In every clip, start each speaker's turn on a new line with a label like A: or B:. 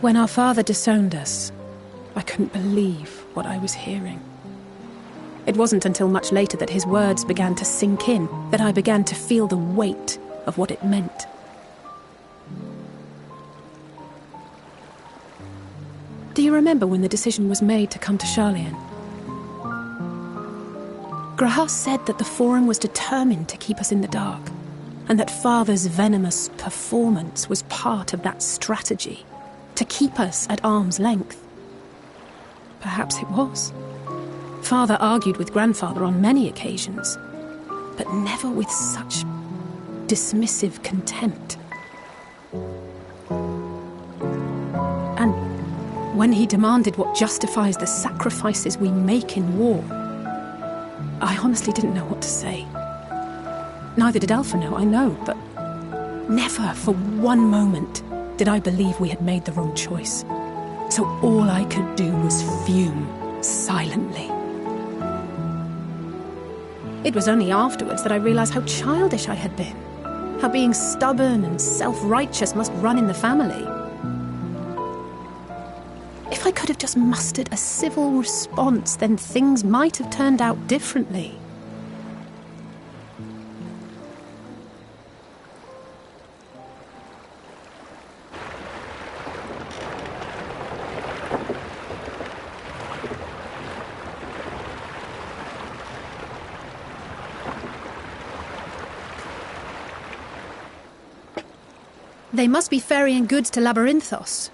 A: When our father disowned us, I couldn't believe what I was hearing. It wasn't until much later that his words began to sink in, that I began to feel the weight of what it meant. Do you remember when the decision was made to come to Charlian? Grahas said that the Forum was determined to keep us in the dark, and that Father's venomous performance was part of that strategy, to keep us at arm's length. Perhaps it was. Father argued with Grandfather on many occasions, but never with such dismissive contempt. And when he demanded what justifies the sacrifices we make in war, I honestly didn't know what to say. Neither did Alpha know, I know, but never for one moment did I believe we had made the wrong choice. So all I could do was fume silently. It was only afterwards that I realized how childish I had been, how being stubborn and self-righteous must run in the family. If I could have just mustered a civil response, then things might have turned out differently. They must be ferrying goods to Labyrinthos.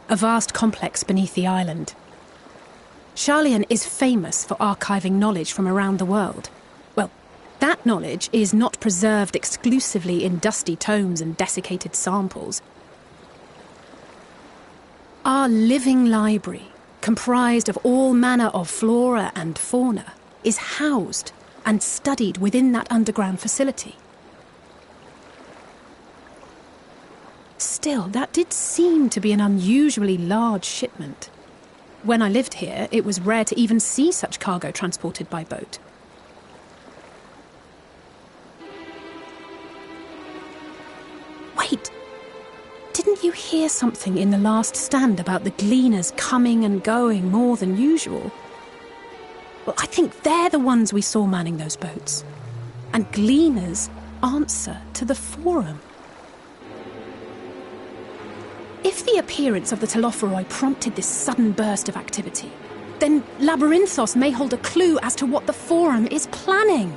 A: A vast complex beneath the island. Charlian is famous for archiving knowledge from around the world. Well, that knowledge is not preserved exclusively in dusty tomes and desiccated samples. Our living library, comprised of all manner of flora and fauna, is housed and studied within that underground facility. Still, that did seem to be an unusually large shipment. When I lived here, it was rare to even see such cargo transported by boat. Wait! Didn't you hear something in the last stand about the gleaners coming and going more than usual? Well, I think they're the ones we saw manning those boats. And gleaners answer to the Forum. If the appearance of the Telophoroi prompted this sudden burst of activity, then Labyrinthos may hold a clue as to what the Forum is planning.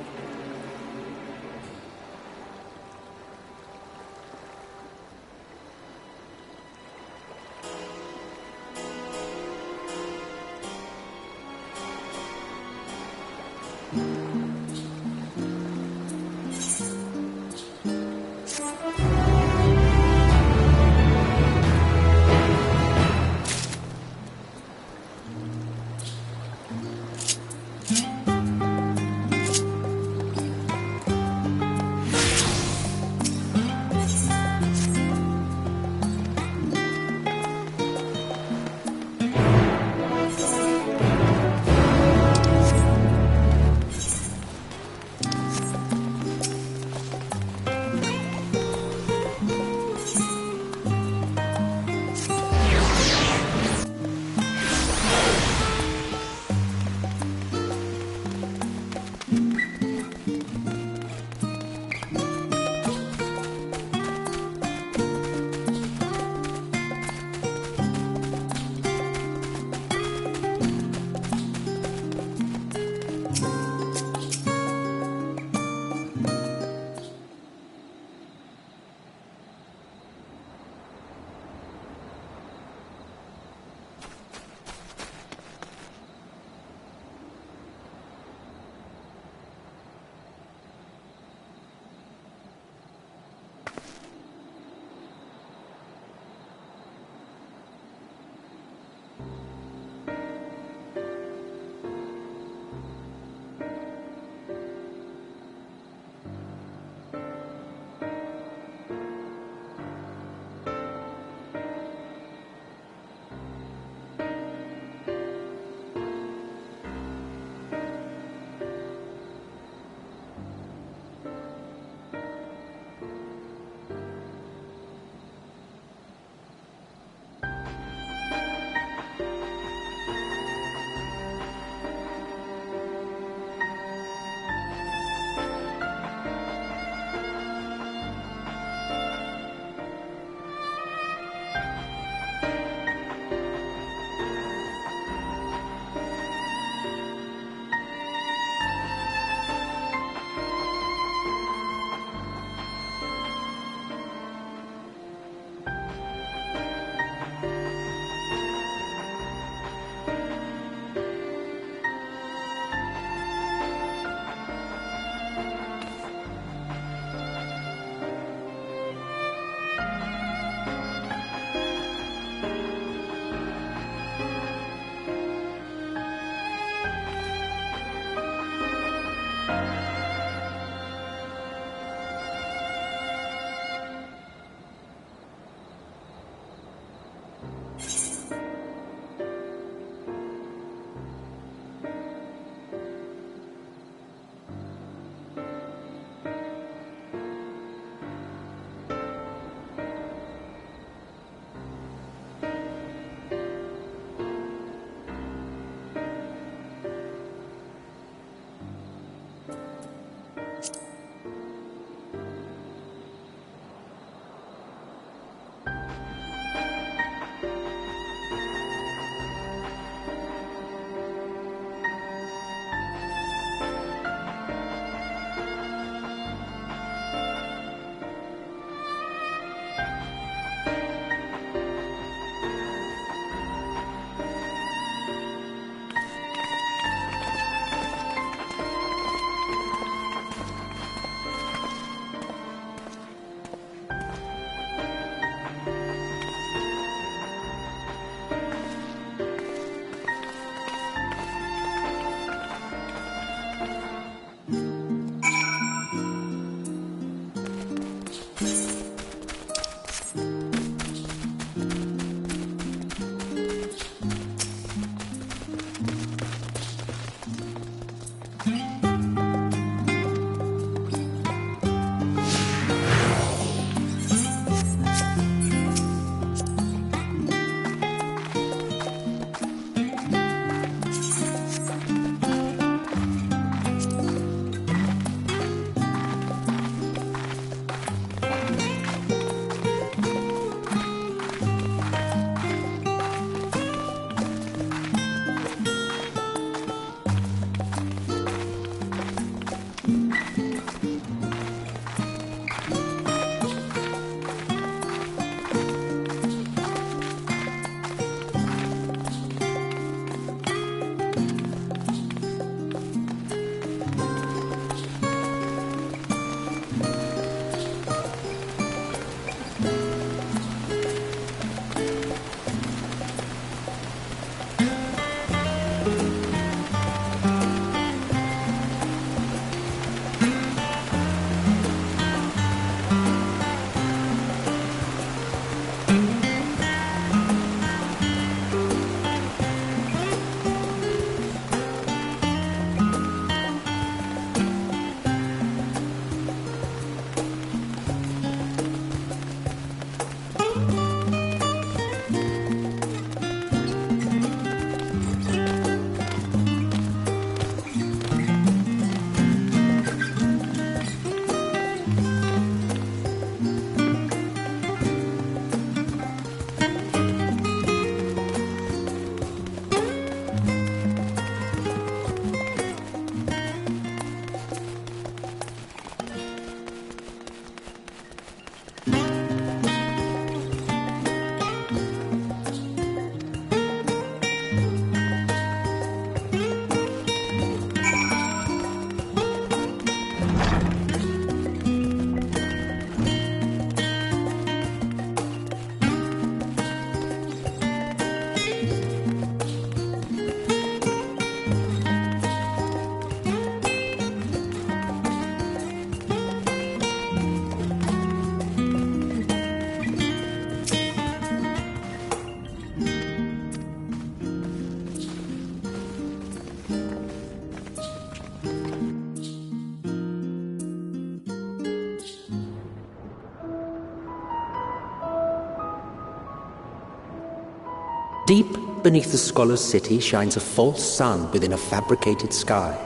B: Deep beneath the scholar's city shines a false sun within a fabricated sky.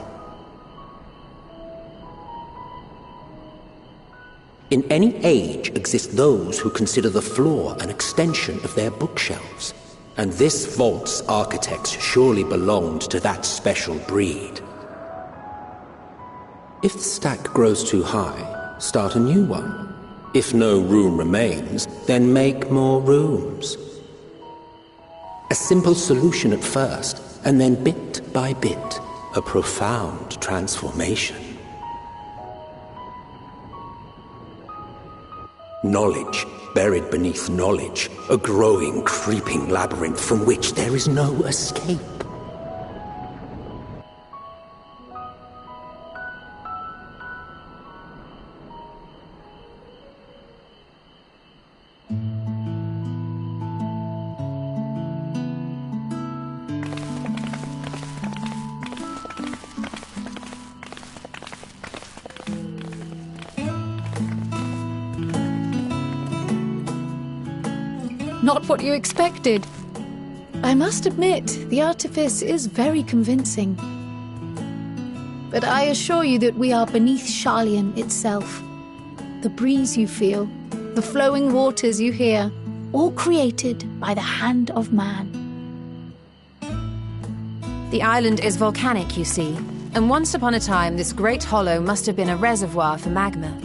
B: In any age exist those who consider the floor an extension of their bookshelves, and this vault's architects surely belonged to that special breed. If the stack grows too high, start a new one. If no room remains, then make more rooms. A simple solution at first, and then bit by bit, a profound transformation. Knowledge, buried beneath knowledge, a growing, creeping labyrinth from which there is no escape.
C: Not what you expected. I must admit, the artifice is very convincing. But I assure you that we are beneath Sharlayan itself. The breeze you feel, the flowing waters you hear, all created by the hand of man.
D: The island is volcanic, you see, and once upon a time this great hollow must have been a reservoir for magma.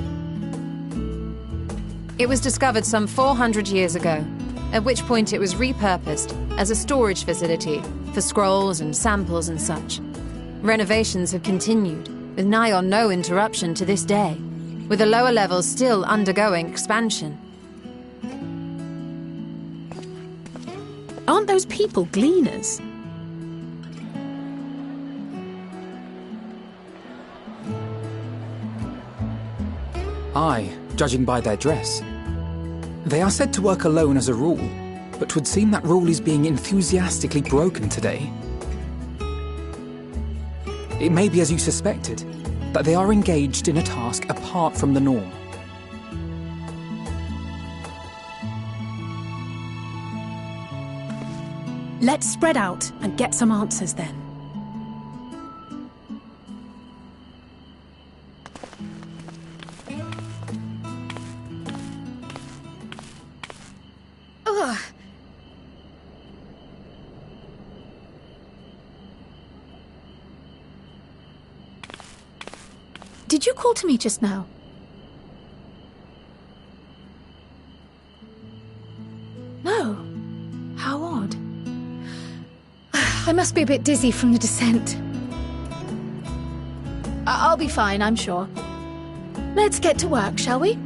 D: It was discovered some 400 years ago, at which point it was repurposed as a storage facility for scrolls and samples and such. Renovations have continued, with nigh on no interruption to this day, with the lower levels still undergoing expansion.
A: Aren't those people gleaners?
E: Aye, judging by their dress. They are said to work alone as a rule, but 'twould seem that rule is being enthusiastically broken today. It may be as you suspected, that they are engaged in a task apart from the norm.
A: Let's spread out and get some answers then.
C: Did you call to me just now? No. How odd. I must be a bit dizzy from the descent. I'll be fine, I'm sure. Let's get to work, shall we?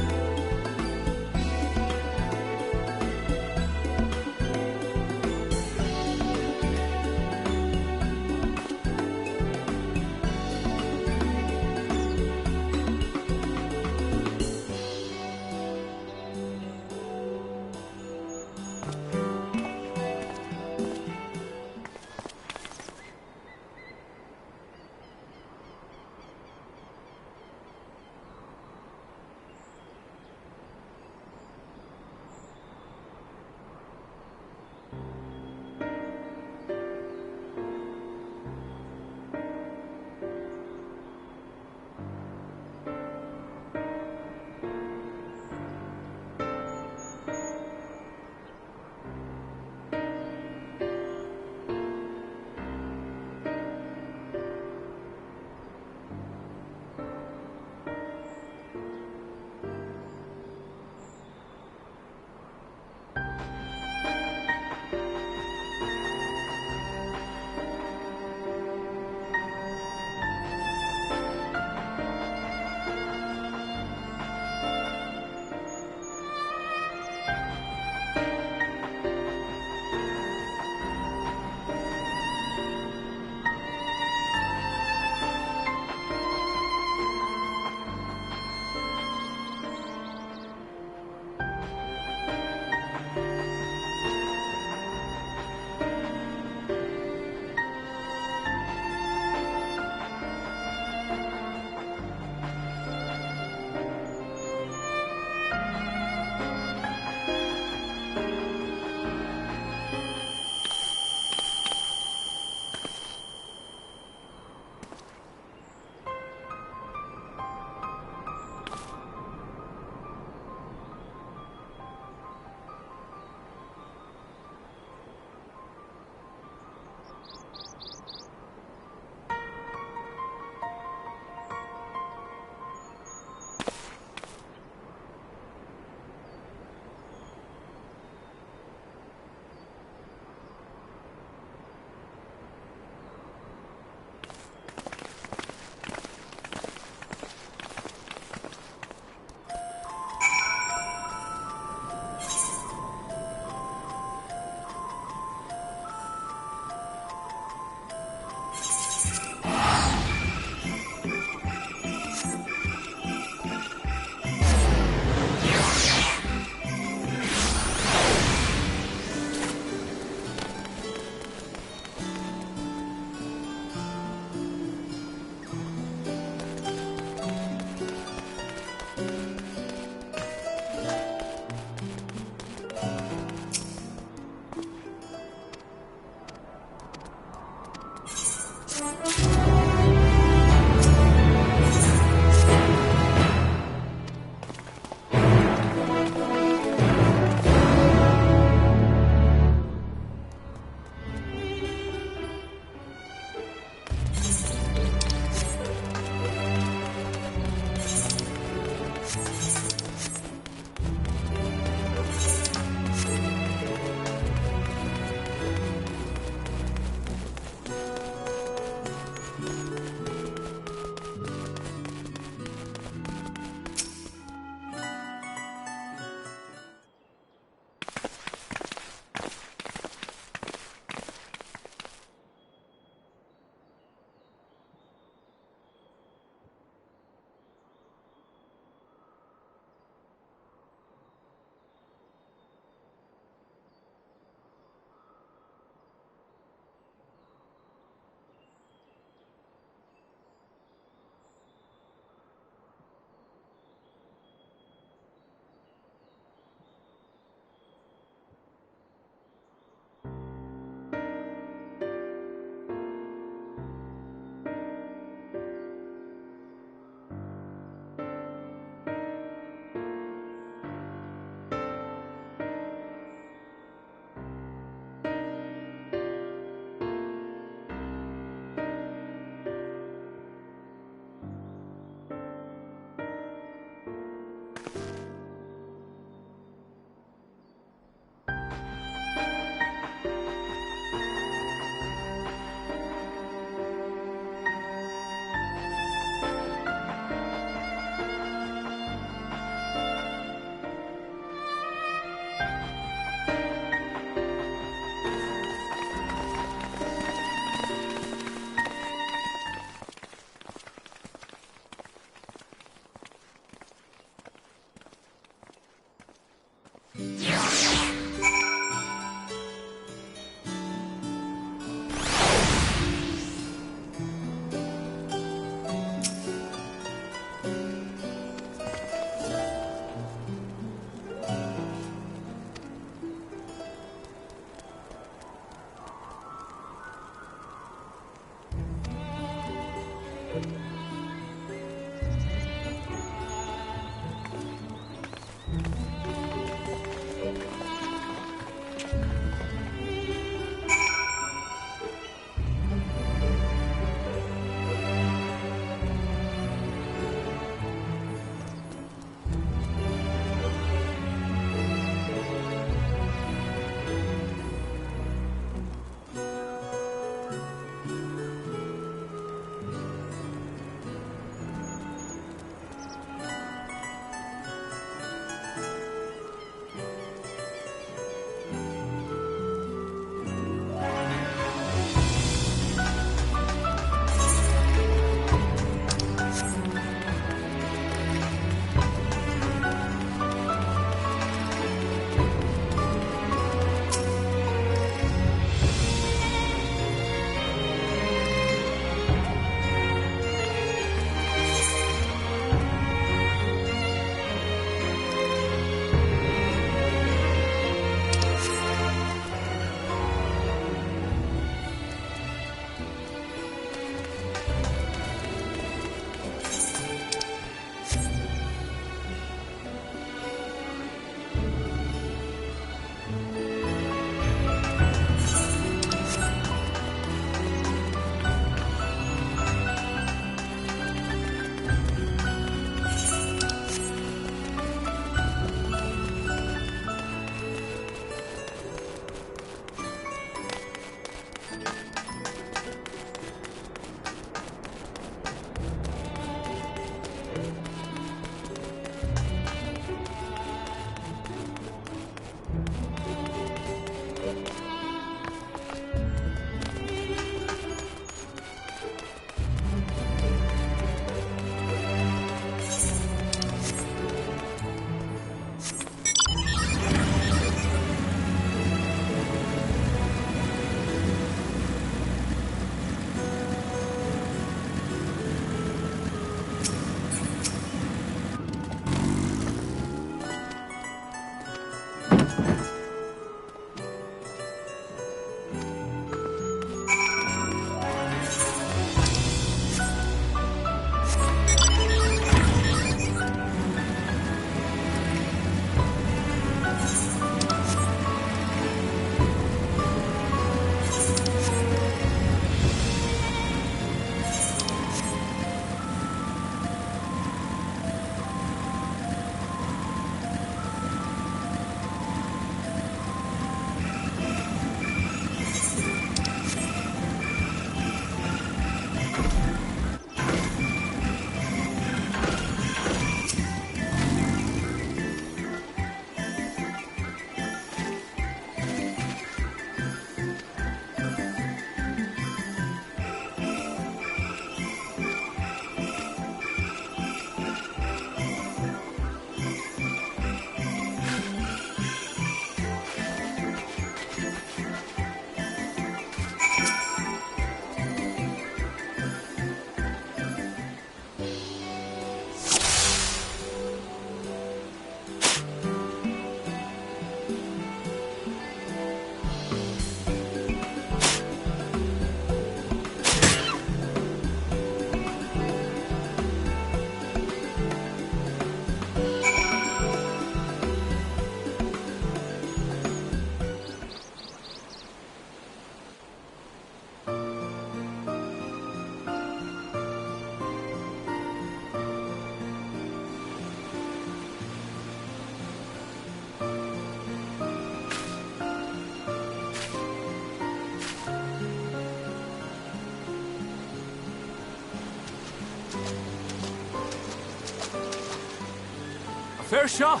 F: Fair shot.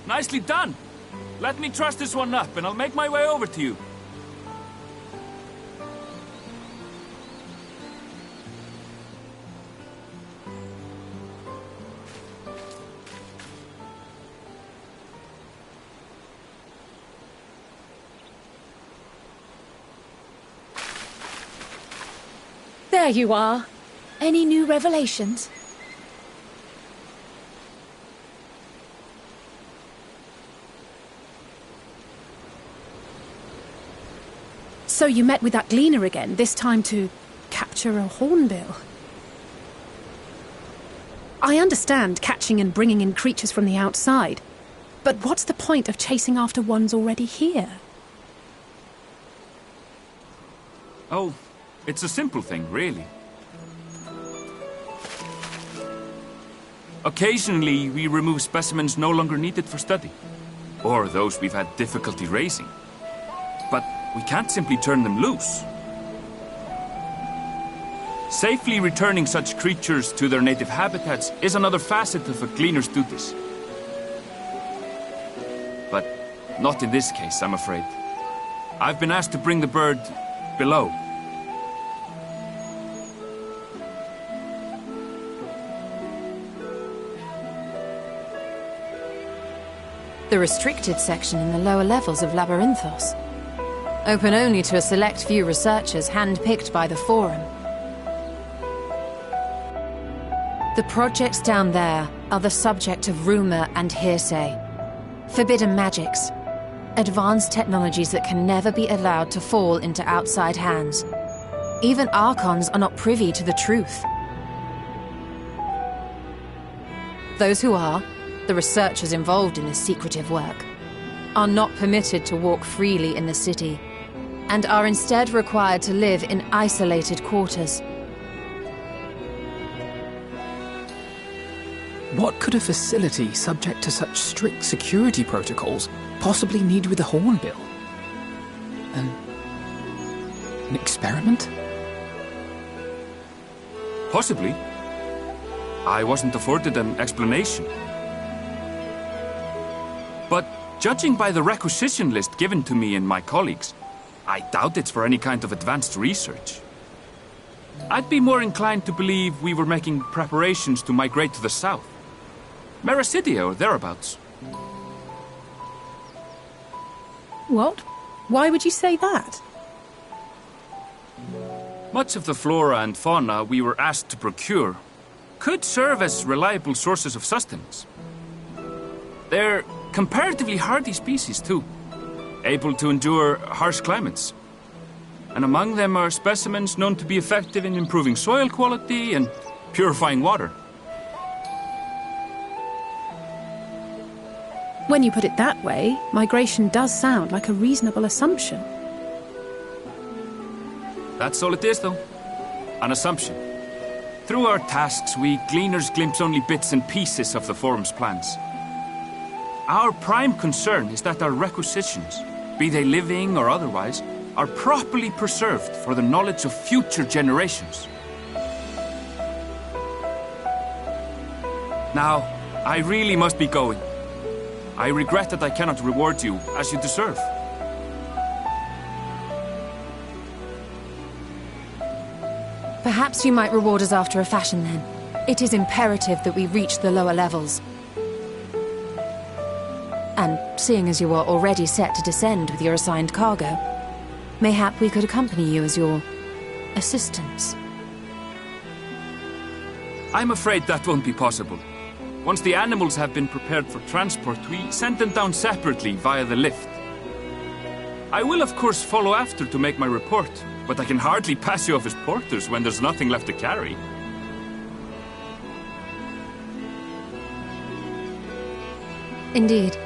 F: Nicely done. Let me truss this one up, and I'll make my way over to you.
C: There you are. Any new revelations?
A: So you met with that gleaner again, this time to capture a hornbill. I understand catching and bringing in creatures from the outside, but what's the point of chasing after ones already here?
F: Oh, it's a simple thing, really. Occasionally, we remove specimens no longer needed for study, or those we've had difficulty raising. But we can't simply turn them loose. Safely returning such creatures to their native habitats is another facet of a gleaner's duties. But not in this case, I'm afraid. I've been asked to bring the bird below.
D: The restricted section in the lower levels of Labyrinthos. Open only to a select few researchers hand-picked by the Forum. The projects down there are the subject of rumor and hearsay. Forbidden magics. Advanced technologies that can never be allowed to fall into outside hands. Even Archons are not privy to the truth. Those who are, the researchers involved in this secretive work, are not permitted to walk freely in the city, and are instead required to live in isolated quarters.
E: What could a facility subject to such strict security protocols possibly need with a hornbill? An experiment?
F: Possibly. I wasn't afforded an explanation. But judging by the requisition list given to me and my colleagues, I doubt it's for any kind of advanced research. I'd be more inclined to believe we were making preparations to migrate to the south. Mericidia or thereabouts.
A: What? Why would you say that?
F: Much of the flora and fauna we were asked to procure could serve as reliable sources of sustenance. They're comparatively hardy species, too, able to endure harsh climates. And among them are specimens known to be effective in improving soil quality and purifying water.
A: When you put it that way, migration does sound like a reasonable assumption.
F: That's all it is, though. An assumption. Through our tasks, we gleaners glimpse only bits and pieces of the Forum's plans. Our prime concern is that our requisitions, be they living or otherwise, are properly preserved for the knowledge of future generations. Now, I really must be going. I regret that I cannot reward you as you deserve.
D: Perhaps you might reward us after a fashion, then. It is imperative that we reach the lower levels. And seeing as you are already set to descend with your assigned cargo, mayhap we could accompany you as your assistants.
F: I'm afraid that won't be possible. Once the animals have been prepared for transport, we send them down separately via the lift. I will, of course, follow after to make my report, but I can hardly pass you off as porters when there's nothing left to carry.
D: Indeed.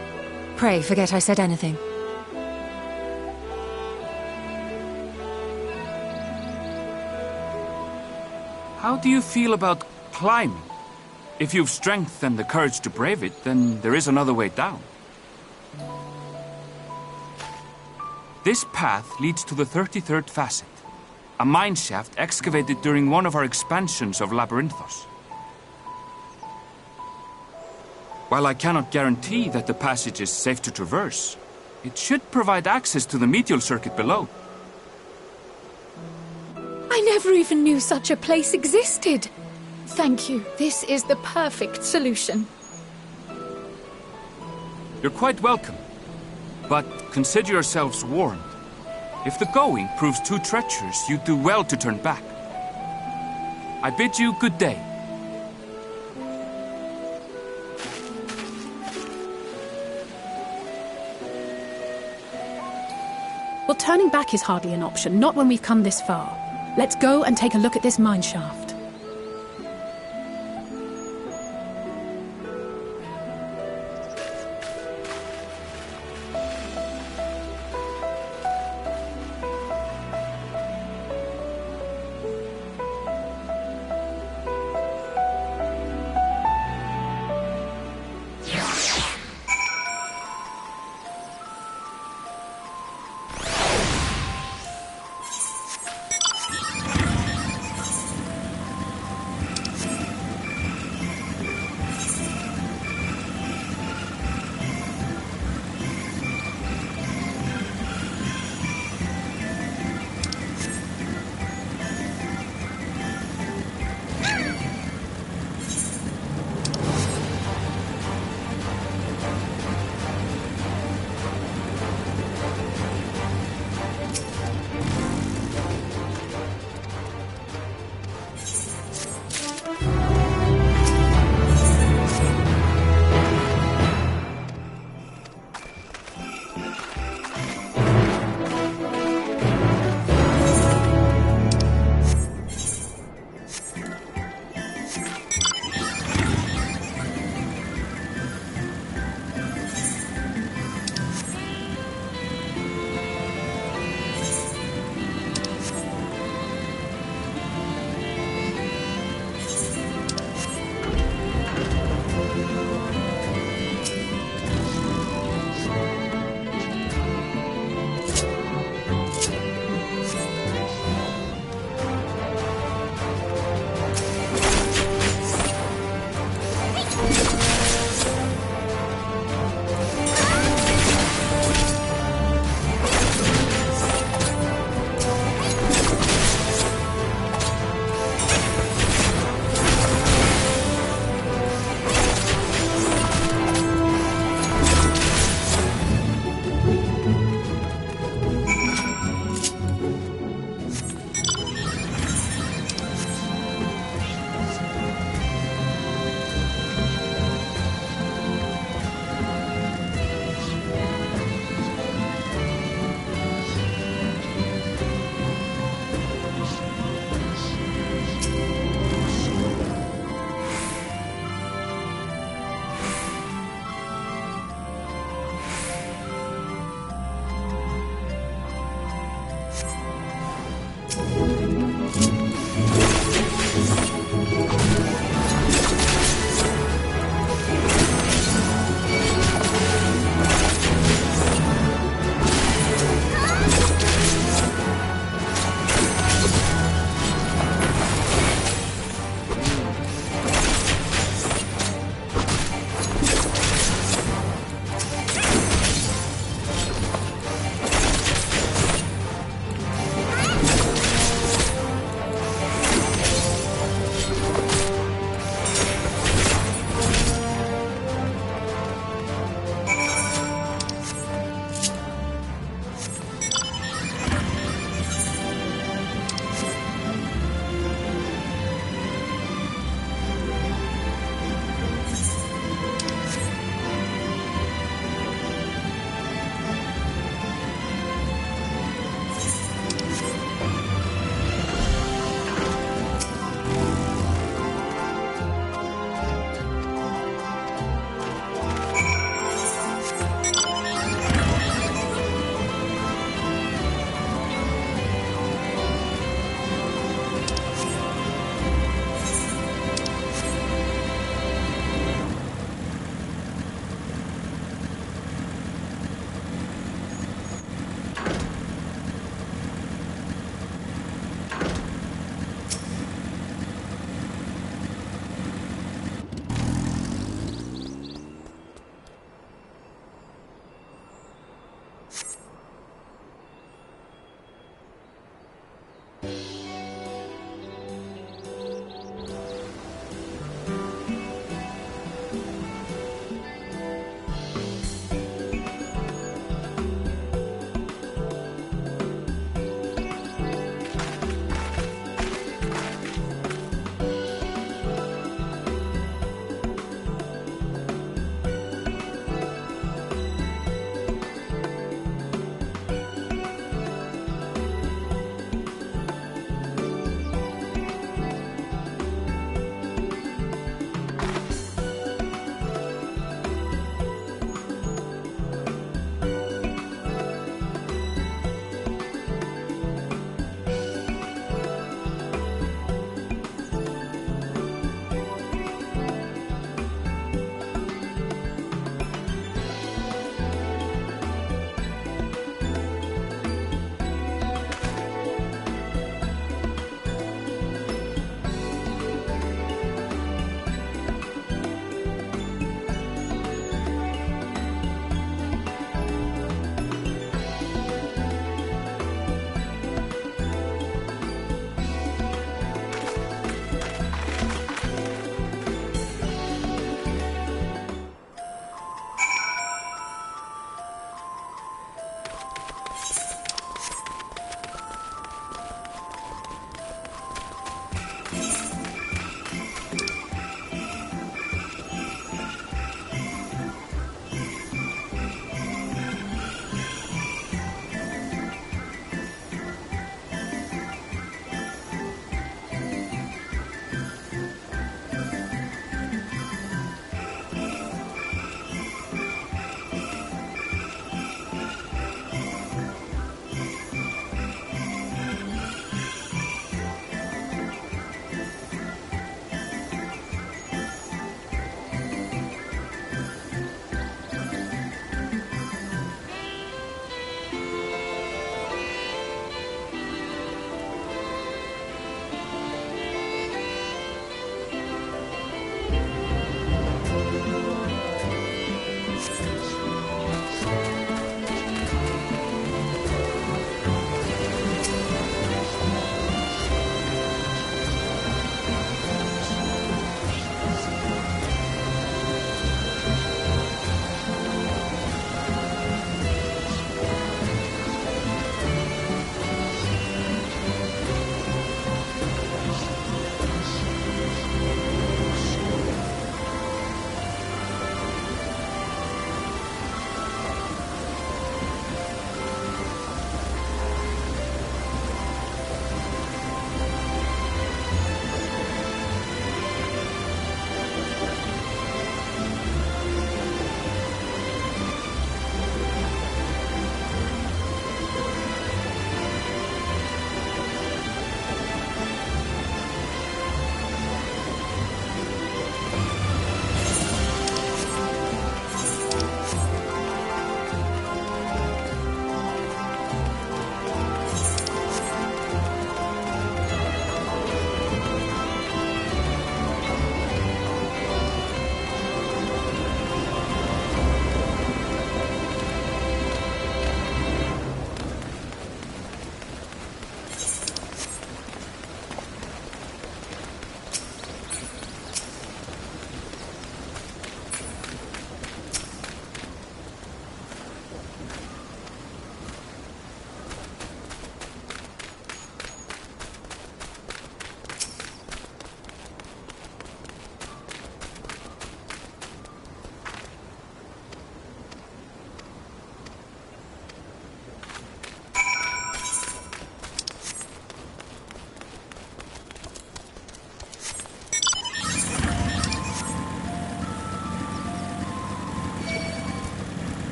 D: Pray forget I said anything.
F: How do you feel about climbing? If you've strength and the courage to brave it, then there is another way down. This path leads to the 33rd facet, a mine shaft excavated during one of our expansions of Labyrinthos. While I cannot guarantee that the passage is safe to traverse, it should provide access to the medial circuit below.
C: I never even knew such a place existed. Thank you. This is the perfect solution.
F: You're quite welcome, but consider yourselves warned. If the going proves too treacherous, you do well to turn back. I bid you good day.
A: Well, turning back is hardly an option, not when we've come this far. Let's go and take a look at this mine shaft.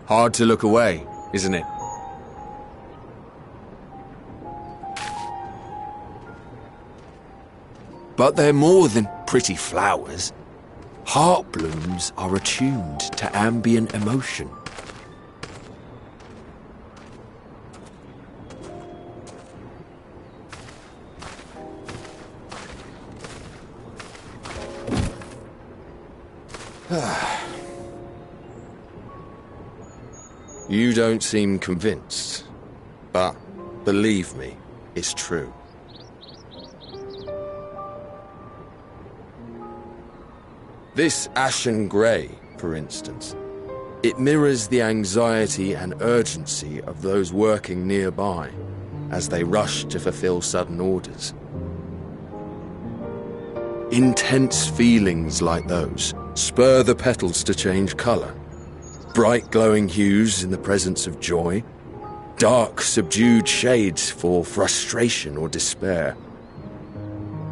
G: Hard to look away, isn't it? But they're more than pretty flowers. Heart blooms are attuned to ambient emotion. You don't seem convinced, but believe me, it's true. This ashen grey, for instance, it mirrors the anxiety and urgency of those working nearby as they rush to fulfill sudden orders. Intense feelings like those spur the petals to change colour. Bright glowing hues in the presence of joy, dark subdued shades for frustration or despair.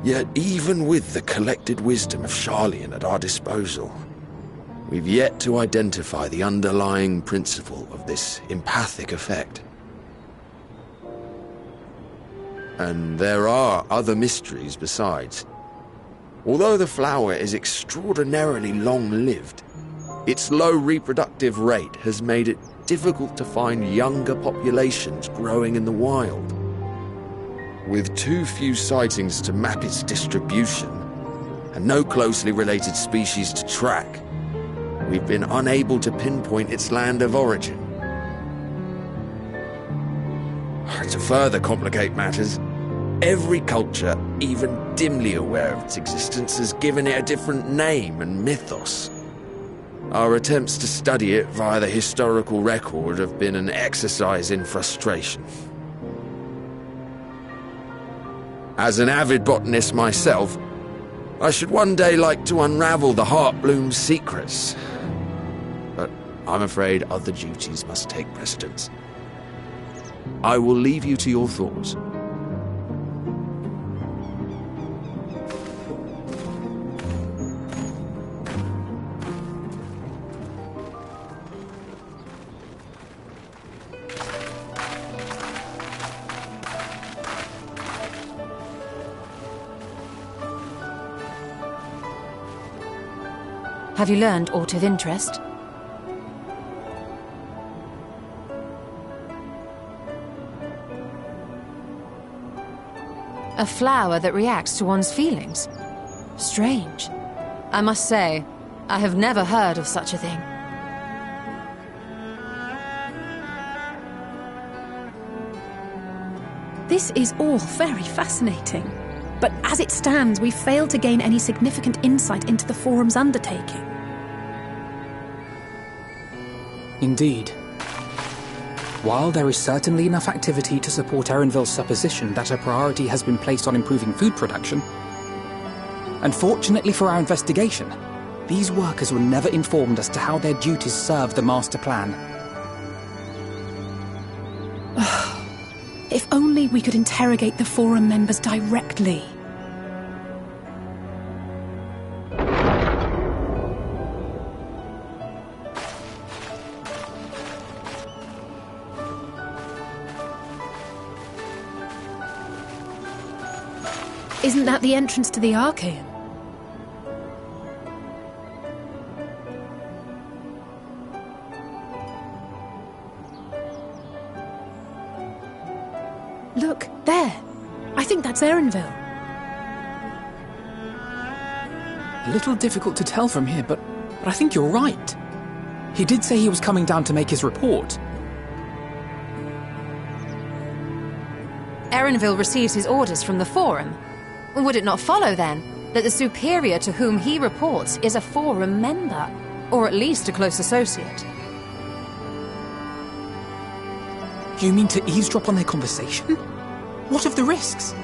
G: Yet even with the collected wisdom of Sharlayan at our disposal, we've yet to identify the underlying principle of this empathic effect. And there are other mysteries besides. Although the flower is extraordinarily long-lived, its low reproductive rate has made it difficult to find younger populations growing in the wild. With too few sightings to map its distribution, and no closely related species to track, we've been unable to pinpoint its land of origin. To further complicate matters, every culture, even dimly aware of its existence, has given it a different name and mythos. Our attempts to study it via the historical record have been an exercise in frustration. As an avid botanist myself, I should one day like to unravel the Heartbloom's secrets. But I'm afraid other duties must take precedence. I will leave you to your thoughts.
D: Have you learned aught of interest? A flower that reacts to one's feelings? Strange. I must say, I have never heard of such a thing.
A: This is all very fascinating. But as it stands, we've failed to gain any significant insight into the Forum's undertaking.
E: Indeed. While there is certainly enough activity to support Erenville's supposition that a priority has been placed on improving food production, unfortunately for our investigation, these workers were never informed as to how their duties serve the master plan.
A: If only we could interrogate the Forum members directly. Isn't that the entrance to the Archaeum? Look, there. I think that's Erenville.
E: A little difficult to tell from here, but I think you're right. He did say he was coming down to make his report.
D: Erenville receives his orders from the Forum. Would it not follow, then, that the superior to whom he reports is a Forum member, or at least a close associate?
E: You mean to eavesdrop on their conversation? What of the risks?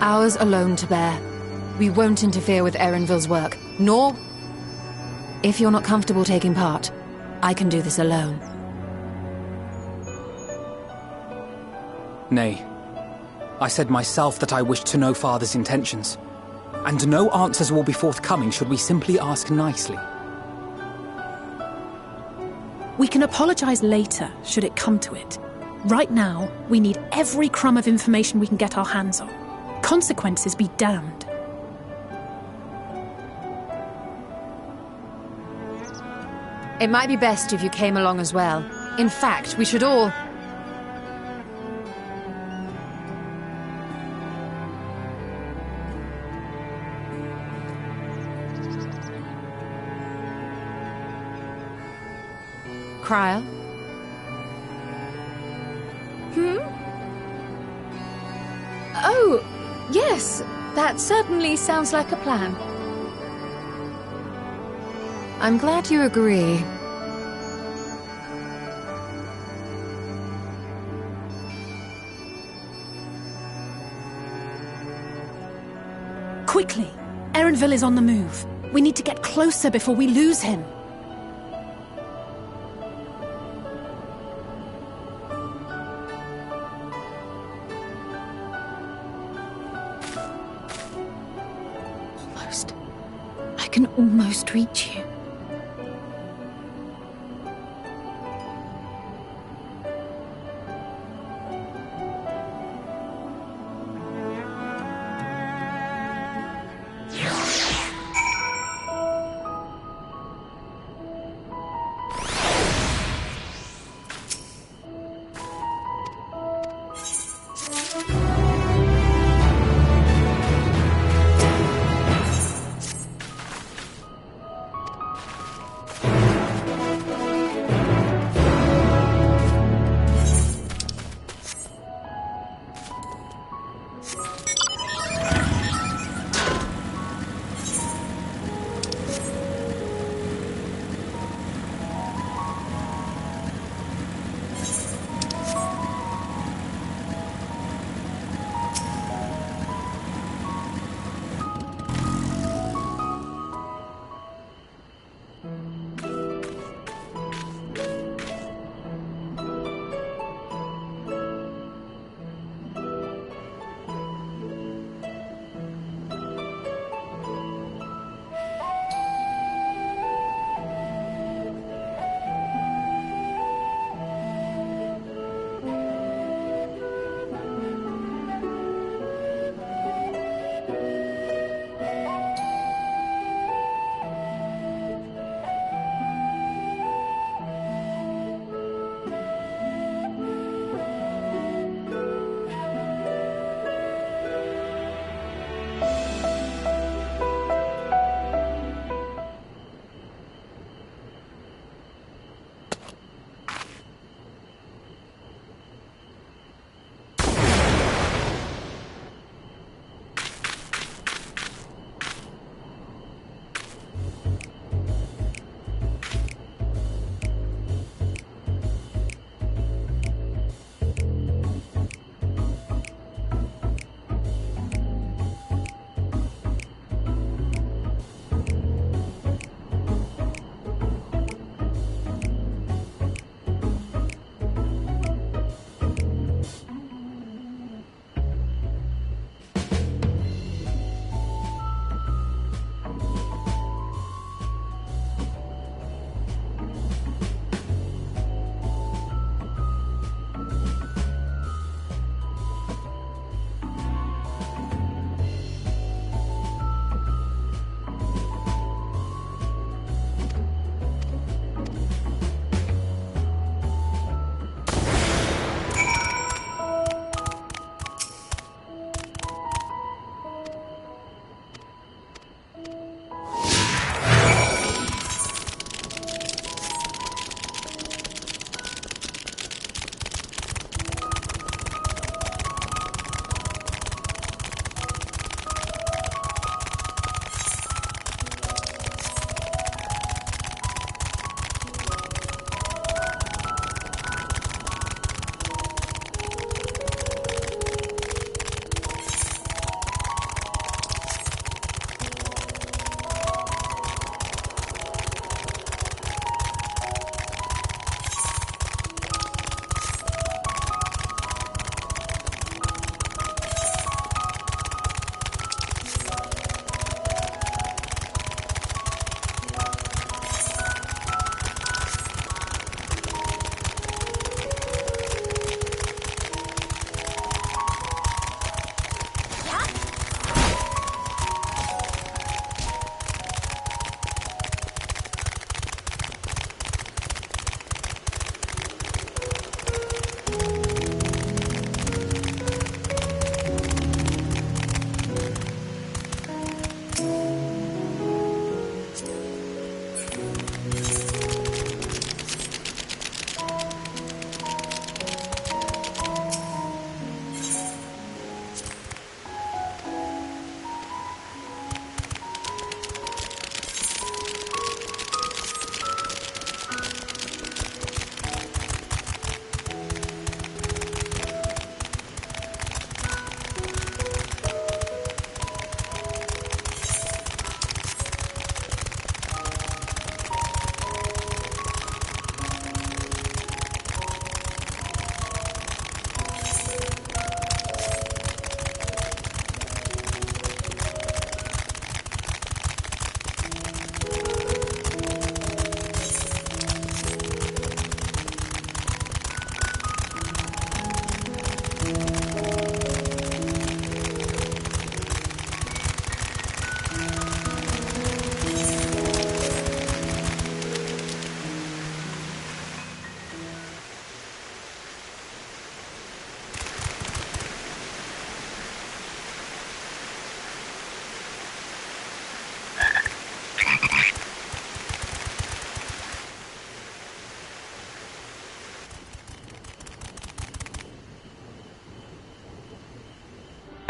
D: Ours alone to bear. We won't interfere with Erenville's work, nor... If you're not comfortable taking part, I can do this alone.
E: Nay. I said myself that I wished to know Father's intentions. And no answers will be forthcoming should we simply ask nicely.
A: We can apologize later, should it come to it. Right now, we need every crumb of information we can get our hands on. Consequences be damned.
D: It might be best if you came along as well. In fact, we should all... Cryo?
C: Oh, yes. That certainly sounds like a plan.
D: I'm glad you agree.
A: Quickly! Erenville is on the move. We need to get closer before we lose him.
C: Almost. I can almost reach you.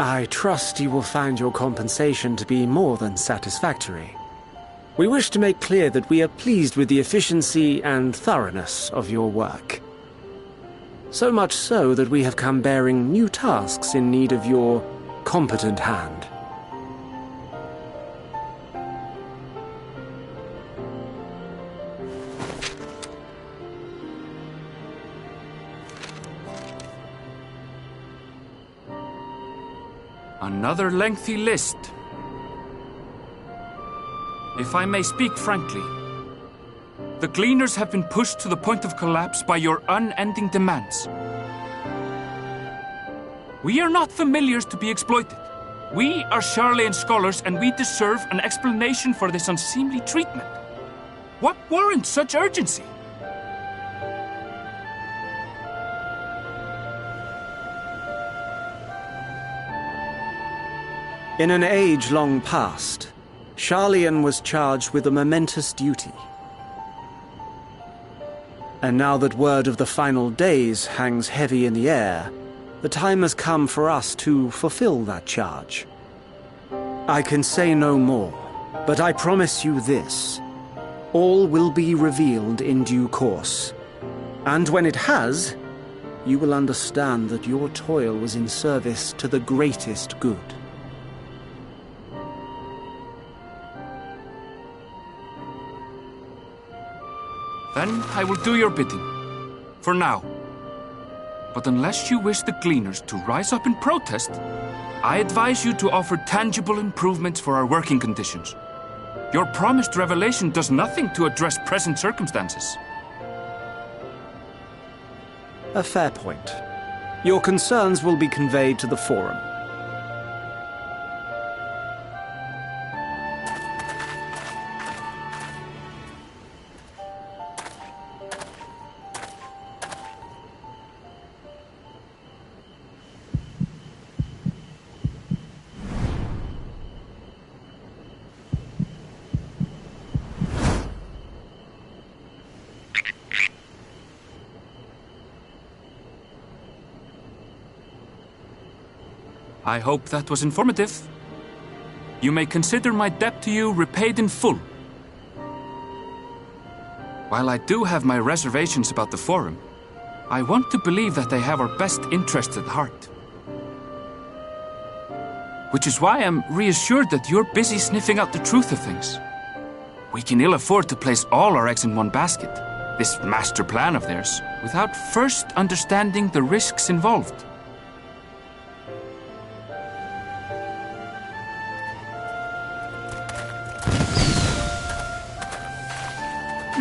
H: I trust you will find your compensation to be more than satisfactory. We wish to make clear that we are pleased with the efficiency and thoroughness of your work. So much so that we have come bearing new tasks in need of your competent hand.
F: Another lengthy list. If I may speak frankly, the Gleaners have been pushed to the point of collapse by your unending demands. We are not familiars to be exploited. We are Sharlayan scholars, and we deserve an explanation for this unseemly treatment. What warrants such urgency?
H: In an age long past, Sharlayan was charged with a momentous duty. And now that word of the final days hangs heavy in the air, the time has come for us to fulfill that charge. I can say no more, but I promise you this. All will be revealed in due course. And when it has, you will understand that your toil was in service to the greatest good.
F: Then I will do your bidding. For now. But unless you wish the Gleaners to rise up in protest, I advise you to offer tangible improvements for our working conditions. Your promised revelation does nothing to address present circumstances.
H: A fair point. Your concerns will be conveyed to the Forum.
F: I hope that was informative. You may consider my debt to you repaid in full. While I do have my reservations about the Forum, I want to believe that they have our best interests at heart. Which is why I'm reassured that you're busy sniffing out the truth of things. We can ill afford to place all our eggs in one basket, this master plan of theirs, without first understanding the risks involved.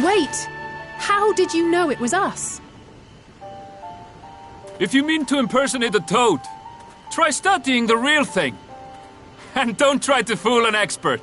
A: Wait! How did you know it was us?
F: If you mean to impersonate a toad, try studying the real thing. And don't try to fool an expert.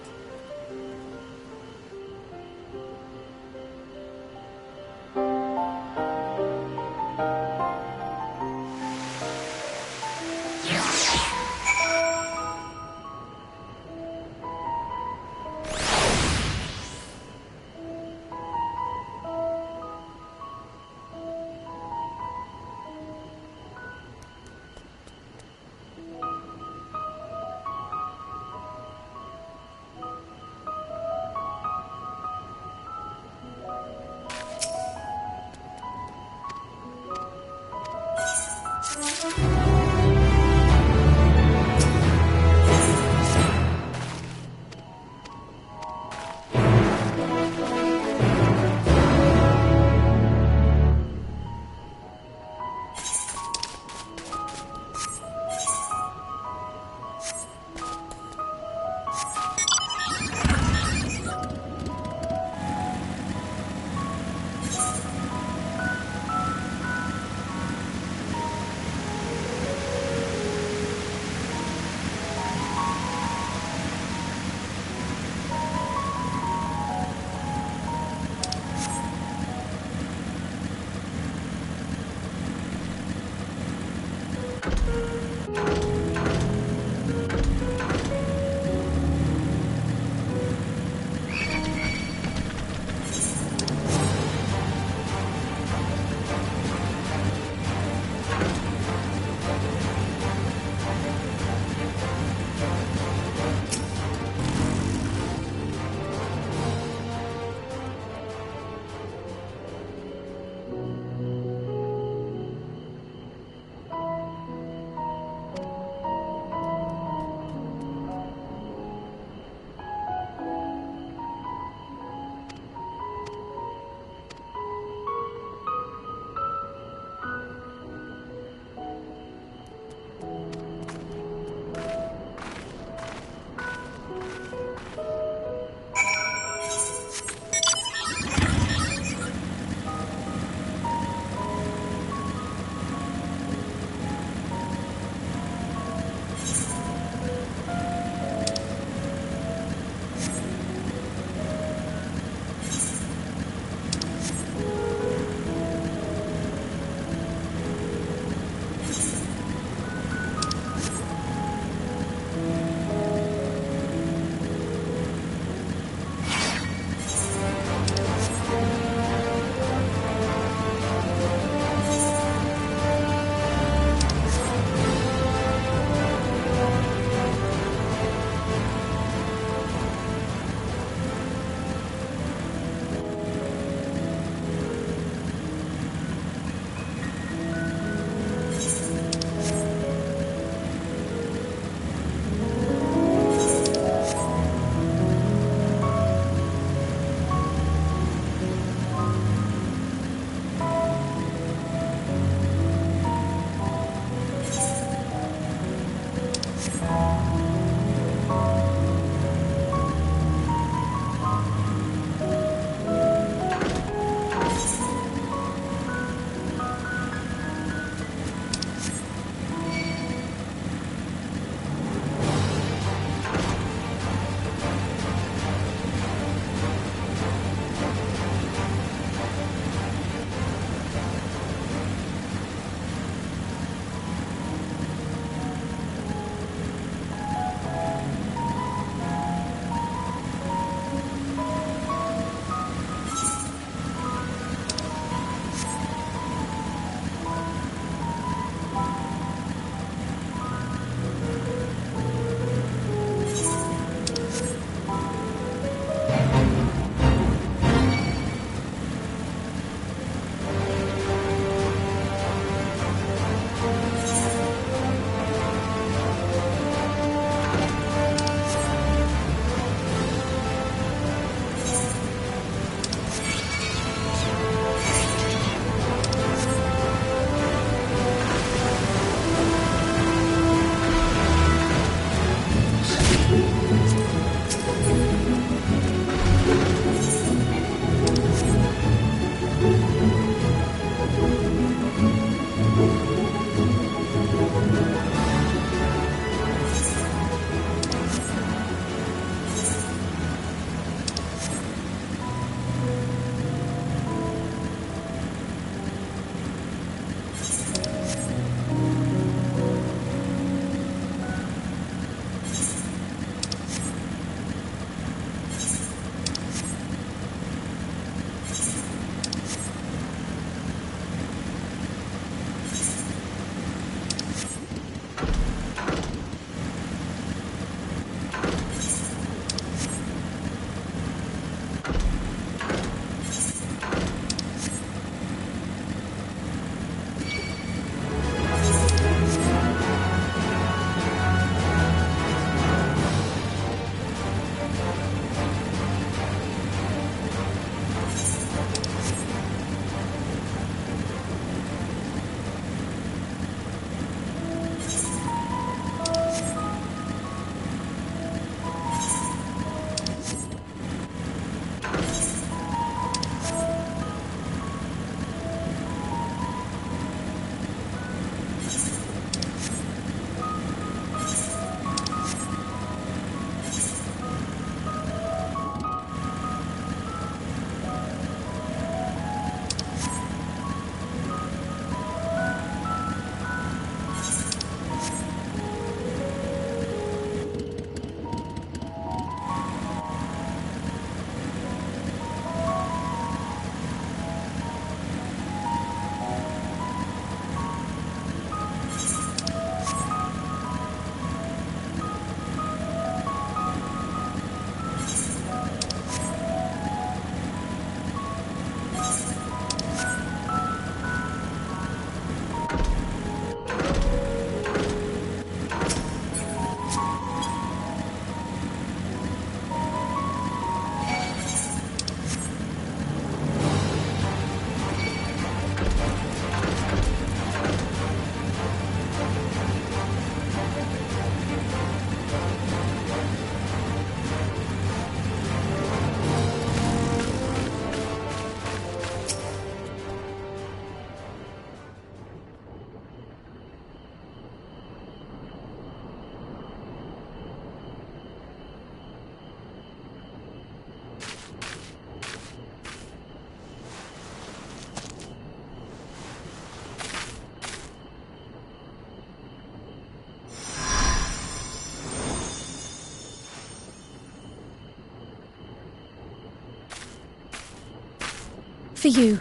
C: for you.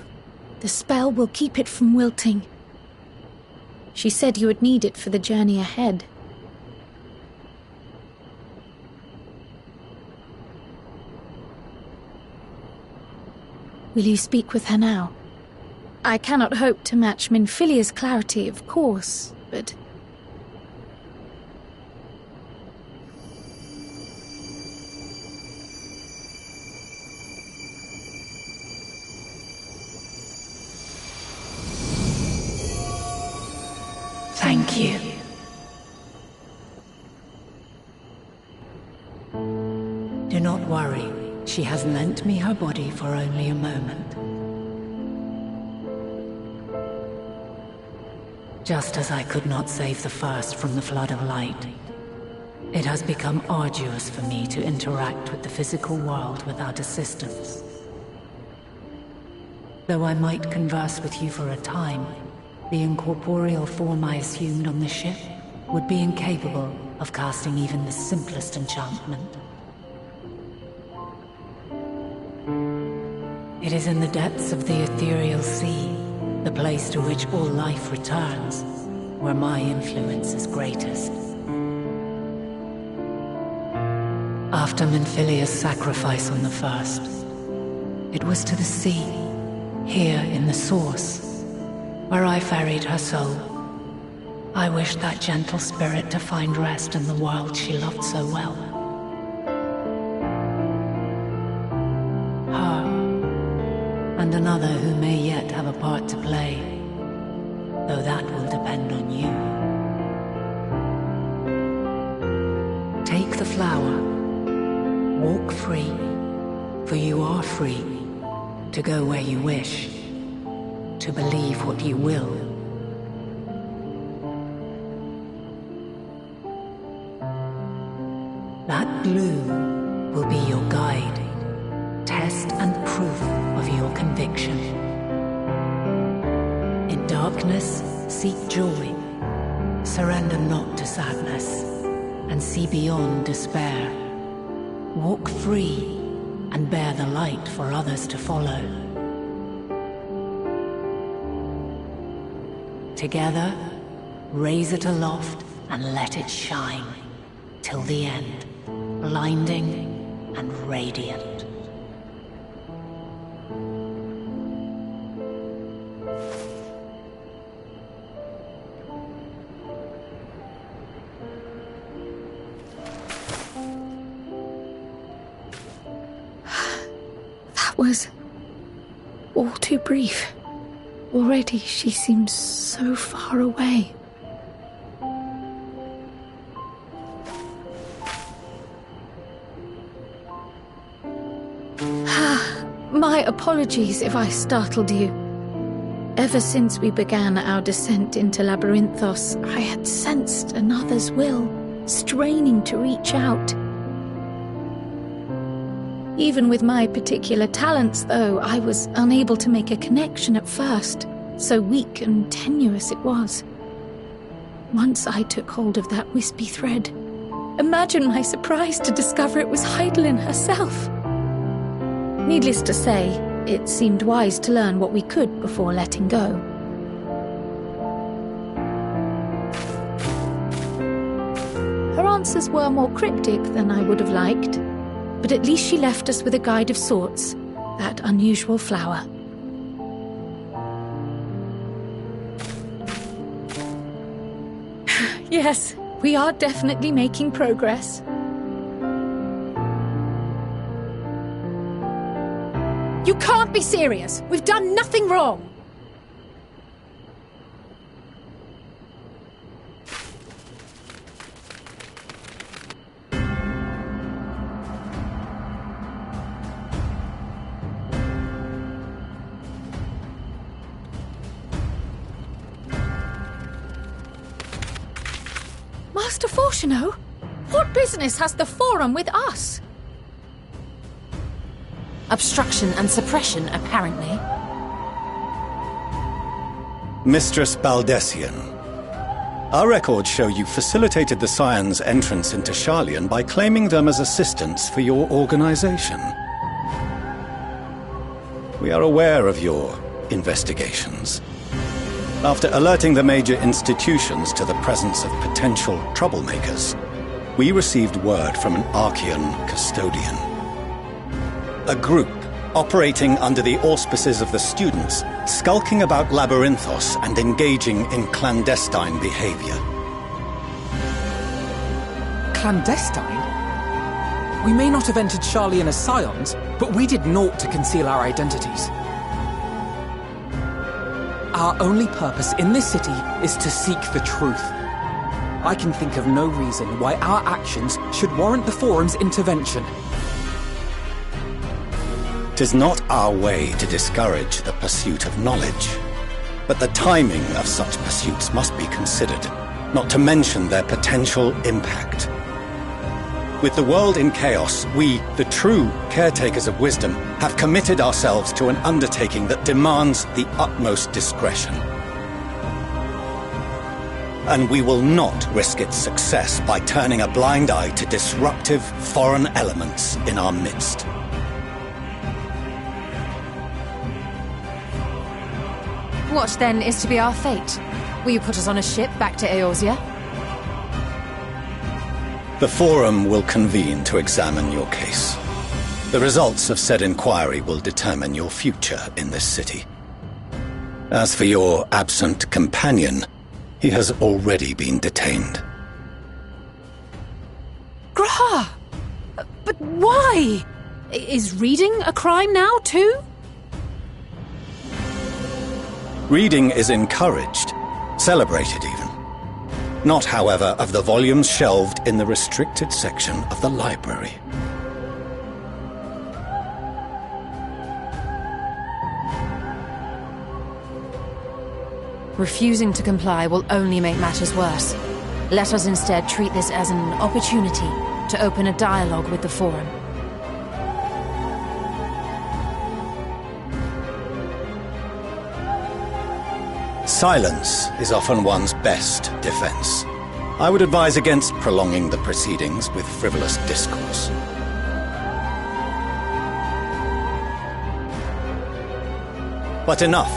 C: The spell will keep it from wilting. She said you would need it for the journey ahead. Will you speak with her now? I cannot hope to match Minfilia's clarity, of course, but...
I: Thank you. Do not worry. She has lent me her body for only a moment. Just as I could not save the first from the flood of light, it has become arduous for me to interact with the physical world without assistance. Though I might converse with you for a time, the incorporeal form I assumed on the ship would be incapable of casting even the simplest enchantment. It is in the depths of the ethereal sea, the place to which all life returns, where my influence is greatest. After Minfilia's sacrifice on the first, it was to the sea, here in the source, where I ferried her soul. I wished that gentle spirit to find rest in the world she loved so well. Her, and another who may yet have a part to play, though that will depend on you. Take the flower, walk free, for you are free to go where you wish, to believe what you will. That blue will be your guide, test and proof of your conviction. In darkness, seek joy. Surrender not to sadness, and see beyond despair. Walk free, and bear the light for others to follow. Together, raise it aloft and let it shine, till the end, blinding and radiant.
C: That was all too brief. Already she seems so far away. My apologies if I startled you. Ever since we began our descent into Labyrinthos, I had sensed another's will, straining to reach out. Even with my particular talents, though, I was unable to make a connection at first, so weak and tenuous it was. Once I took hold of that wispy thread, imagine my surprise to discover it was Heidelin herself. Needless to say, it seemed wise to learn what we could before letting go. Her answers were more cryptic than I would have liked, but at least she left us with a guide of sorts, that unusual flower. Yes, we are definitely making progress.
A: You can't be serious! We've done nothing wrong!
C: Master Fortuno? What business has the Forum with us?
D: Obstruction and suppression, apparently.
J: Mistress Baldessian, our records show you facilitated the Scions' entrance into Sharlayan by claiming them as assistants for your organization. We are aware of your investigations. After alerting the major institutions to the presence of potential troublemakers, we received word from an Archean custodian. A group operating under the auspices of the students, skulking about Labyrinthos and engaging in clandestine behavior.
E: Clandestine? We may not have entered Sharlayan as scions, but we did naught to conceal our identities. Our only purpose in this city is to seek the truth. I can think of no reason why our actions should warrant the Forum's intervention.
J: 'Tis not our way to discourage the pursuit of knowledge, but the timing of such pursuits must be considered, not to mention their potential impact. With the world in chaos, we, the true caretakers of wisdom, have committed ourselves to an undertaking that demands the utmost discretion. And we will not risk its success by turning a blind eye to disruptive foreign elements in our midst.
D: What, then, is to be our fate? Will you put us on a ship back to Eorzea?
J: The Forum will convene to examine your case. The results of said inquiry will determine your future in this city. As for your absent companion, he has already been detained.
A: Graha! But why? Is reading a crime now, too?
J: Reading is encouraged, celebrated even. Not, however, of the volumes shelved in the restricted section of the library.
D: Refusing to comply will only make matters worse. Let us instead treat this as an opportunity to open a dialogue with the Forum.
J: Silence is often one's best defense. I would advise against prolonging the proceedings with frivolous discourse. But enough.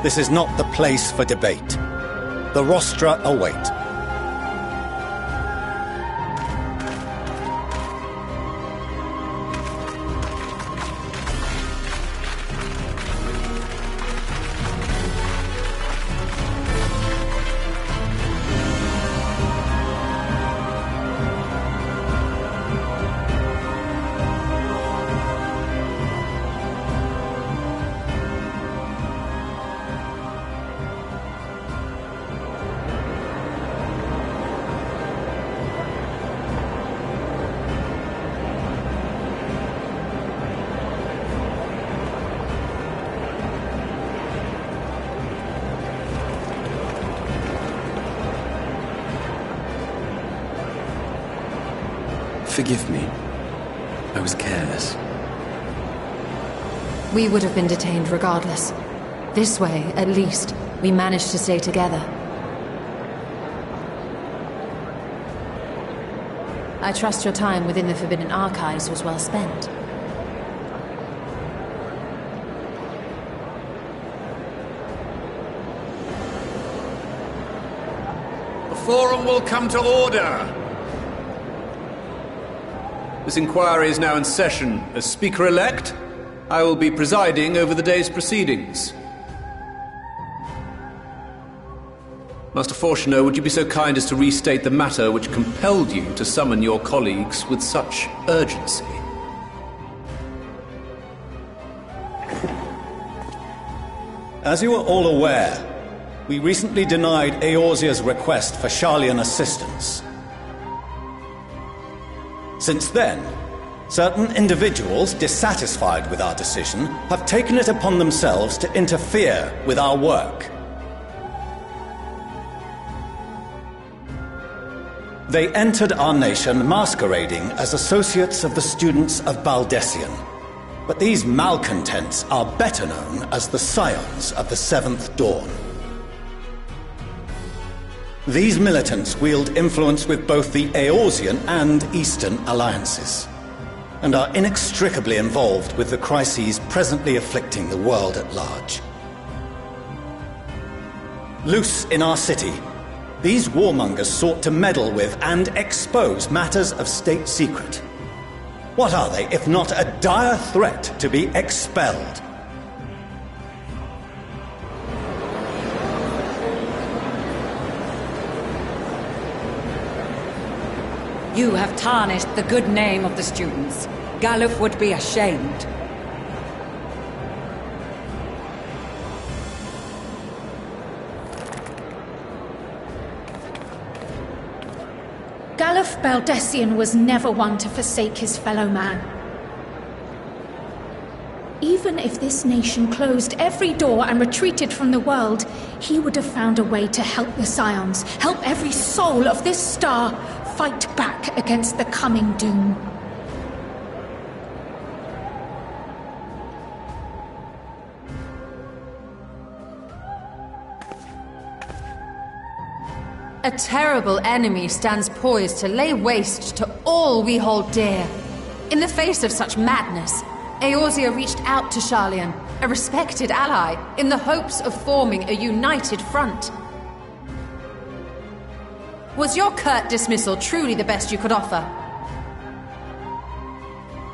J: This is not the place for debate. The rostra await.
K: Forgive me. I was careless.
D: We would have been detained regardless. This way, at least, we managed to stay together. I trust your time within the Forbidden Archives was well spent.
L: The Forum will come to order! This inquiry is now in session. As Speaker-elect, I will be presiding over the day's proceedings. Master Fortuner, would you be so kind as to restate the matter which compelled you to summon your colleagues with such urgency?
J: As you are all aware, we recently denied Eorzea's request for Sharlayan assistance. Since then, certain individuals dissatisfied with our decision have taken it upon themselves to interfere with our work. They entered our nation masquerading as associates of the students of Baldessian. But these malcontents are better known as the Scions of the Seventh Dawn. These militants wield influence with both the Eorzean and Eastern alliances, and are inextricably involved with the crises presently afflicting the world at large. Loose in our city, these warmongers sought to meddle with and expose matters of state secret. What are they, if not a dire threat to be expelled?
M: You have tarnished the good name of the students. Galuf would be ashamed.
C: Galuf Baldessian was never one to forsake his fellow man. Even if this nation closed every door and retreated from the world, he would have found a way to help the Scions, help every soul of this star fight back against the coming doom.
D: A terrible enemy stands poised to lay waste to all we hold dear. In the face of such madness, Eorzea reached out to Sharlayan, a respected ally, in the hopes of forming a united front. Was your curt dismissal truly the best you could offer?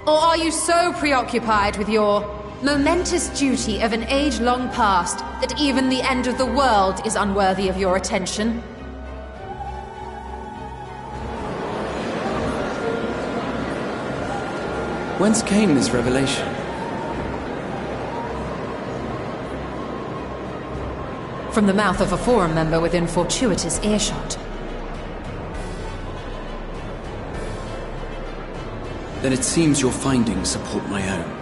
D: Or are you so preoccupied with your momentous duty of an age-long past that even the end of the world is unworthy of your attention?
K: Whence came this revelation?
D: From the mouth of a forum member within fortuitous earshot.
K: Then it seems your findings support my own.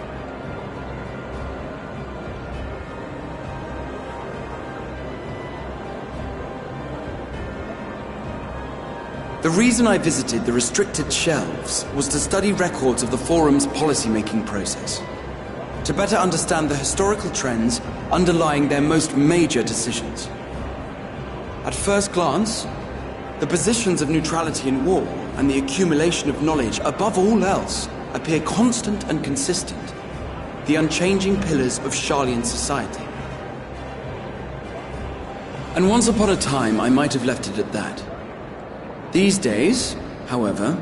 K: The reason I visited the restricted shelves was to study records of the Forum's policy-making process, to better understand the historical trends underlying their most major decisions. At first glance, the positions of neutrality in war and the accumulation of knowledge above all else appear constant and consistent, the unchanging pillars of Sharlayan society. And once upon a time, I might have left it at that. These days, however,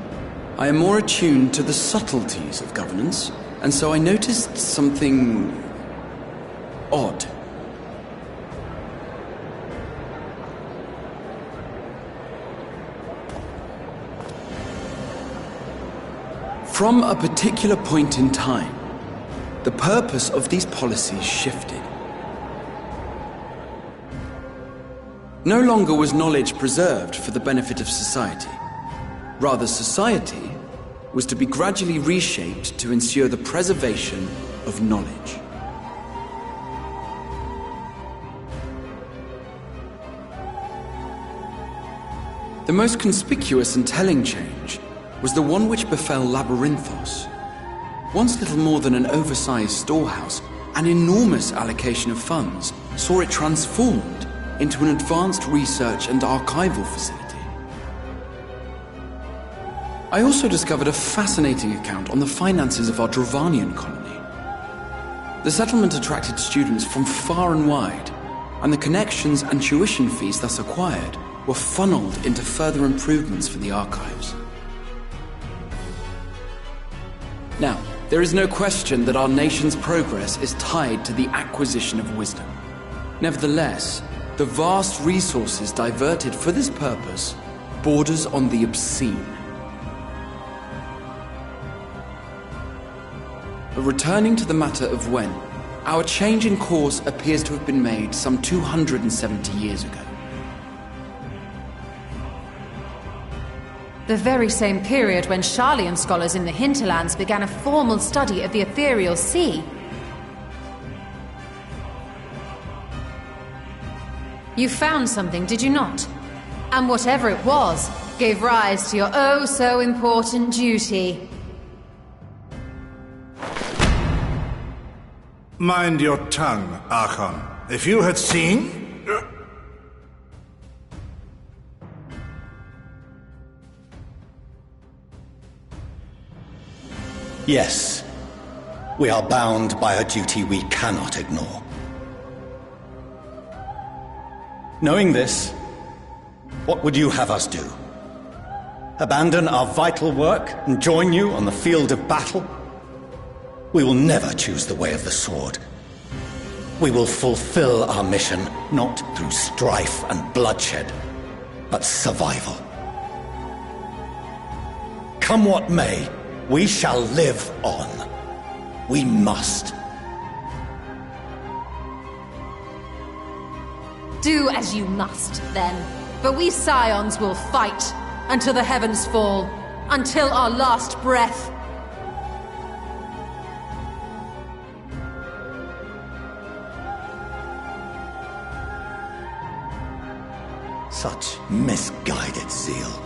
K: I am more attuned to the subtleties of governance, and so I noticed something odd. From a particular point in time, the purpose of these policies shifted. No longer was knowledge preserved for the benefit of society. Rather, society was to be gradually reshaped to ensure the preservation of knowledge. The most conspicuous and telling change was the one which befell Labyrinthos. Once little more than an oversized storehouse, an enormous allocation of funds saw it transformed into an advanced research and archival facility. I also discovered a fascinating account on the finances of our Dravanian colony. The settlement attracted students from far and wide, and the connections and tuition fees thus acquired were funneled into further improvements for the archives. Now, there is no question that our nation's progress is tied to the acquisition of wisdom. Nevertheless, the vast resources diverted for this purpose borders on the obscene. But returning to the matter of when, our change in course appears to have been made some 270 years ago.
D: The very same period when Sharlayan scholars in the hinterlands began a formal study of the ethereal sea. You found something, did you not? And whatever it was, gave rise to your oh-so-important duty.
N: Mind your tongue, Archon. If you had seen...
J: Yes. we are bound by a duty we cannot ignore. Knowing this, what would you have us do? Abandon our vital work and join you on the field of battle? We will never choose the way of the sword. We will fulfill our mission not through strife and bloodshed, but survival. Come what may, we shall live on. We must.
D: Do as you must, then. But we Scions will fight until the heavens fall, until our last breath.
J: Such misguided zeal.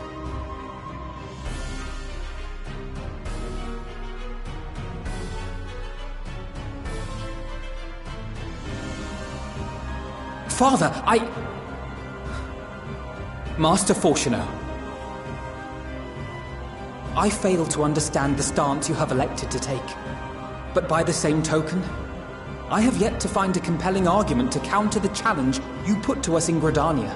E: Father, Master Fortuno, I fail to understand the stance you have elected to take. But by the same token, I have yet to find a compelling argument to counter the challenge you put to us in Gridania.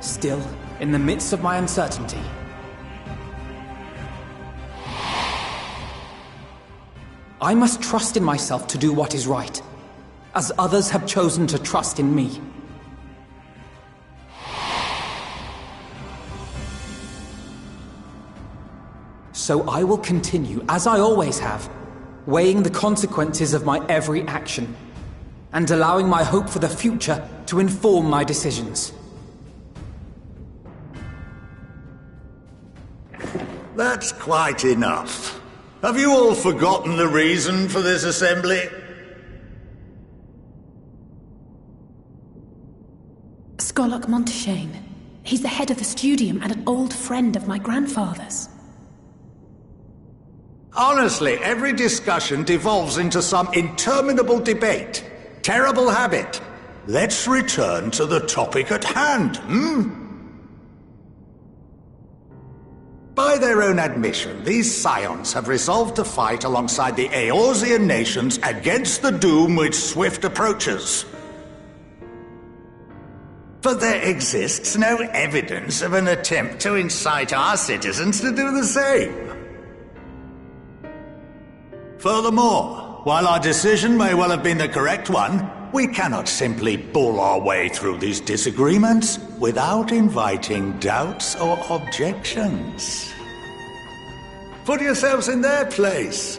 E: Still, in the midst of my uncertainty, I must trust in myself to do what is right, as others have chosen to trust in me. So I will continue, as I always have, weighing the consequences of my every action, and allowing my hope for the future to inform my decisions.
N: That's quite enough. Have you all forgotten the reason for this assembly?
A: Skolok Monteshane. He's the head of the Studium and an old friend of my grandfather's.
N: Honestly, every discussion devolves into some interminable debate. Terrible habit. Let's return to the topic at hand, By their own admission, these Scions have resolved to fight alongside the Eorzean nations against the doom which swift approaches. But there exists no evidence of an attempt to incite our citizens to do the same. Furthermore, while our decision may well have been the correct one, we cannot simply bull our way through these disagreements without inviting doubts or objections. Put yourselves in their place.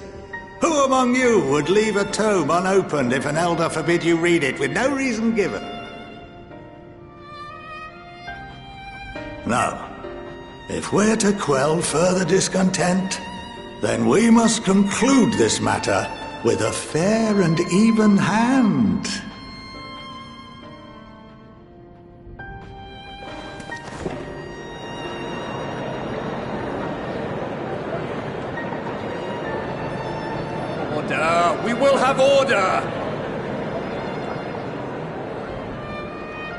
N: Who among you would leave a tome unopened if an elder forbid you read it with no reason given? Now, if we're to quell further discontent, then we must conclude this matter with a fair and even hand.
L: Order! We will have order!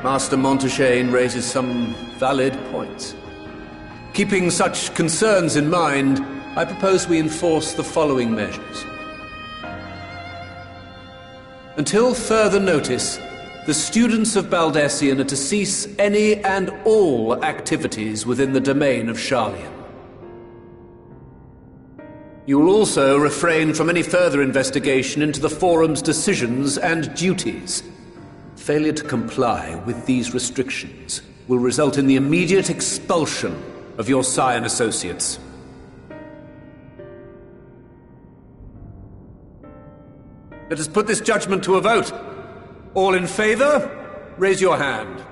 L: Master Monteshane raises some valid points. Keeping such concerns in mind, I propose we enforce the following measures. Until further notice, the students of Baldesion are to cease any and all activities within the domain of Sharlayan. You will also refrain from any further investigation into the Forum's decisions and duties. Failure to comply with these restrictions will result in the immediate expulsion of your Scion associates. Let us put this judgment to a vote. All in favor, raise your hand.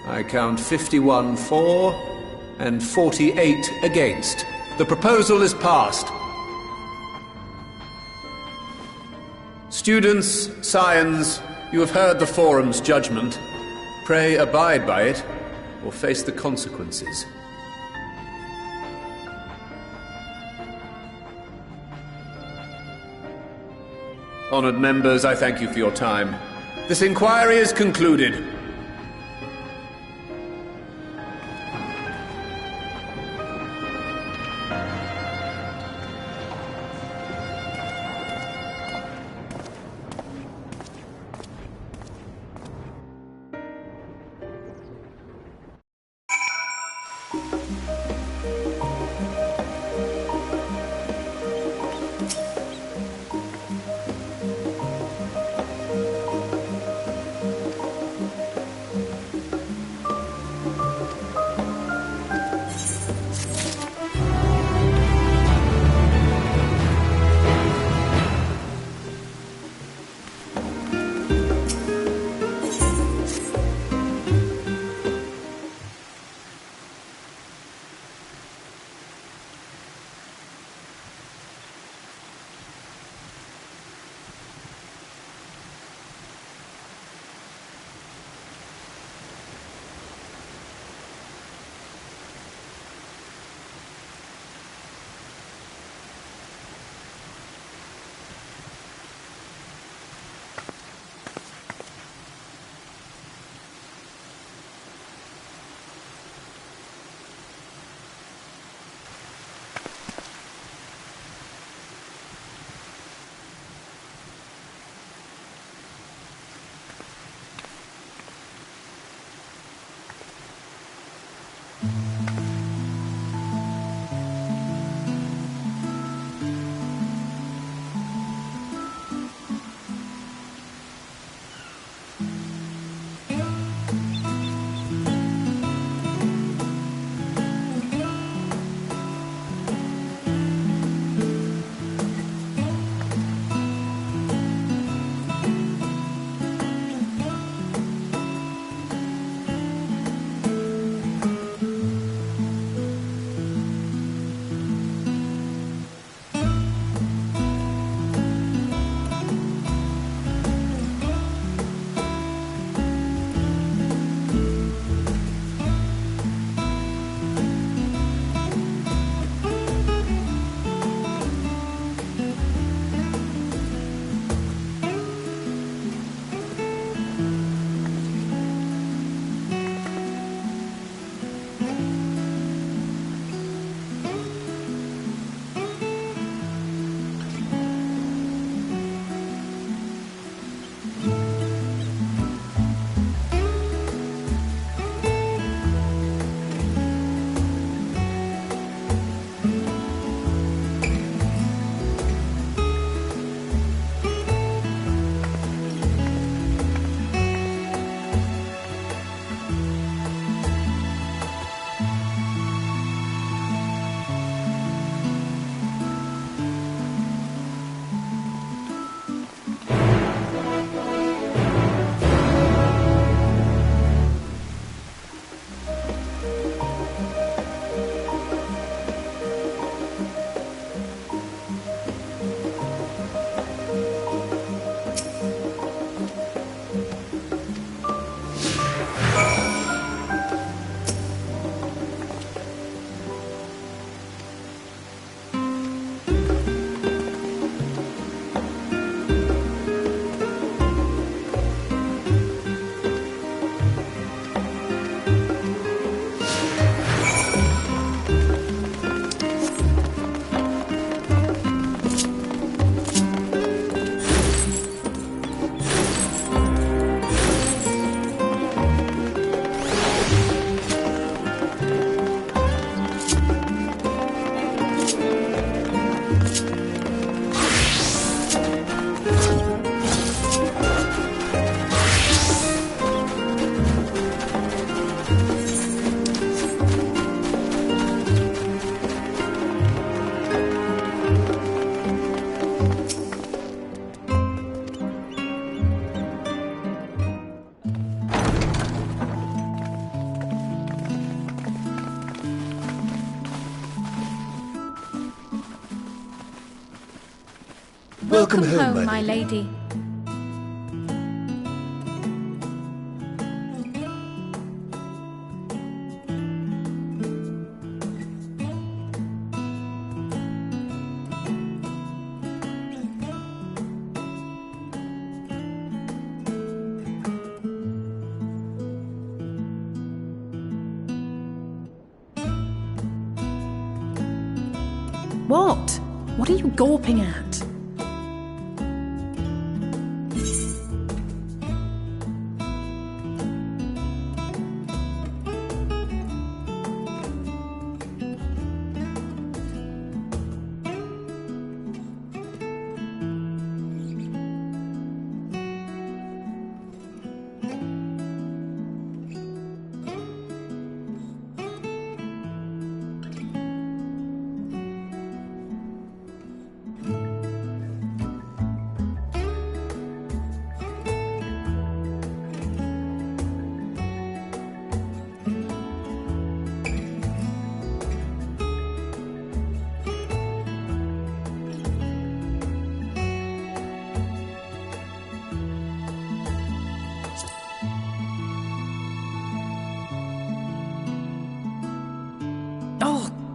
L: I count 51 for and 48 against. The proposal is passed. Students, Scions, you have heard the Forum's judgment. Pray abide by it, or face the consequences. Honored members, I thank you for your time. This inquiry is concluded.
O: Welcome home, my lady.
A: What? What are you gawping at?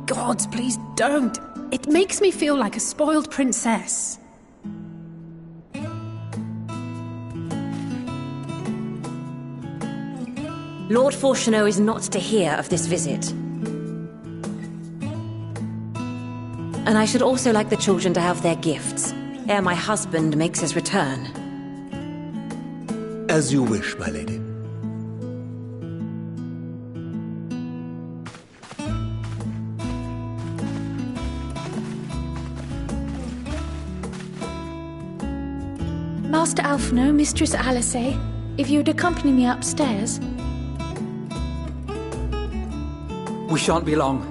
A: Gods, please don't. It makes me feel like a spoiled princess.
P: Lord Fortuneau is not to hear of this visit. And I should also like the children to have their gifts, ere my husband makes his return.
Q: As you wish, my lady.
O: Master Alphino, Mistress Alice, if you'd accompany me upstairs.
E: We shan't be long.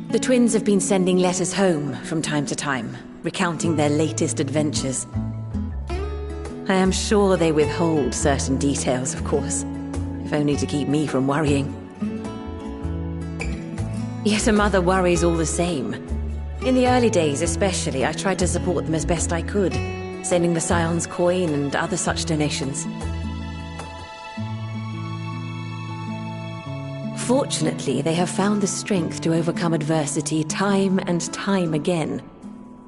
P: The twins have been sending letters home from time to time, recounting their latest adventures. I am sure they withhold certain details, of course, if only to keep me from worrying. Yet a mother worries all the same. In the early days especially, I tried to support them as best I could, sending the Scion's coin and other such donations. Fortunately, they have found the strength to overcome adversity time and time again.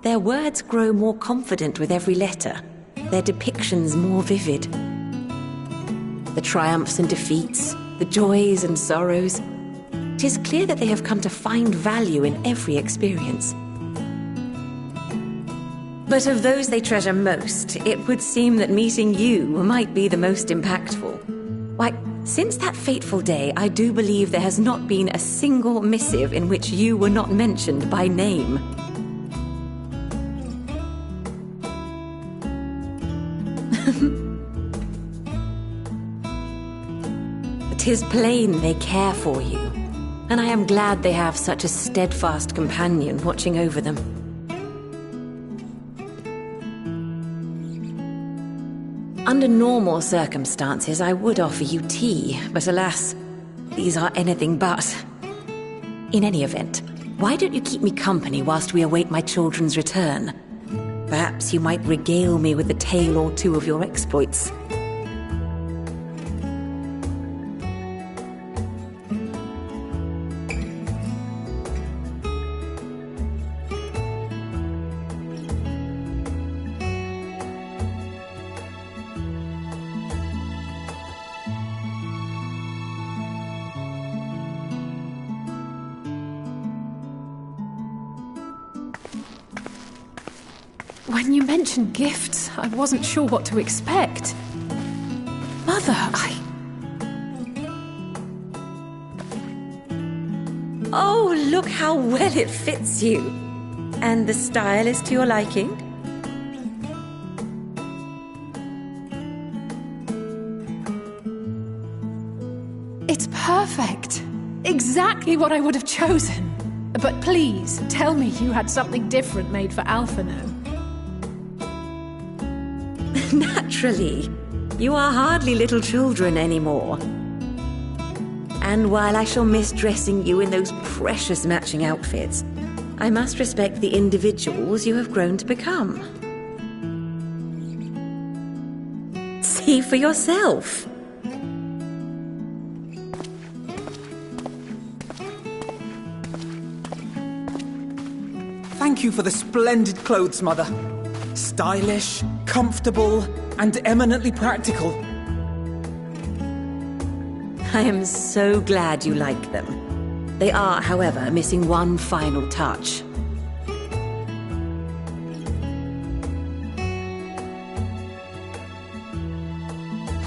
P: Their words grow more confident with every letter, their depictions more vivid. The triumphs and defeats, the joys and sorrows. It is clear that they have come to find value in every experience. But of those they treasure most, it would seem that meeting you might be the most impactful. Why, since that fateful day, I do believe there has not been a single missive in which you were not mentioned by name. Tis plain they care for you, and I am glad they have such a steadfast companion watching over them. Under normal circumstances, I would offer you tea, but alas, these are anything but. In any event, why don't you keep me company whilst we await my children's return? Perhaps you might regale me with a tale or two of your exploits.
A: When you mentioned gifts, I wasn't sure what to expect. Mother,
P: Oh, look how well it fits you. And the style is to your liking?
A: It's perfect. Exactly what I would have chosen. But please, tell me you had something different made for Alphino.
P: Naturally. You are hardly little children anymore. And while I shall miss dressing you in those precious matching outfits, I must respect the individuals you have grown to become. See for yourself.
E: Thank thank you for the splendid clothes, Mother. Stylish, comfortable, and eminently practical.
P: I am so glad you like them. They are, however, missing one final touch.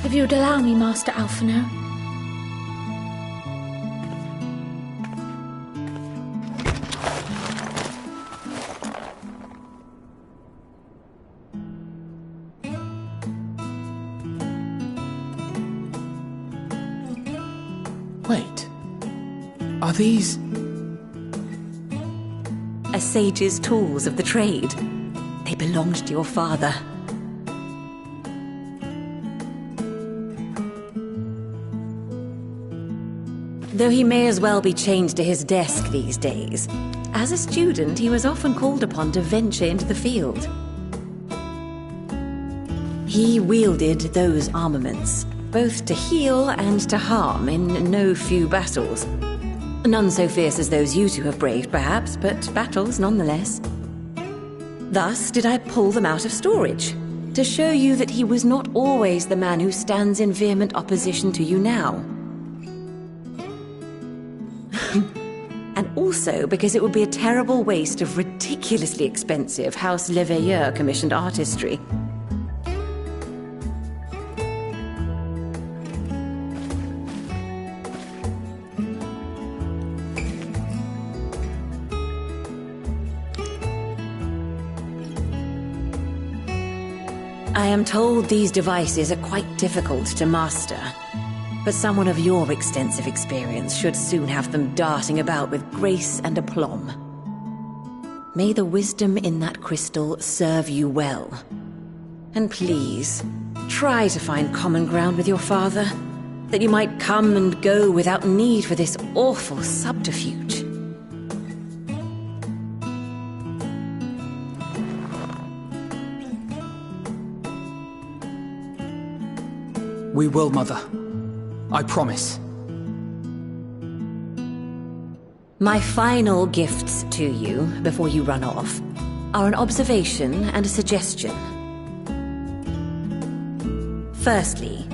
O: If you'd allow me, Master Alphino.
E: Wait. Are these...
P: A sage's tools of the trade. They belonged to your father. Though he may as well be chained to his desk these days, as a student he was often called upon to venture into the field. He wielded those armaments, both to heal and to harm in no few battles. None so fierce as those you two have braved, perhaps, but battles nonetheless. Thus did I pull them out of storage, to show you that he was not always the man who stands in vehement opposition to you now. And also because it would be a terrible waste of ridiculously expensive House Leveilleur commissioned artistry. I am told these devices are quite difficult to master. But someone of your extensive experience should soon have them darting about with grace and aplomb. May the wisdom in that crystal serve you well. And please, try to find common ground with your father, that you might come and go without need for this awful subterfuge.
E: We will, Mother. I promise.
P: My final gifts to you, before you run off, are an observation and a suggestion. Firstly,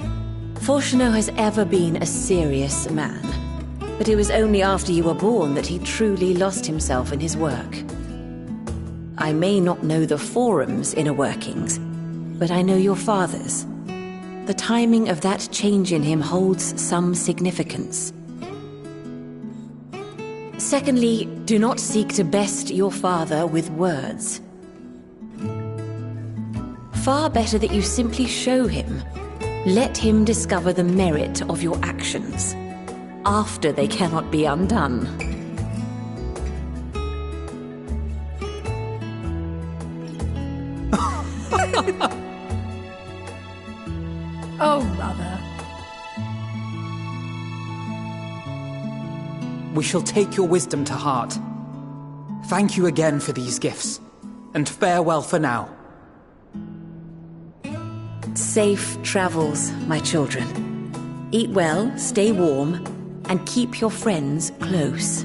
P: Ffxiv has ever been a serious man, but it was only after you were born that he truly lost himself in his work. I may not know the Forum's inner workings, but I know your father's. The timing of that change in him holds some significance. Secondly, do not seek to best your father with words. Far better that you simply show him. Let him discover the merit of your actions, after they cannot be undone.
O: Oh, Mother.
E: We shall take your wisdom to heart. Thank you again for these gifts, and farewell for now.
P: Safe travels, my children. Eat well, stay warm, and keep your friends close.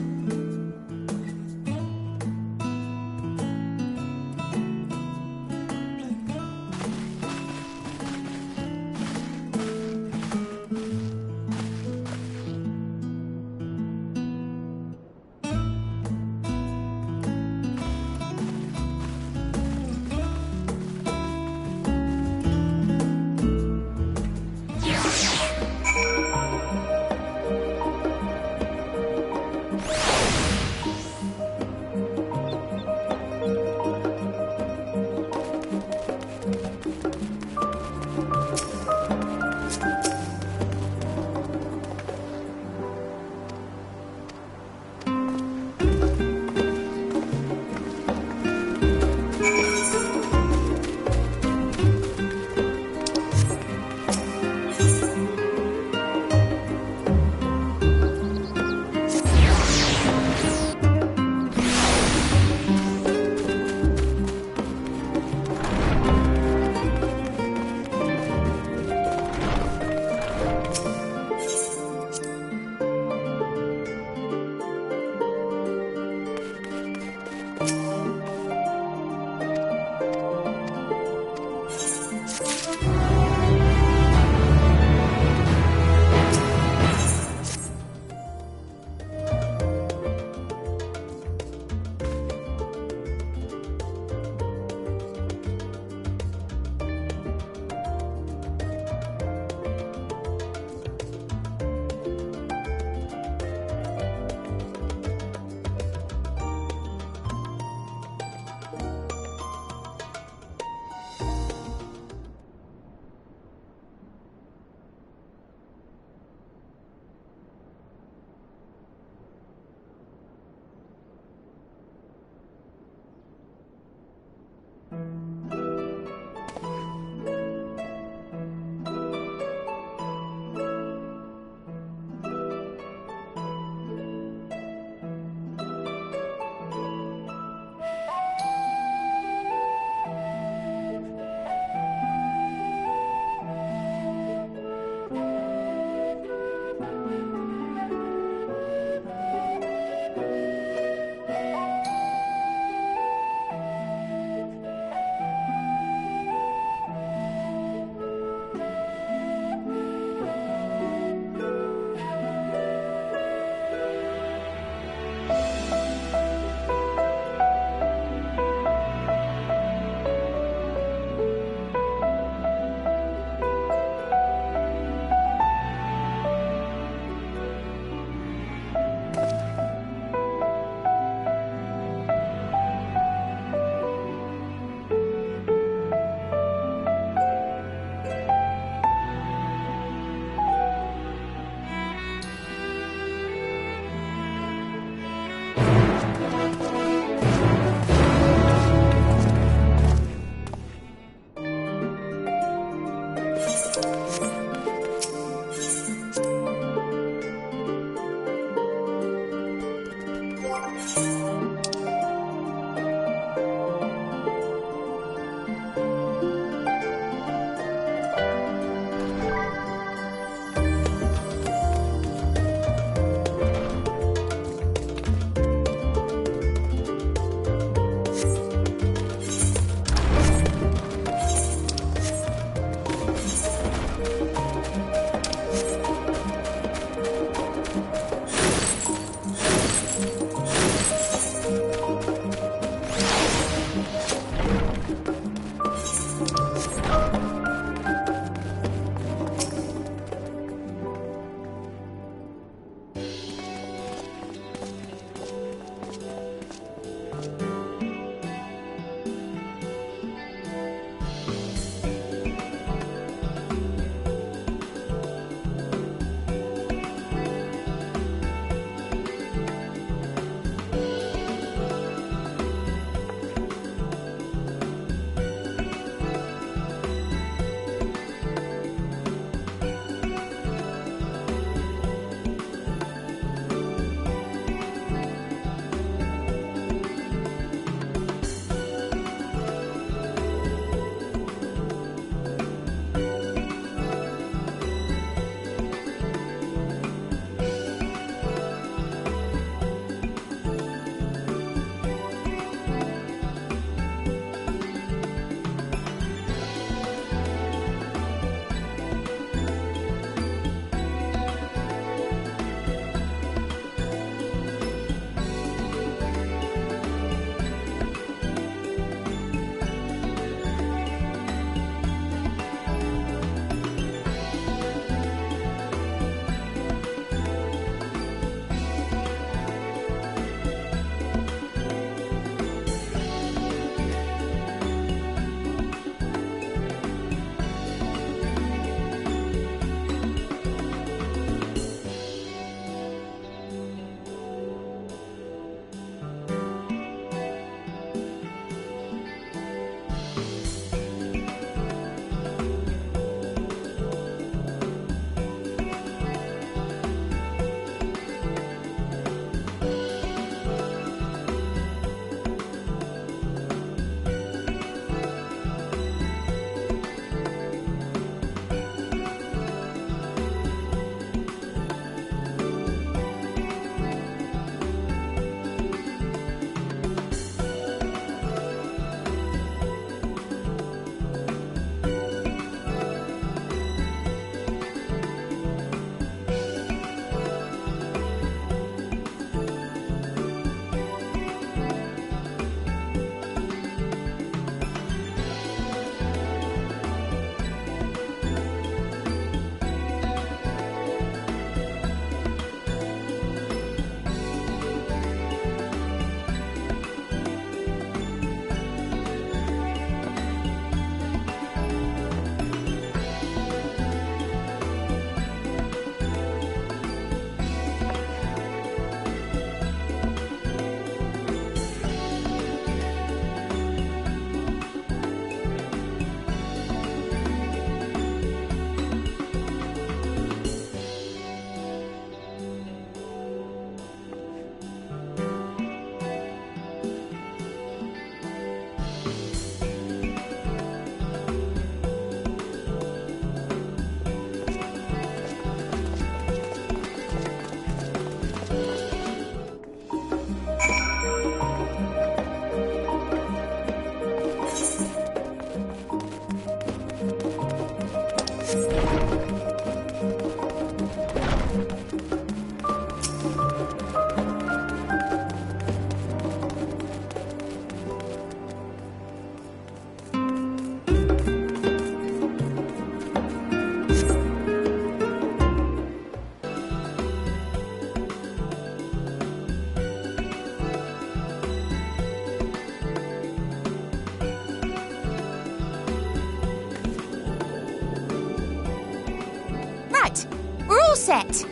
Q: set.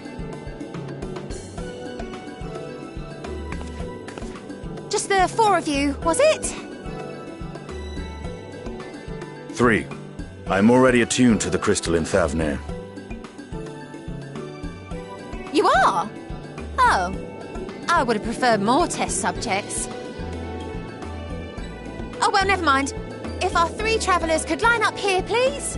Q: Just the 4 of you, was it?
R: 3. I'm already attuned to the crystal in Ffxiv.
Q: You are? Oh. I would have preferred more test subjects. Oh, well, never mind. If our 3 travellers could line up here, please.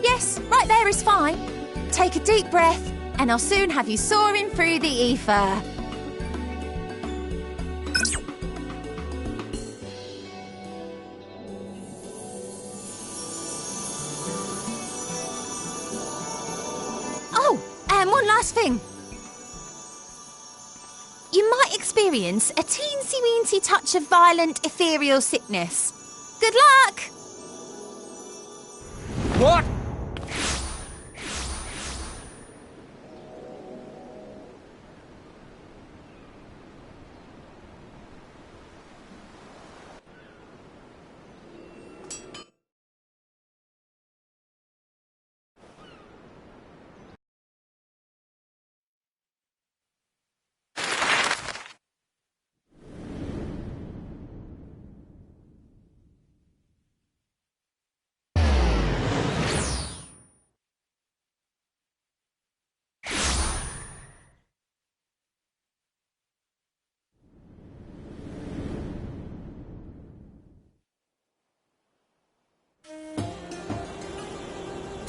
Q: Yes, right there is fine. Take a deep breath, and I'll soon have you soaring through the ether. Oh, and one last thing. You might experience a teensy-weensy touch of violent ethereal sickness. Good luck!
F: What?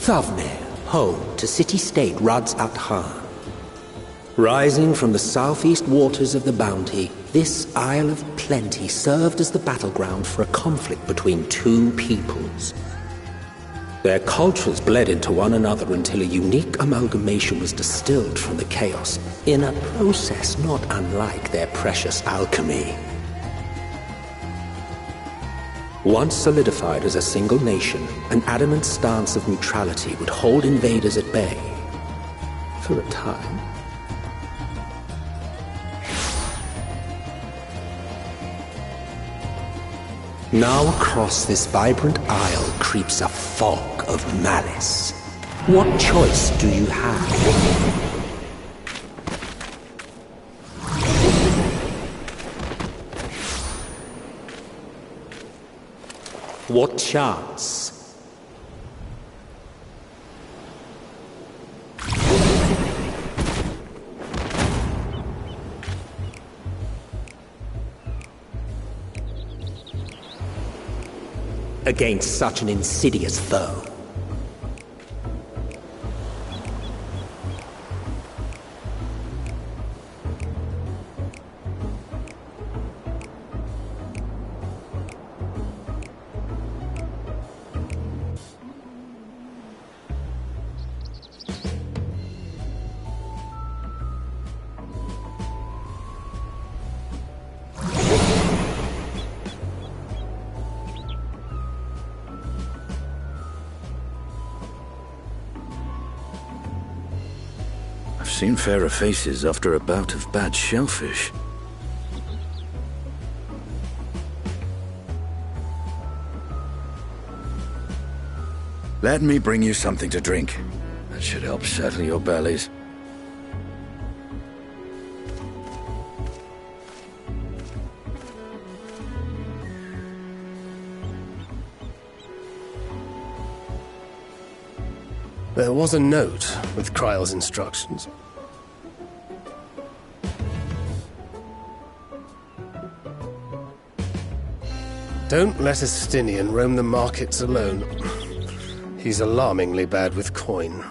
B: Ffxiv, home to city-state Rads at Han. Rising from the southeast waters of the Bounty, this Isle of Plenty served as the battleground for a conflict between 2 peoples. Their cultures bled into one another until a unique amalgamation was distilled from the chaos, in a process not unlike their precious alchemy. Once solidified as a single nation, an adamant stance of neutrality would hold invaders at bay. For a time. Now across this vibrant isle creeps a fog of malice. What choice do you have? What chance? Against such an insidious foe.
R: Seen fairer faces after a bout of bad shellfish. Let me bring you something to drink. That should help settle your bellies.
S: There was a note with Kryle's instructions. Don't let Estinian roam the markets alone. He's alarmingly bad with coin.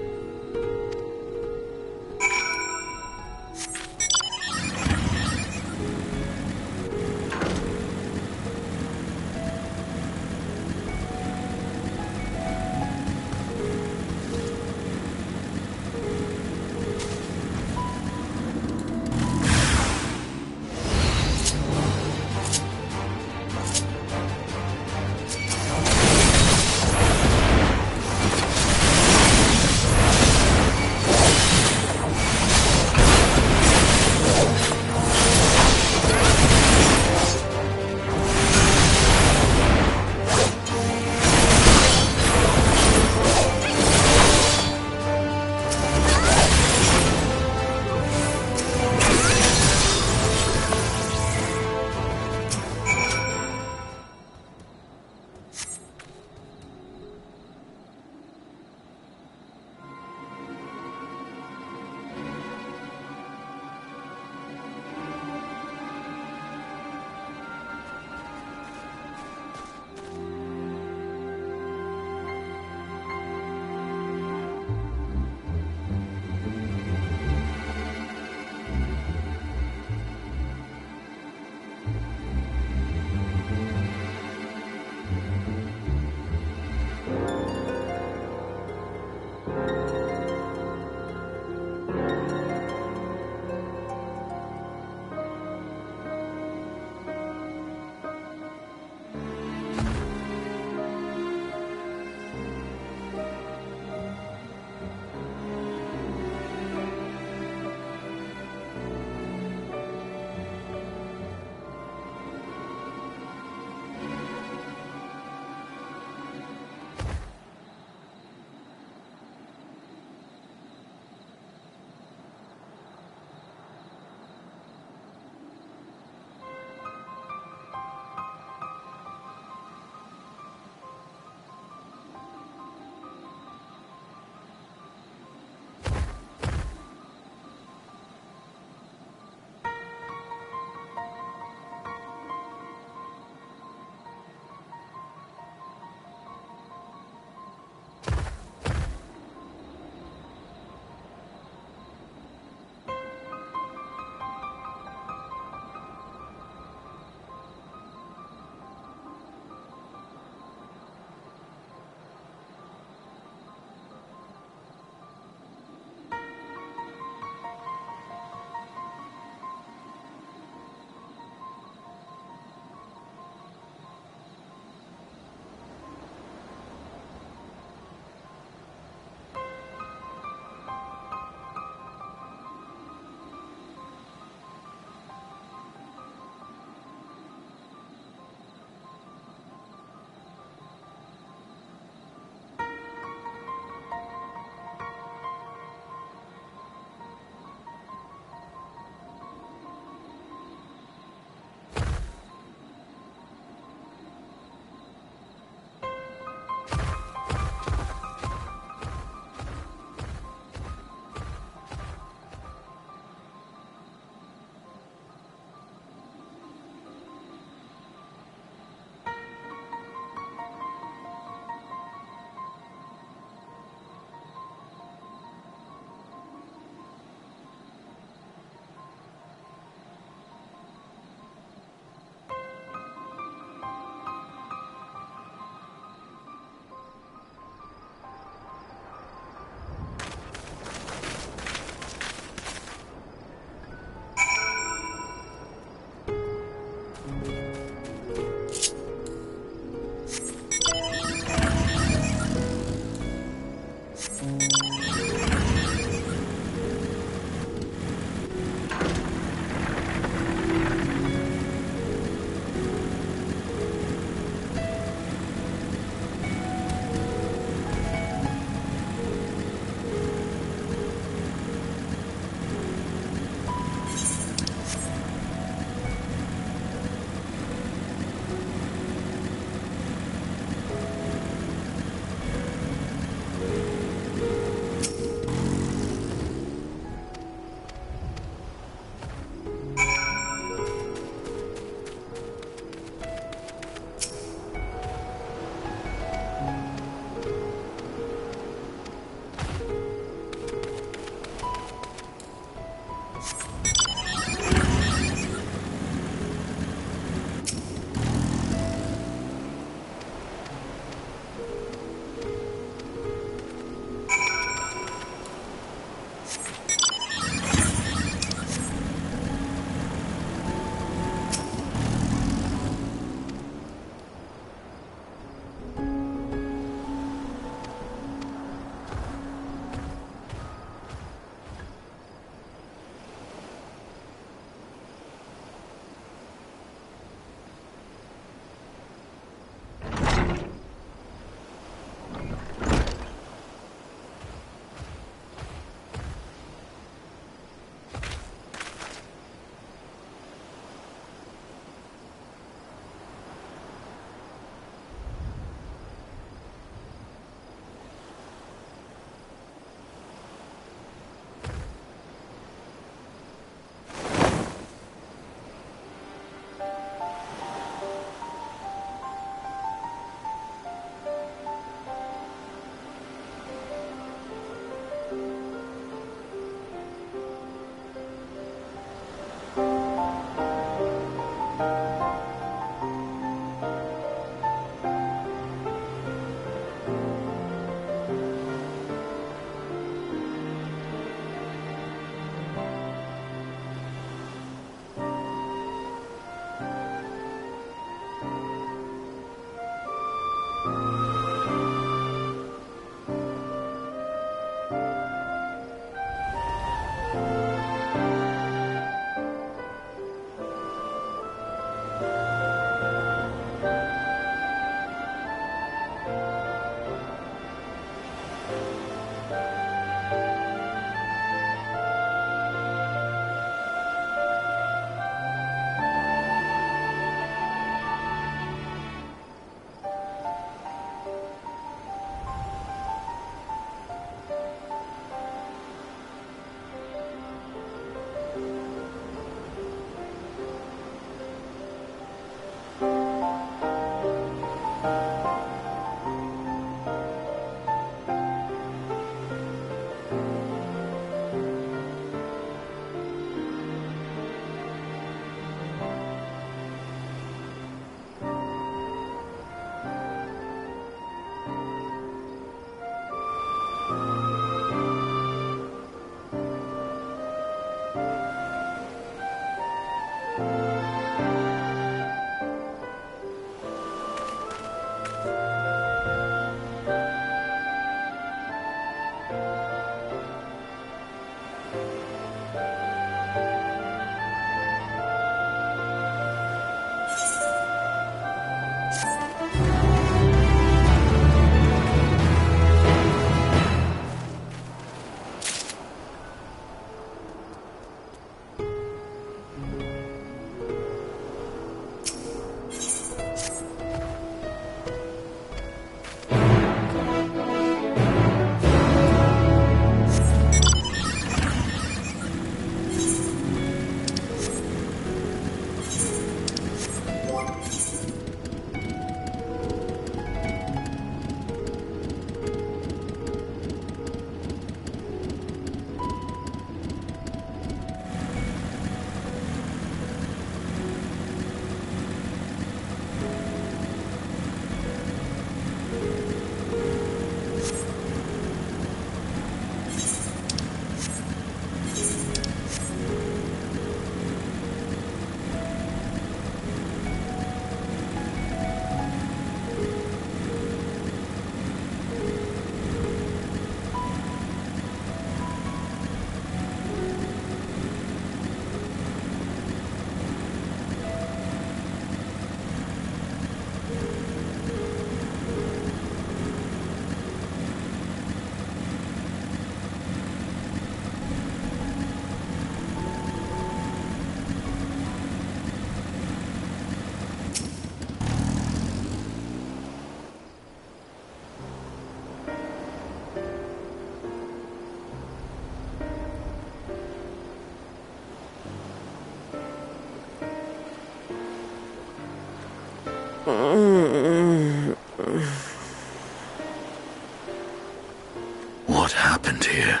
R: What happened here?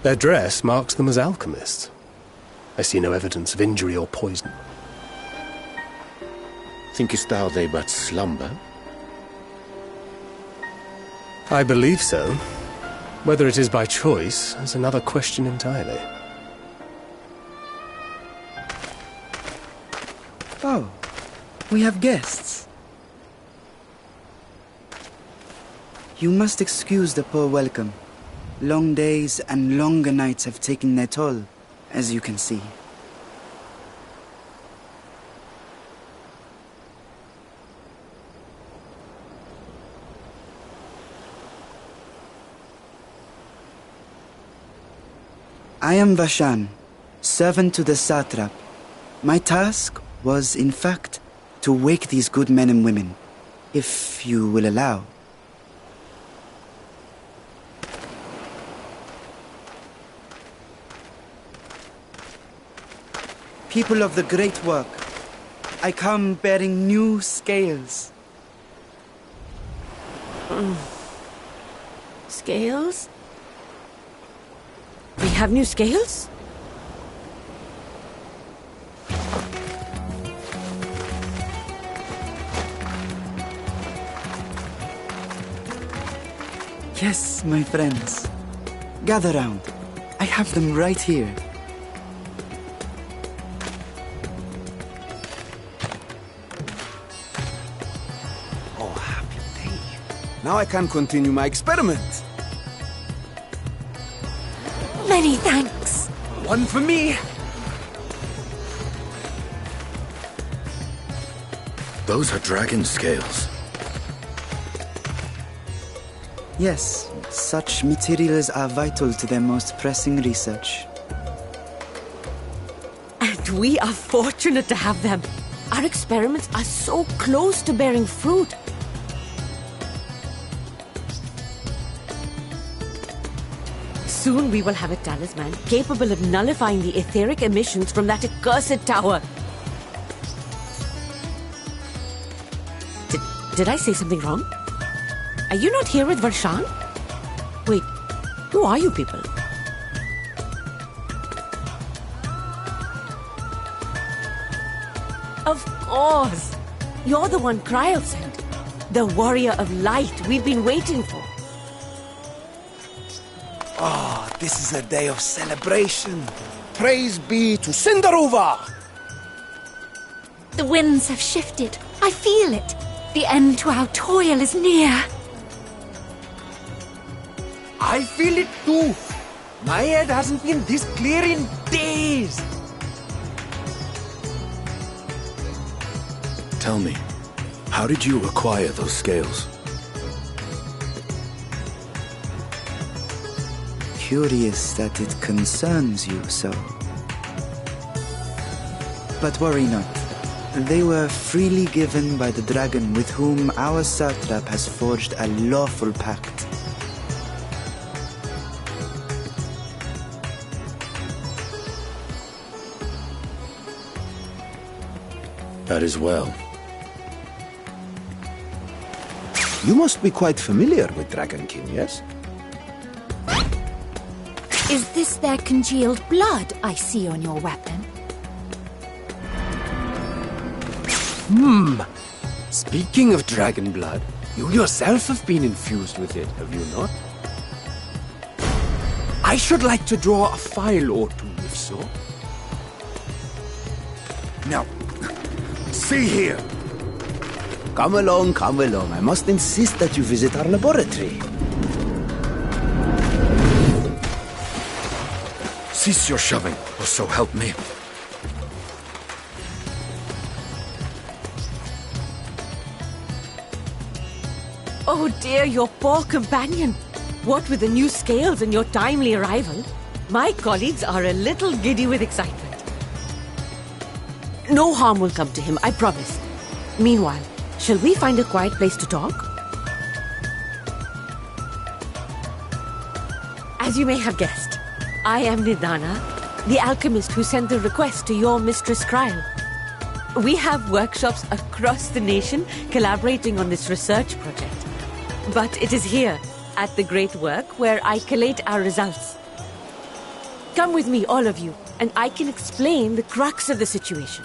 S: Their dress marks them as alchemists. I see no evidence of injury or poison.
G: Thinkest thou they but slumber?
S: I believe so. Whether it is by choice is another question entirely.
T: Oh, we have guests. You must excuse the poor welcome. Long days and longer nights have taken their toll, as you can see. I am Vashan, servant to the satrap. My task was, in fact, to wake these good men and women, if you will allow. People of the great work, I come bearing new scales.
U: Scales? We have new scales?
T: Yes, my friends. Gather round. I have them right here.
V: Oh, happy day. Now I can continue my experiment.
U: Many thanks.
V: One for me.
R: Those are dragon scales.
T: Yes, such materials are vital to their most pressing research.
U: And we are fortunate to have them. Our experiments are so close to bearing fruit. Soon we will have a talisman capable of nullifying the etheric emissions from that accursed tower. Did I say something wrong? Are you not here with Varshan? Wait, who are you people? Of course! You're the one Kryl sent. The warrior of light we've been waiting for.
V: Oh, this is a day of celebration. Praise be to Cinderova!
O: The winds have shifted. I feel it. The end to our toil is near.
V: I feel it too. My head hasn't been this clear in days.
R: Tell me, how did you acquire those scales?
T: Curious that it concerns you so. But worry not. They were freely given by the dragon with whom our satrap has forged a lawful pact.
R: That is well.
V: You must be quite familiar with Dragonkin, yes?
O: Is this their congealed blood I see on your weapon?
V: Speaking of dragon blood, you yourself have been infused with it, have you not? I should like to draw a file or two, if so. Now, see here. Come along, come along. I must insist that you visit our laboratory.
R: Cease your shoving, or so help me.
U: Oh dear, your poor companion. What with the new scales and your timely arrival, my colleagues are a little giddy with excitement. No harm will come to him, I promise. Meanwhile, shall we find a quiet place to talk? As you may have guessed, I am Nidana, the alchemist who sent the request to your Mistress Kryl. We have workshops across the nation collaborating on this research project. But it is here, at the Great Work, where I collate our results. Come with me, all of you, and I can explain the crux of the situation.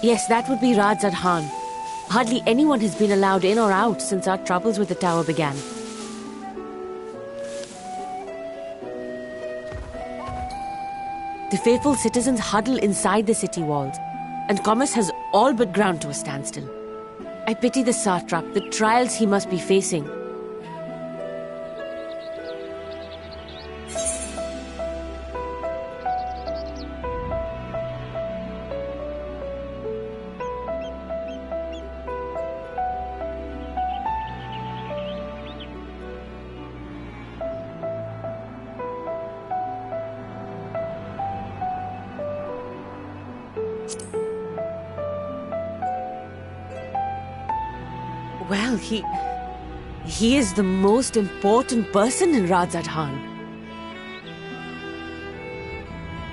U: Yes, that would be Radzad Khan. Hardly anyone has been allowed in or out since our troubles with the tower began. The faithful citizens huddle inside the city walls, and commerce has all but ground to a standstill. I pity the satrap, the trials he must be facing. Well, he is the most important person in Radzad Khan.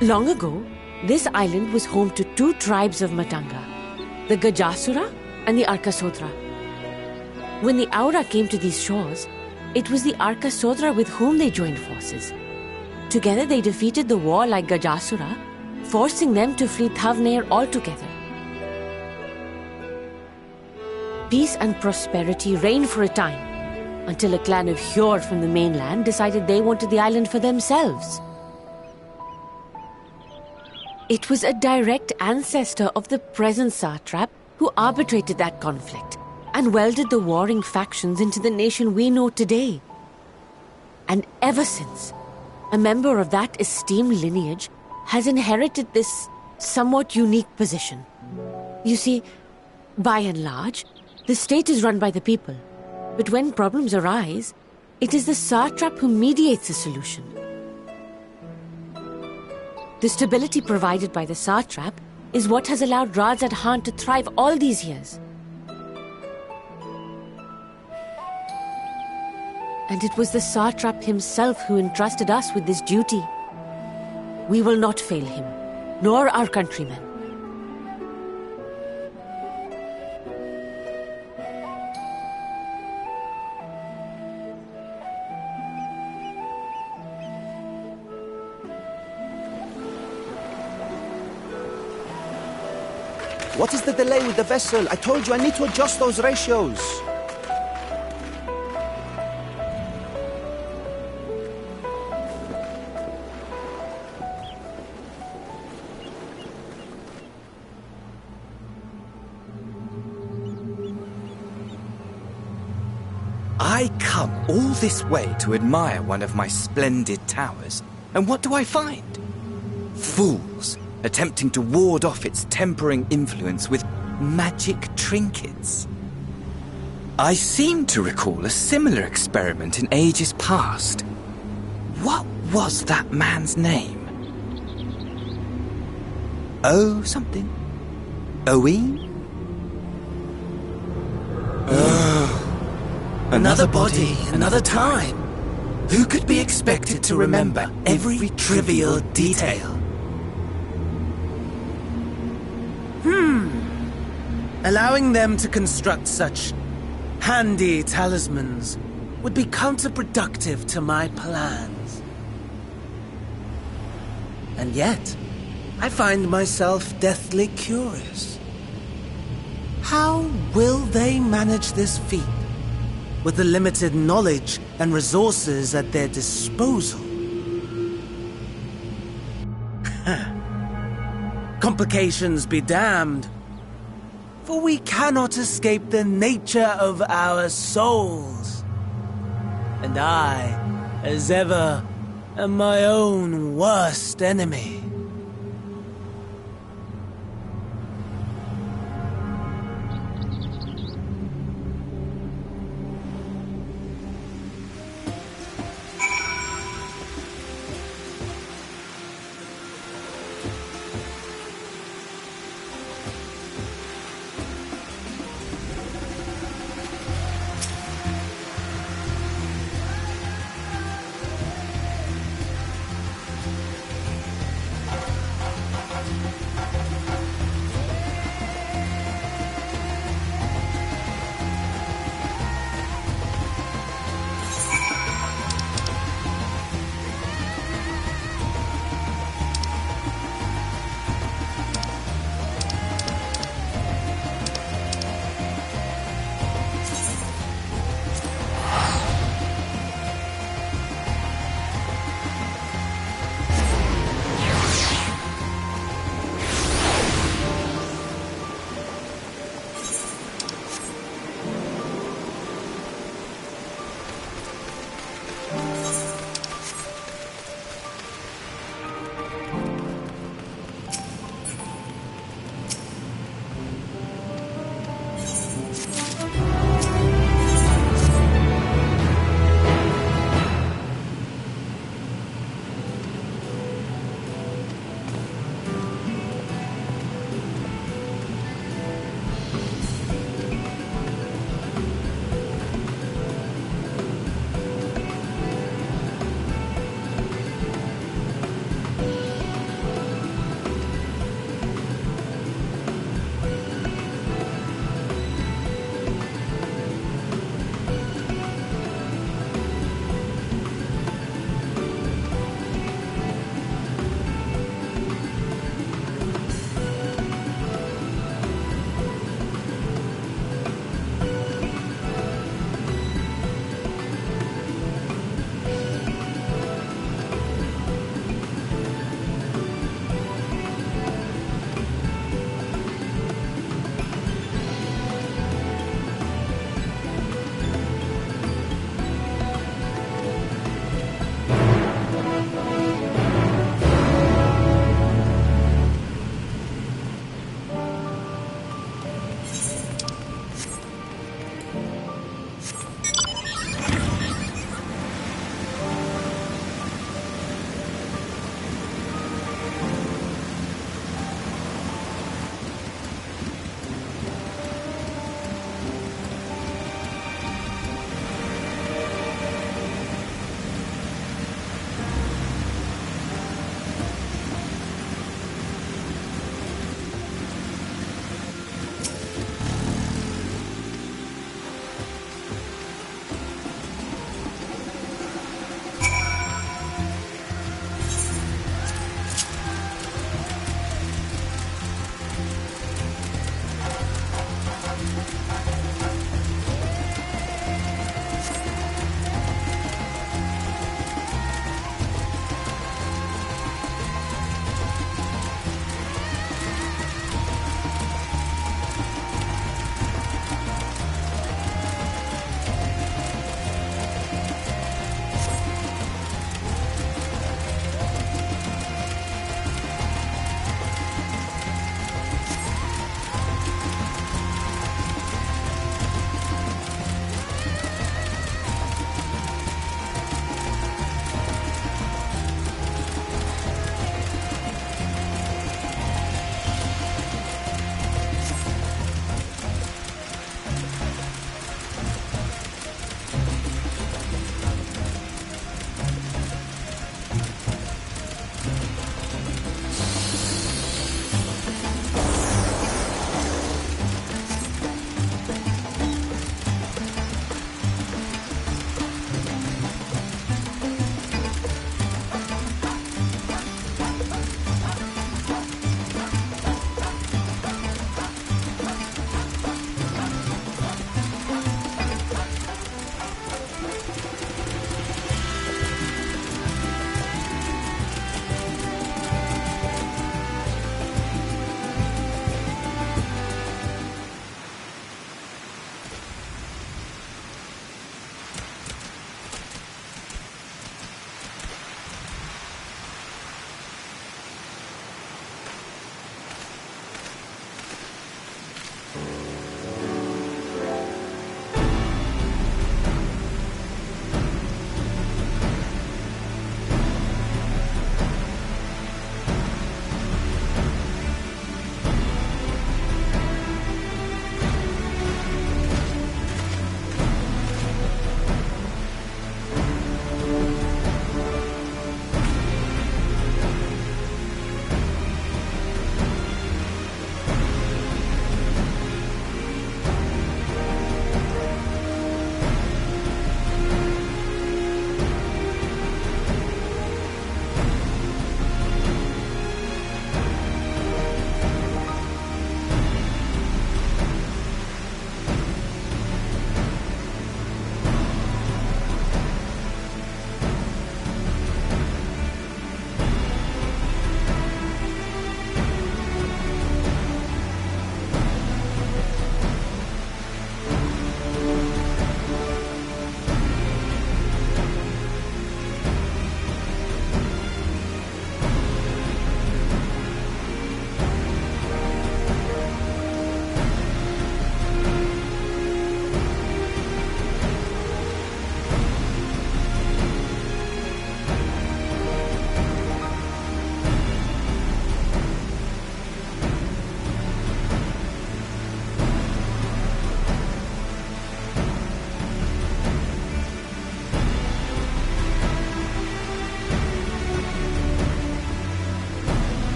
U: Long ago, this island was home to two tribes of Matanga, the Gajasura and the Arkasodra. When the Aura came to these shores, it was the Arkasodra with whom they joined forces. Together they defeated the warlike Gajasura, forcing them to flee Thavnair altogether. Peace and prosperity reigned for a time, until a clan of Hjord from the mainland decided they wanted the island for themselves. It was a direct ancestor of the present satrap who arbitrated that conflict and welded the warring factions into the nation we know today. And ever since, a member of that esteemed lineage has inherited this somewhat unique position. You see, by and large, the state is run by the people, but when problems arise, it is the satrap who mediates a solution. The stability provided by the satrap is what has allowed Radzad Khan to thrive all these years. And it was the satrap himself who entrusted us with this duty. We will not fail him, nor our countrymen.
V: What is the delay with the vessel? I told you I need to adjust those ratios.
H: I come all this way to admire one of my splendid towers, and what do I find? Fools attempting to ward off its tempering influence with magic trinkets. I seem to recall a similar experiment in ages past. What was that man's name? Oh, something. Owen? Another body, another time. Who could be expected to remember every trivial detail?
I: Allowing them to construct such handy talismans would be counterproductive to my plans. And yet, I find myself deathly curious. How will they manage this feat with the limited knowledge and resources at their disposal? Complications be damned. For we cannot escape the nature of our souls. And I, as ever, am my own worst enemy.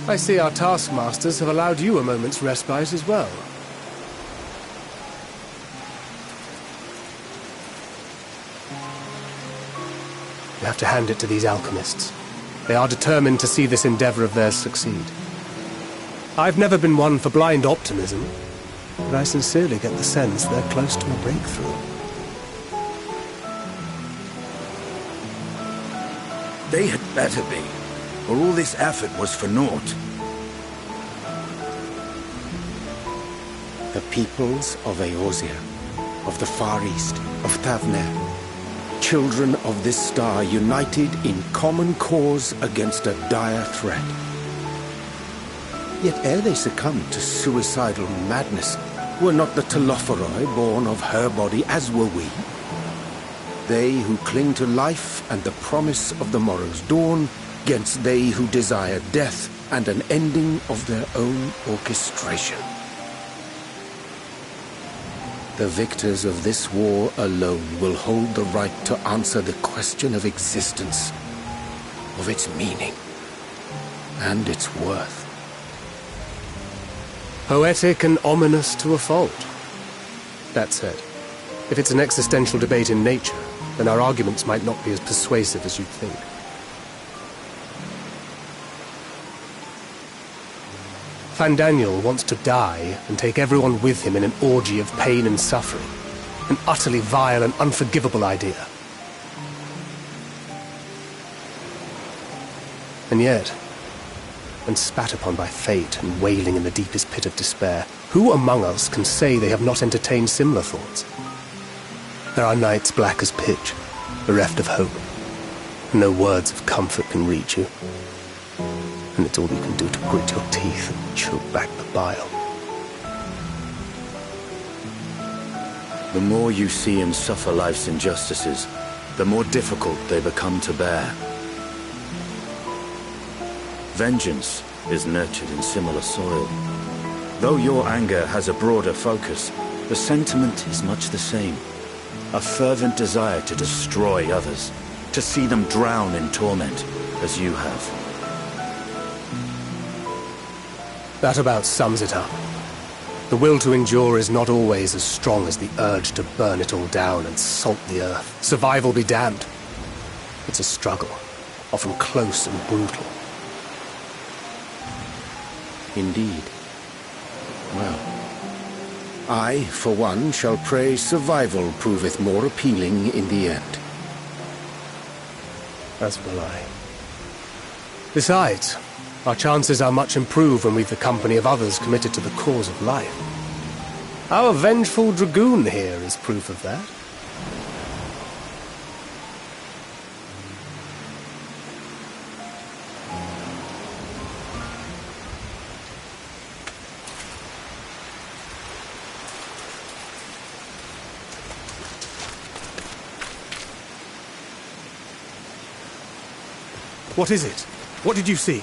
S: I see our taskmasters have allowed you a moment's respite as well. You have to hand it to these alchemists. They are determined to see this endeavor of theirs succeed. I've never been one for blind optimism, but I sincerely get the sense they're close to a breakthrough.
V: They had better be, or all this effort was for naught.
B: The peoples of Eorzea, of the Far East, of Thavner, children of this star united in common cause against a dire threat. Yet ere they succumbed to suicidal madness, were not the Telophoroi born of her body as were we? They who cling to life and the promise of the morrow's dawn, against they who desire death and an ending of their own orchestration. The victors of this war alone will hold the right to answer the question of existence, of its meaning, and its worth.
S: Poetic and ominous to a fault. That said, if it's an existential debate in nature, then our arguments might not be as persuasive as you'd think. Fandaniel wants to die and take everyone with him in an orgy of pain and suffering. An utterly vile and unforgivable idea. And yet, when spat upon by fate and wailing in the deepest pit of despair, who among us can say they have not entertained similar thoughts? There are nights black as pitch, bereft of hope, and no words of comfort can reach you. And it's all you can do to grit your teeth and choke back the bile.
R: The more you see and suffer life's injustices, the more difficult they become to bear. Vengeance is nurtured in similar soil. Though your anger has a broader focus, the sentiment is much the same. A fervent desire to destroy others, to see them drown in torment, as you have.
S: That about sums it up. The will to endure is not always as strong as the urge to burn it all down and salt the earth. Survival be damned. It's a struggle, often close and brutal.
B: Indeed. Well, I, for one, shall pray survival proveth more appealing in the end.
S: As will I. Besides, our chances are much improved when we've the company of others committed to the cause of life. Our vengeful dragoon here is proof of that. What is it? What did you see?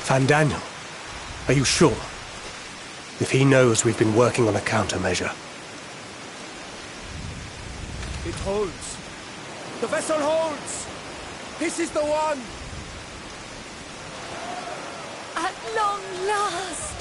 S: Fandaniel, are you sure? If he knows we've been working on a countermeasure.
I: It holds. The vessel holds! This is the one!
O: At long last!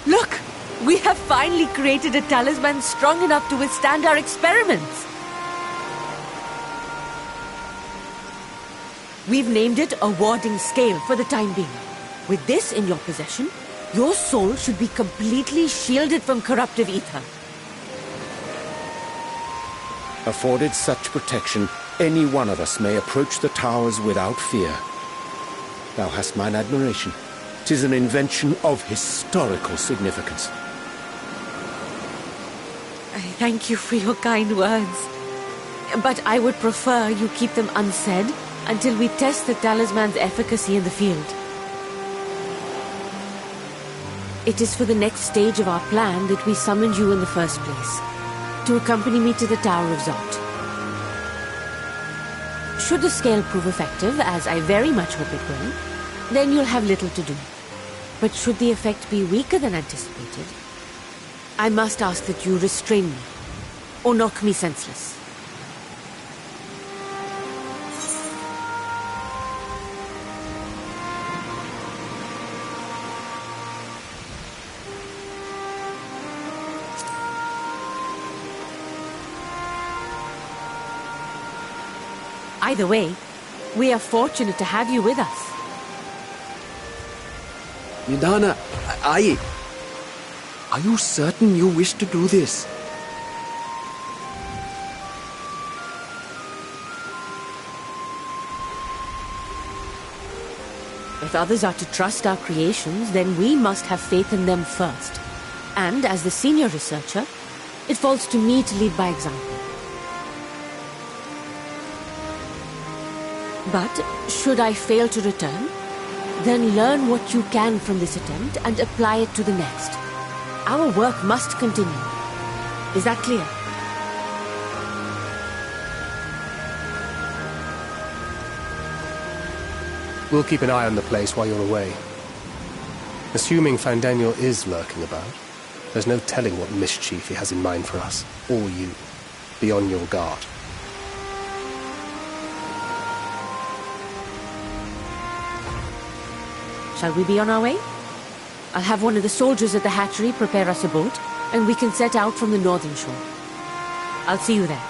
U: Look! We have finally created a talisman strong enough to withstand our experiments! We've named it a warding scale for the time being. With this in your possession, your soul should be completely shielded from corruptive ether.
B: Afforded such protection, any one of us may approach the towers without fear. Thou hast mine admiration. 'Tis an invention of historical significance.
U: I thank you for your kind words. But I would prefer you keep them unsaid until we test the talisman's efficacy in the field. It is for the next stage of our plan that we summoned you in the first place, to accompany me to the Tower of Zot. Should the scale prove effective, as I very much hope it will, then you'll have little to do. But should the effect be weaker than anticipated, I must ask that you restrain me, or knock me senseless. Either way, we are fortunate to have you with us.
G: Nidana, are you certain you wish to do this?
U: If others are to trust our creations, then we must have faith in them first. And as the senior researcher, it falls to me to lead by example. But should I fail to return, then learn what you can from this attempt and apply it to the next. Our work must continue. Is that clear?
S: We'll keep an eye on the place while you're away. Assuming Fandaniel is lurking about, there's no telling what mischief he has in mind for us, or you. Be on your guard.
U: Shall we be on our way? I'll have one of the soldiers at the hatchery prepare us a boat, and we can set out from the northern shore. I'll see you there.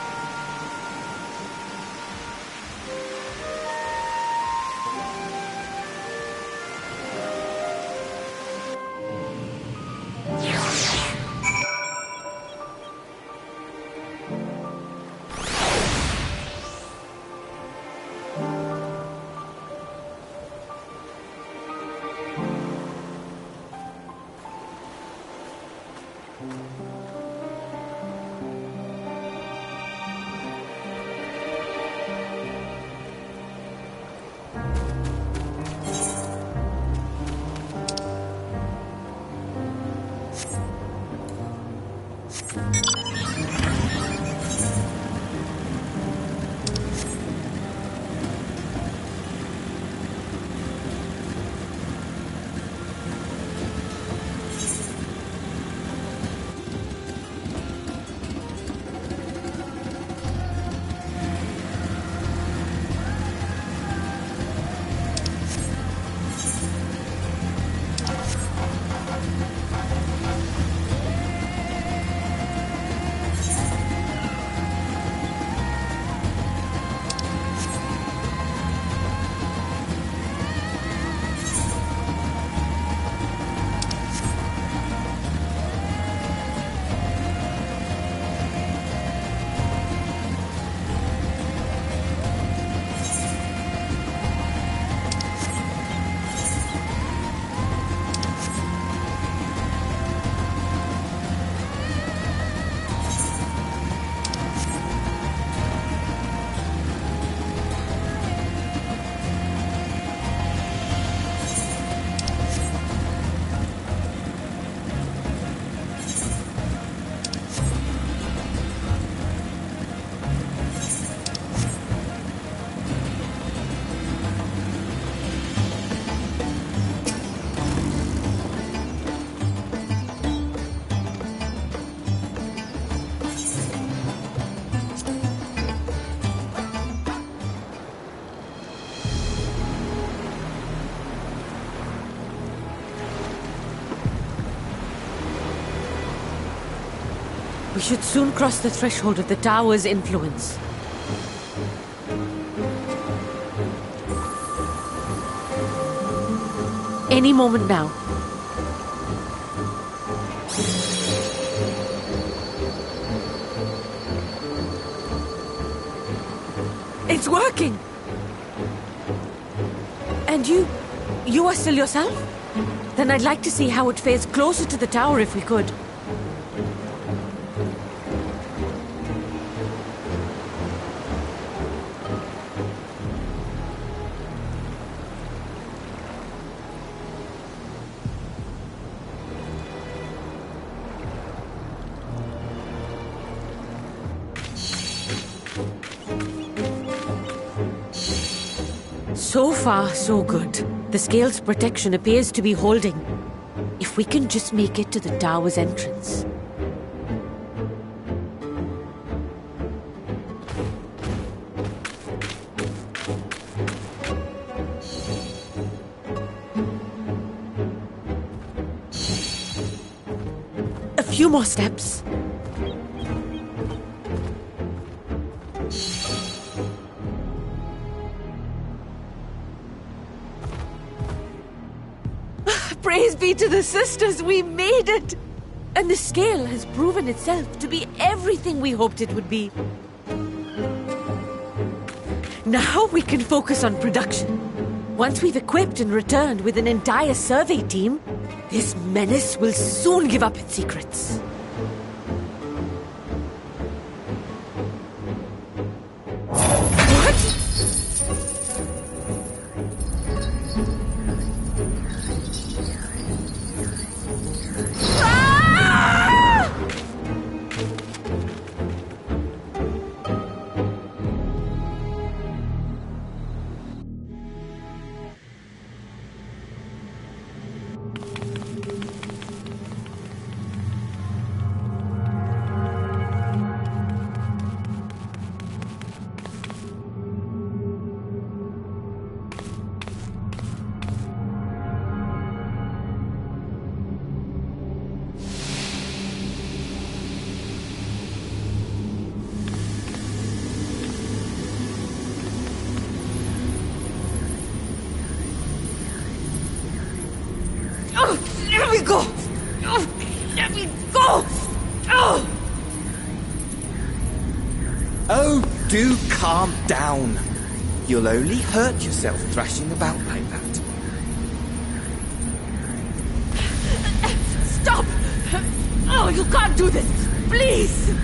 U: We should soon cross the threshold of the tower's influence. Any moment now. It's working! And you are still yourself? Then I'd like to see how it fares closer to the tower if we could. So far, so good. The scale's protection appears to be holding. If we can just make it to the tower's entrance. A few more steps. Praise be to the sisters, we made it! And the scale has proven itself to be everything we hoped it would be. Now we can focus on production. Once we've equipped and returned with an entire survey team, this menace will soon give up its secrets. Let me go! Let me go!
H: Oh, do calm down. You'll only hurt yourself thrashing about like that.
U: Stop! Oh, you can't do this! Please!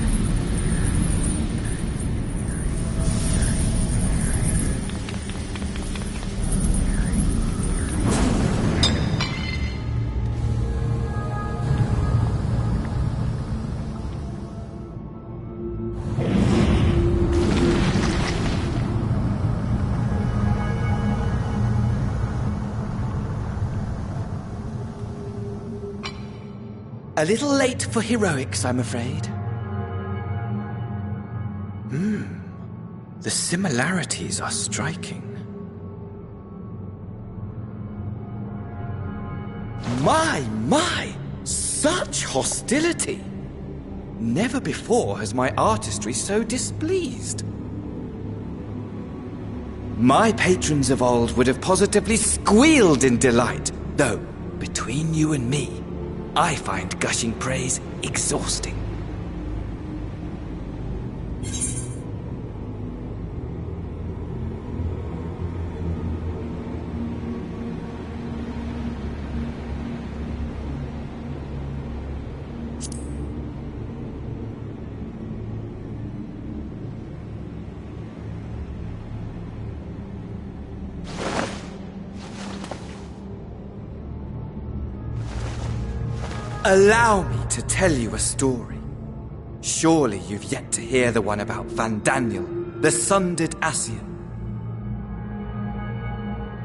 H: A little late for heroics, I'm afraid. The similarities are striking. My! Such hostility! Never before has my artistry so displeased. My patrons of old would have positively squealed in delight, though, between you and me, I find gushing praise exhausting. Allow me to tell you a story. Surely you've yet to hear the one about Van Daniel, the sundered Ascian.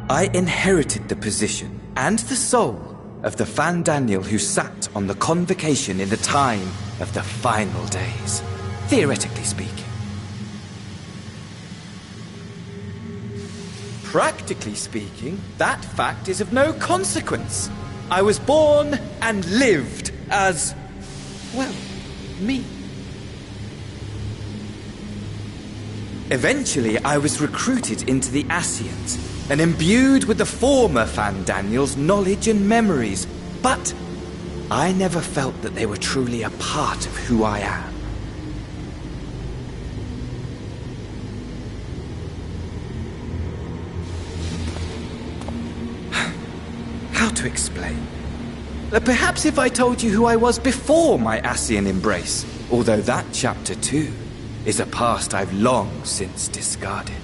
H: I inherited the position and the soul of the Van Daniel who sat on the convocation in the time of the final days, theoretically speaking. Practically speaking, that fact is of no consequence. I was born and lived as, well, me. Eventually, I was recruited into the Ascians and imbued with the former Van Daniel's knowledge and memories, but I never felt that they were truly a part of who I am. How to explain? Perhaps if I told you who I was before my Ascian embrace, although that chapter too is a past I've long since discarded.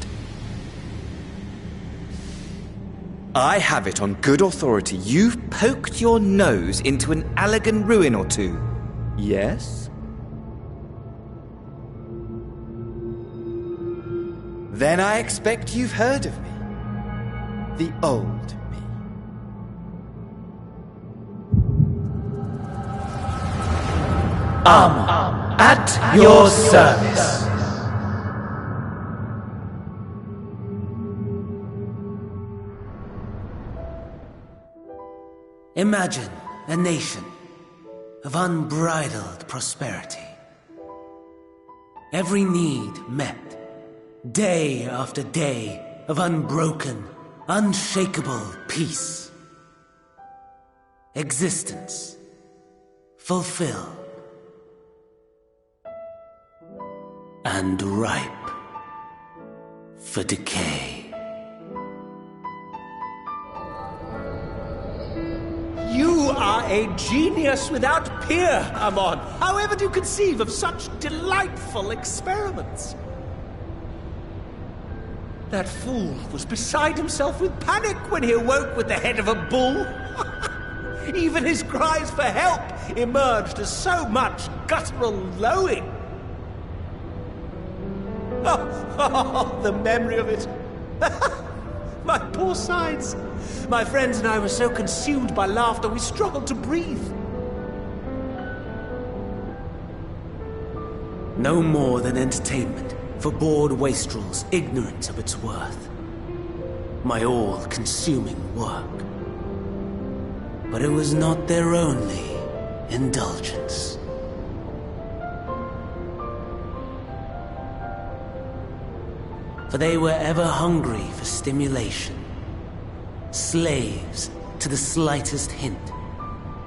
H: I have it on good authority you've poked your nose into an Allegan ruin or two. Yes? Then I expect you've heard of me.
C: the old me.
I: At your service. Imagine a nation of unbridled prosperity. Every need met, day after day of unbroken, unshakable peace. Existence fulfilled and ripe for decay.
M: You are a genius without peer, Amon. However do you conceive of such delightful experiments? That fool was beside himself with panic when he awoke with the head of a bull. Even his cries for help emerged as so much guttural lowing. Oh, the memory of it. My poor sides. My friends and I were so consumed by laughter we struggled to breathe.
I: No more than entertainment for bored wastrels ignorant of its worth. My all-consuming work. But it was not their only indulgence. For they were ever hungry for stimulation. Slaves to the slightest hint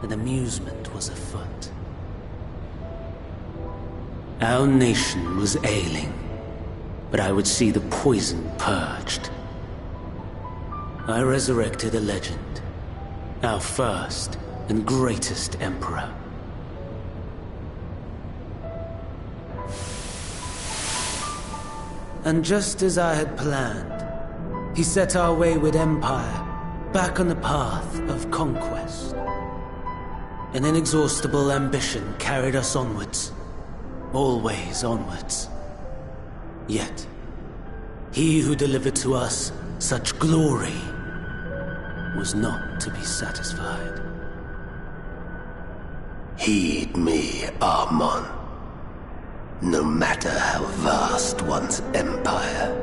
I: that amusement was afoot. Our nation was ailing, but I would see the poison purged. I resurrected a legend, our first and greatest emperor. And just as I had planned, he set our wayward empire back on the path of conquest. An inexhaustible ambition carried us onwards, always onwards. Yet, he who delivered to us such glory was not to be satisfied.
V: Heed me, Amon. No matter how vast one's empire,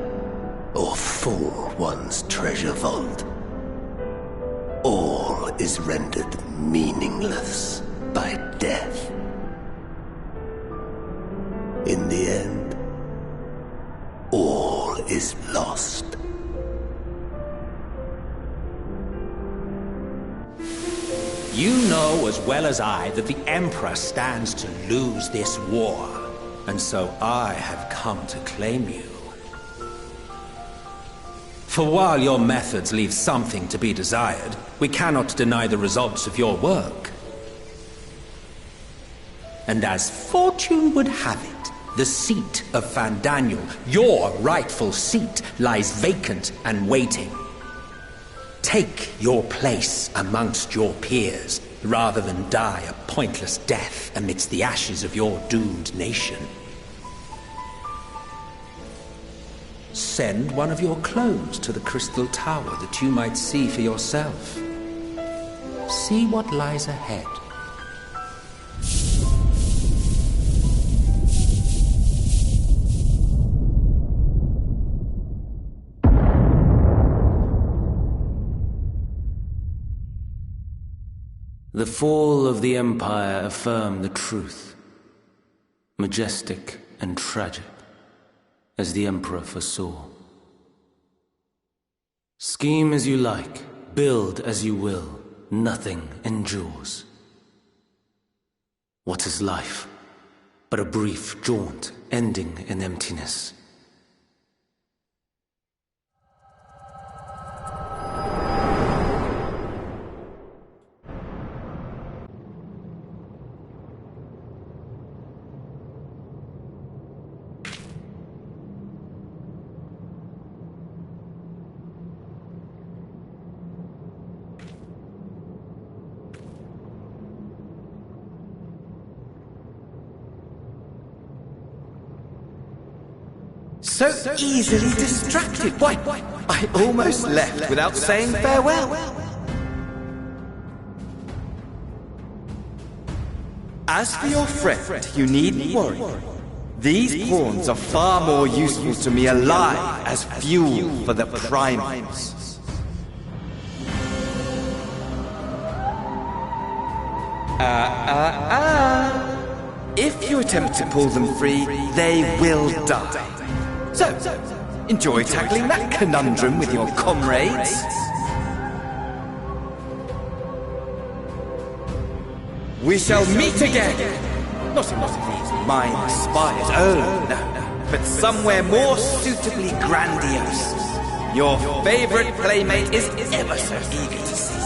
V: or full one's treasure vault, all is rendered meaningless by death. In the end, all is lost.
M: You know as well as I that the Emperor stands to lose this war, and so I have come to claim you. For while your methods leave something to be desired, we cannot deny the results of your work. And as fortune would have it, the seat of Fandaniel, your rightful seat, lies vacant and waiting. Take your place amongst your peers, rather than die a pointless death amidst the ashes of your doomed nation. Send one of your clones to the Crystal Tower that you might see for yourself. See what lies ahead.
I: The fall of the Empire affirmed the truth, majestic and tragic, as the Emperor foresaw. Scheme as you like, build as you will, nothing endures. What is life but a brief jaunt ending in emptiness?
H: So easily distracted. Why, I almost left without saying farewell. As for your friend, you needn't worry. These pawns are far more useful to me alive as fuel for the primals. If you attempt to pull them free, they will die. So, enjoy tackling that conundrum with your comrades. We shall meet again! Not in one of these mind spires, oh no, but somewhere more suitably grandiose. Your favorite playmate is ever so eager to see you.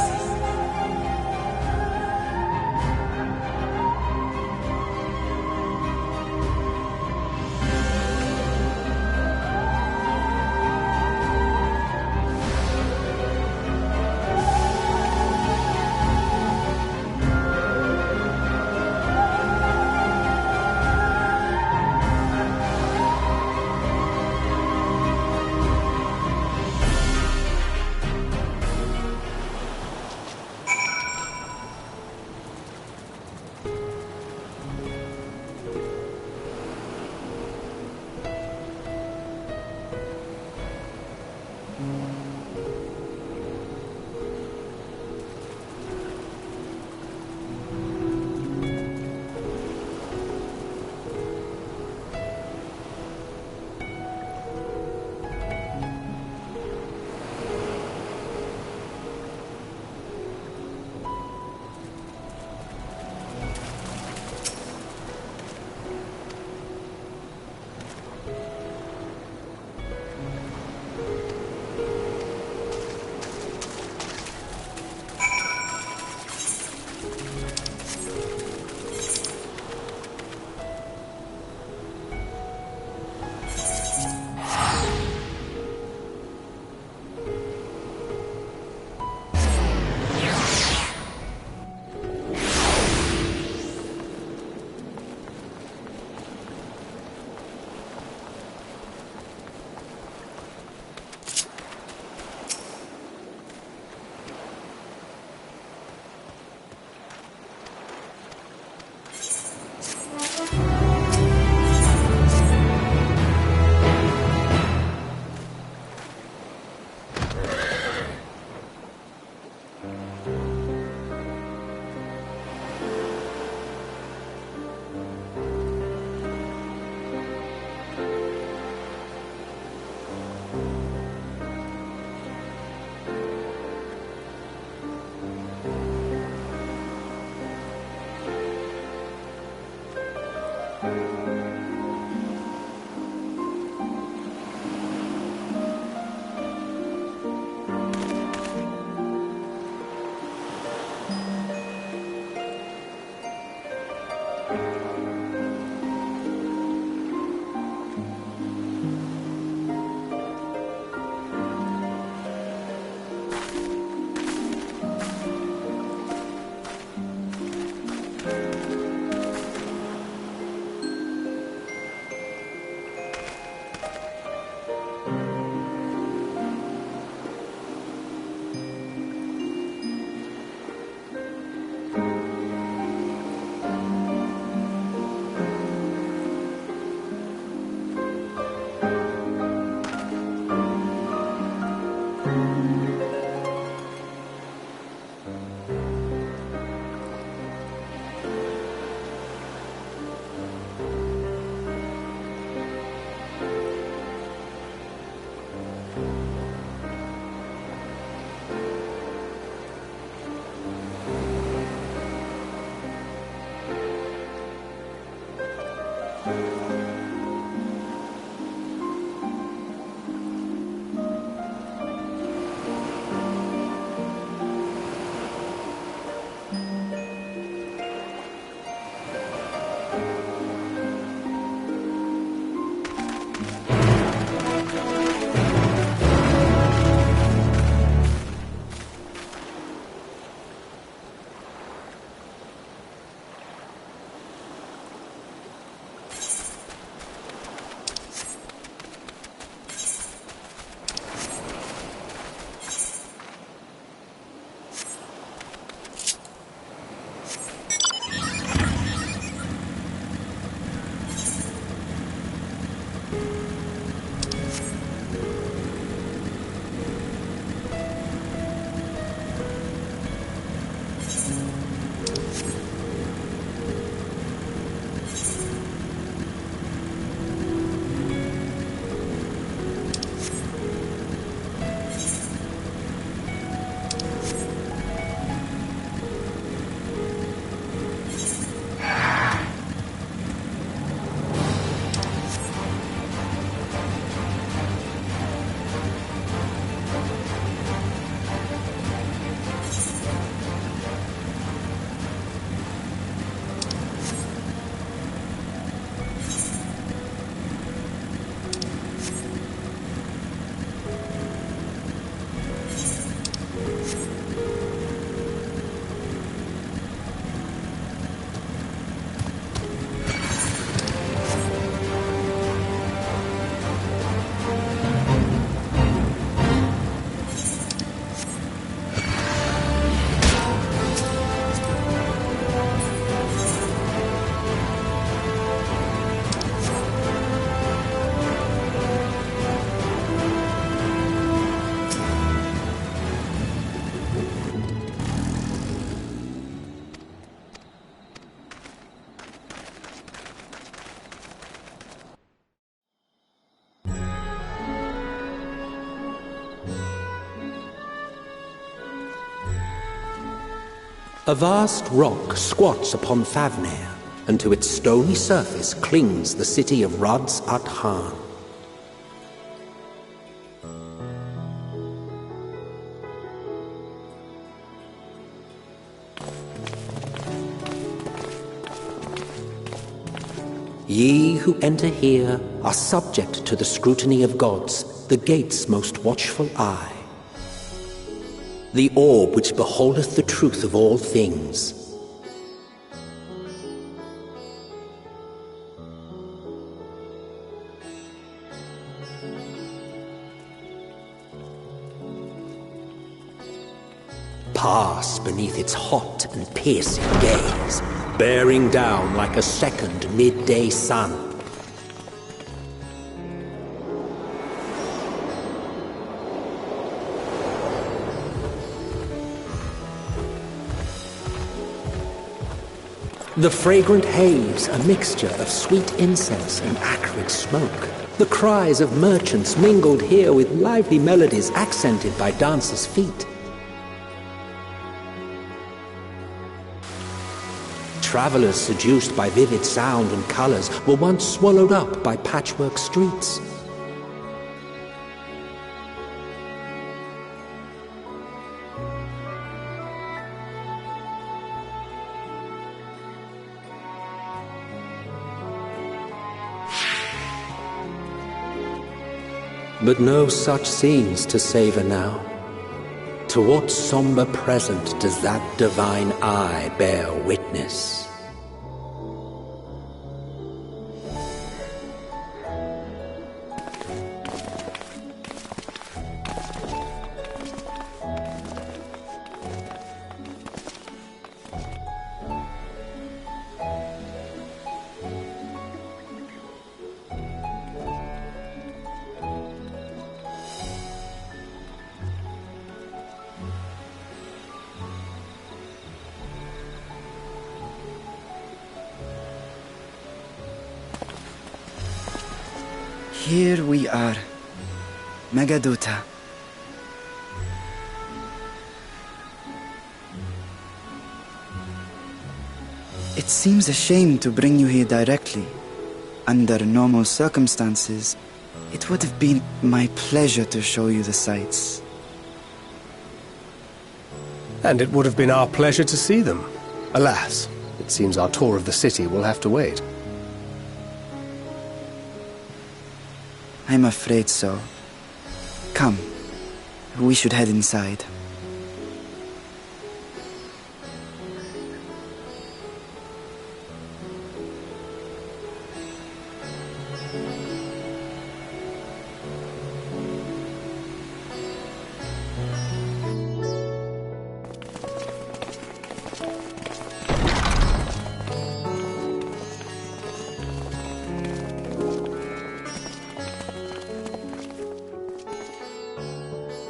B: A vast rock squats upon Fafnir, and to its stony surface clings the city of Rods at Han. Ye who enter here are subject to the scrutiny of gods, the gate's most watchful eye. The orb which beholdeth the truth of all things. Pass beneath its hot and piercing gaze, bearing down like a second midday sun. The fragrant haze, a mixture of sweet incense and acrid smoke. The cries of merchants mingled here with lively melodies accented by dancers' feet. Travelers seduced by vivid sound and colors were once swallowed up by patchwork streets. But no such scenes to savor now. To what somber present does that divine eye bear witness?
T: Here we are, Megaduta. It seems a shame to bring you here directly. Under normal circumstances, it would have been my pleasure to show you the sights.
S: And it would have been our pleasure to see them. Alas, it seems our tour of the city will have to wait.
T: I'm afraid so. Come, we should head inside.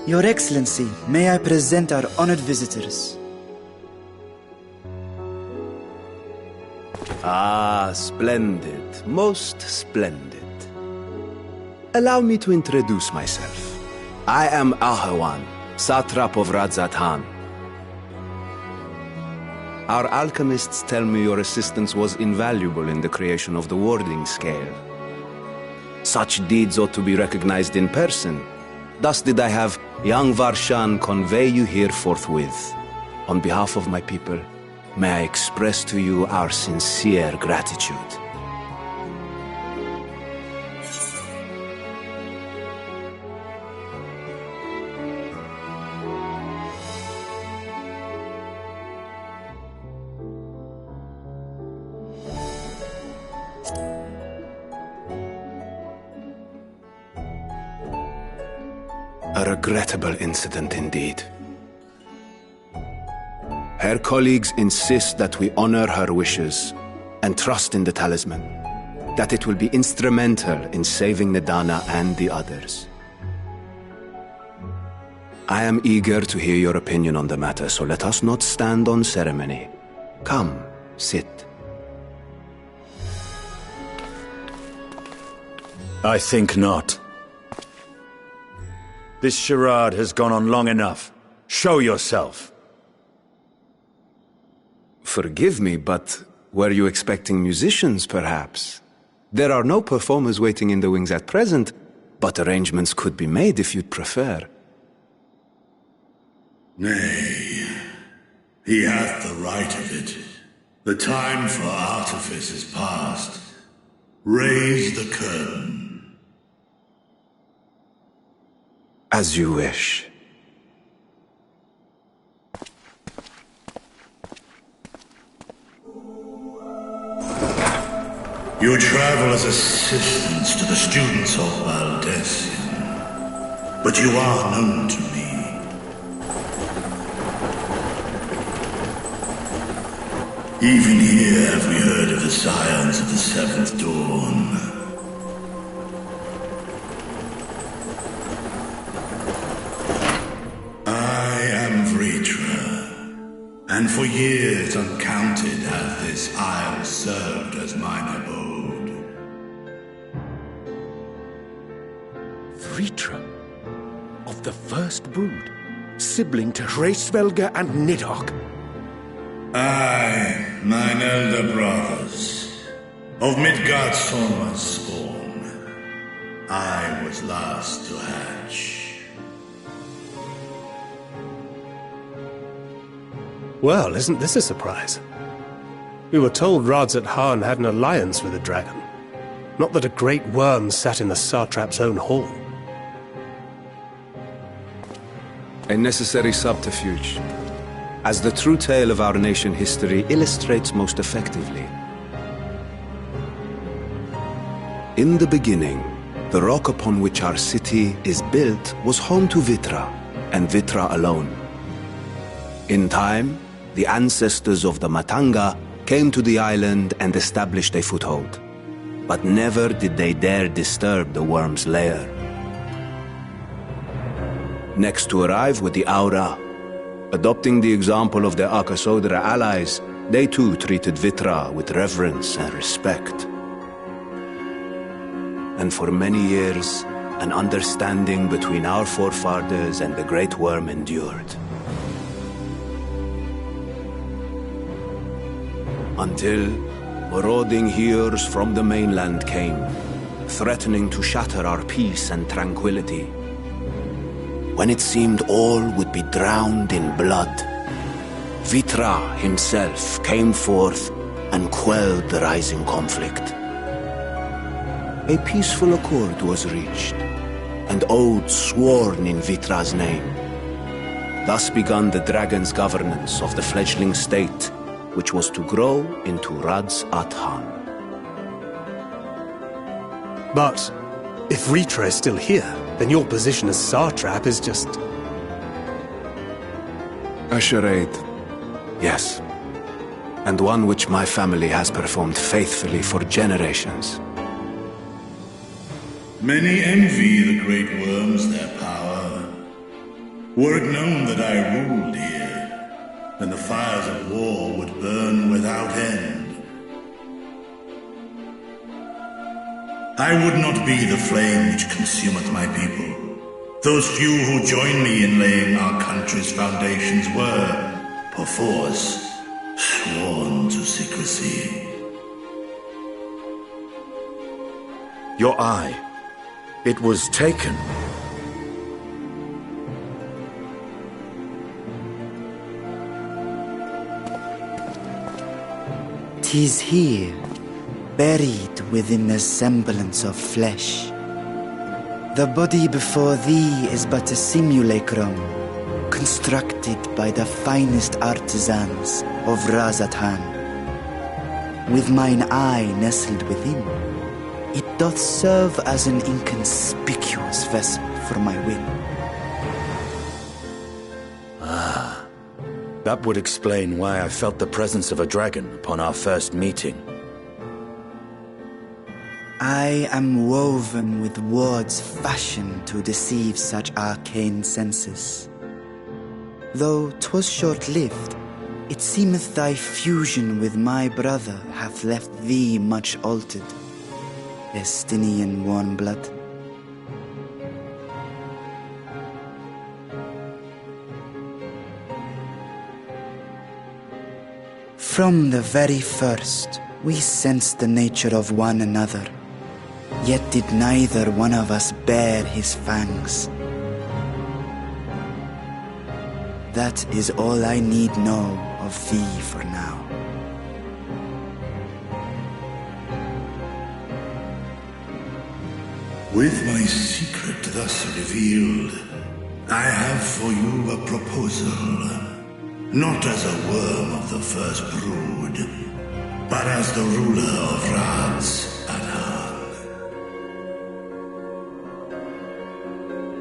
T: Your Excellency, may I present our honored visitors?
V: Ah, splendid. Most splendid. Allow me to introduce myself. I am Ahawan, satrap of Radzat-Han. Our alchemists tell me your assistance was invaluable in the creation of the warding scale. Such deeds ought to be recognized in person. Thus did I have young Varshan convey you here forthwith. On behalf of my people, may I express to you our sincere gratitude. A regrettable incident indeed. Her colleagues insist that we honor her wishes and trust in the talisman, that it will be instrumental in saving Nidana and the others. I am eager to hear your opinion on the matter, so let us not stand on ceremony. Come, sit.
R: I think not. This charade has gone on long enough. Show yourself.
V: Forgive me, but were you expecting musicians, perhaps? There are no performers waiting in the wings at present, but arrangements could be made if you'd prefer.
C: Nay, he hath the right of it. The time for artifice is past. Raise the curtain.
V: As you wish.
C: You travel as assistants to the students of Valdesian, but you are known to me. Even here have we heard of the scions of the Seventh Dawn. I am Vritra, and for years uncounted hath this isle served as mine abode.
B: Vritra, of the First Brood, sibling to Hraesvelga and Nidhogg.
C: Aye, mine elder brothers, of Midgardsormr's spawn, I was last to hatch.
S: Well, isn't this a surprise? We were told Radzat Han had an alliance with a dragon. Not that a great worm sat in the satrap's own hall.
V: A necessary subterfuge, as the true tale of our nation history illustrates most effectively. In the beginning, the rock upon which our city is built was home to Vitra, and Vitra alone. In time, the ancestors of the Matanga came to the island and established a foothold. But never did they dare disturb the worm's lair. Next to arrive with the Aura, adopting the example of their Akasodra allies, they too treated Vitra with reverence and respect. And for many years, an understanding between our forefathers and the Great Worm endured. Until marauding heroes from the mainland came, threatening to shatter our peace and tranquility. When it seemed all would be drowned in blood, Vitra himself came forth and quelled the rising conflict. A peaceful accord was reached, and oaths sworn in Vitra's name. Thus began the dragon's governance of the fledgling state, which was to grow into Radzat Han.
S: But if Vritra is still here, then your position as satrap is just...
V: A charade, yes. And one which my family has performed faithfully for generations.
C: Many envy the Great Worms their power. Were it known that I ruled here, then the fires of war would burn without end. I would not be the flame which consumeth my people. Those few who joined me in laying our country's foundations were, perforce, sworn to secrecy.
R: Your eye. It was taken.
T: "'Tis here, buried within the semblance of flesh. The body before thee is but a simulacrum, constructed by the finest artisans of Radzat Han. With mine eye nestled within, it doth serve as an inconspicuous vessel for my will."
R: Ah, that would explain why I felt the presence of a dragon upon our first meeting.
T: I am woven with words fashioned to deceive such arcane senses. Though 'twas short-lived, it seemeth thy fusion with my brother hath left thee much altered, Estinian warm blood. From the very first, we sensed the nature of one another, yet did neither one of us bare his fangs. That is all I need know of thee for now.
C: With my secret thus revealed, I have for you a proposal. Not as a worm of the first brood, but as the ruler of Rads at Harn.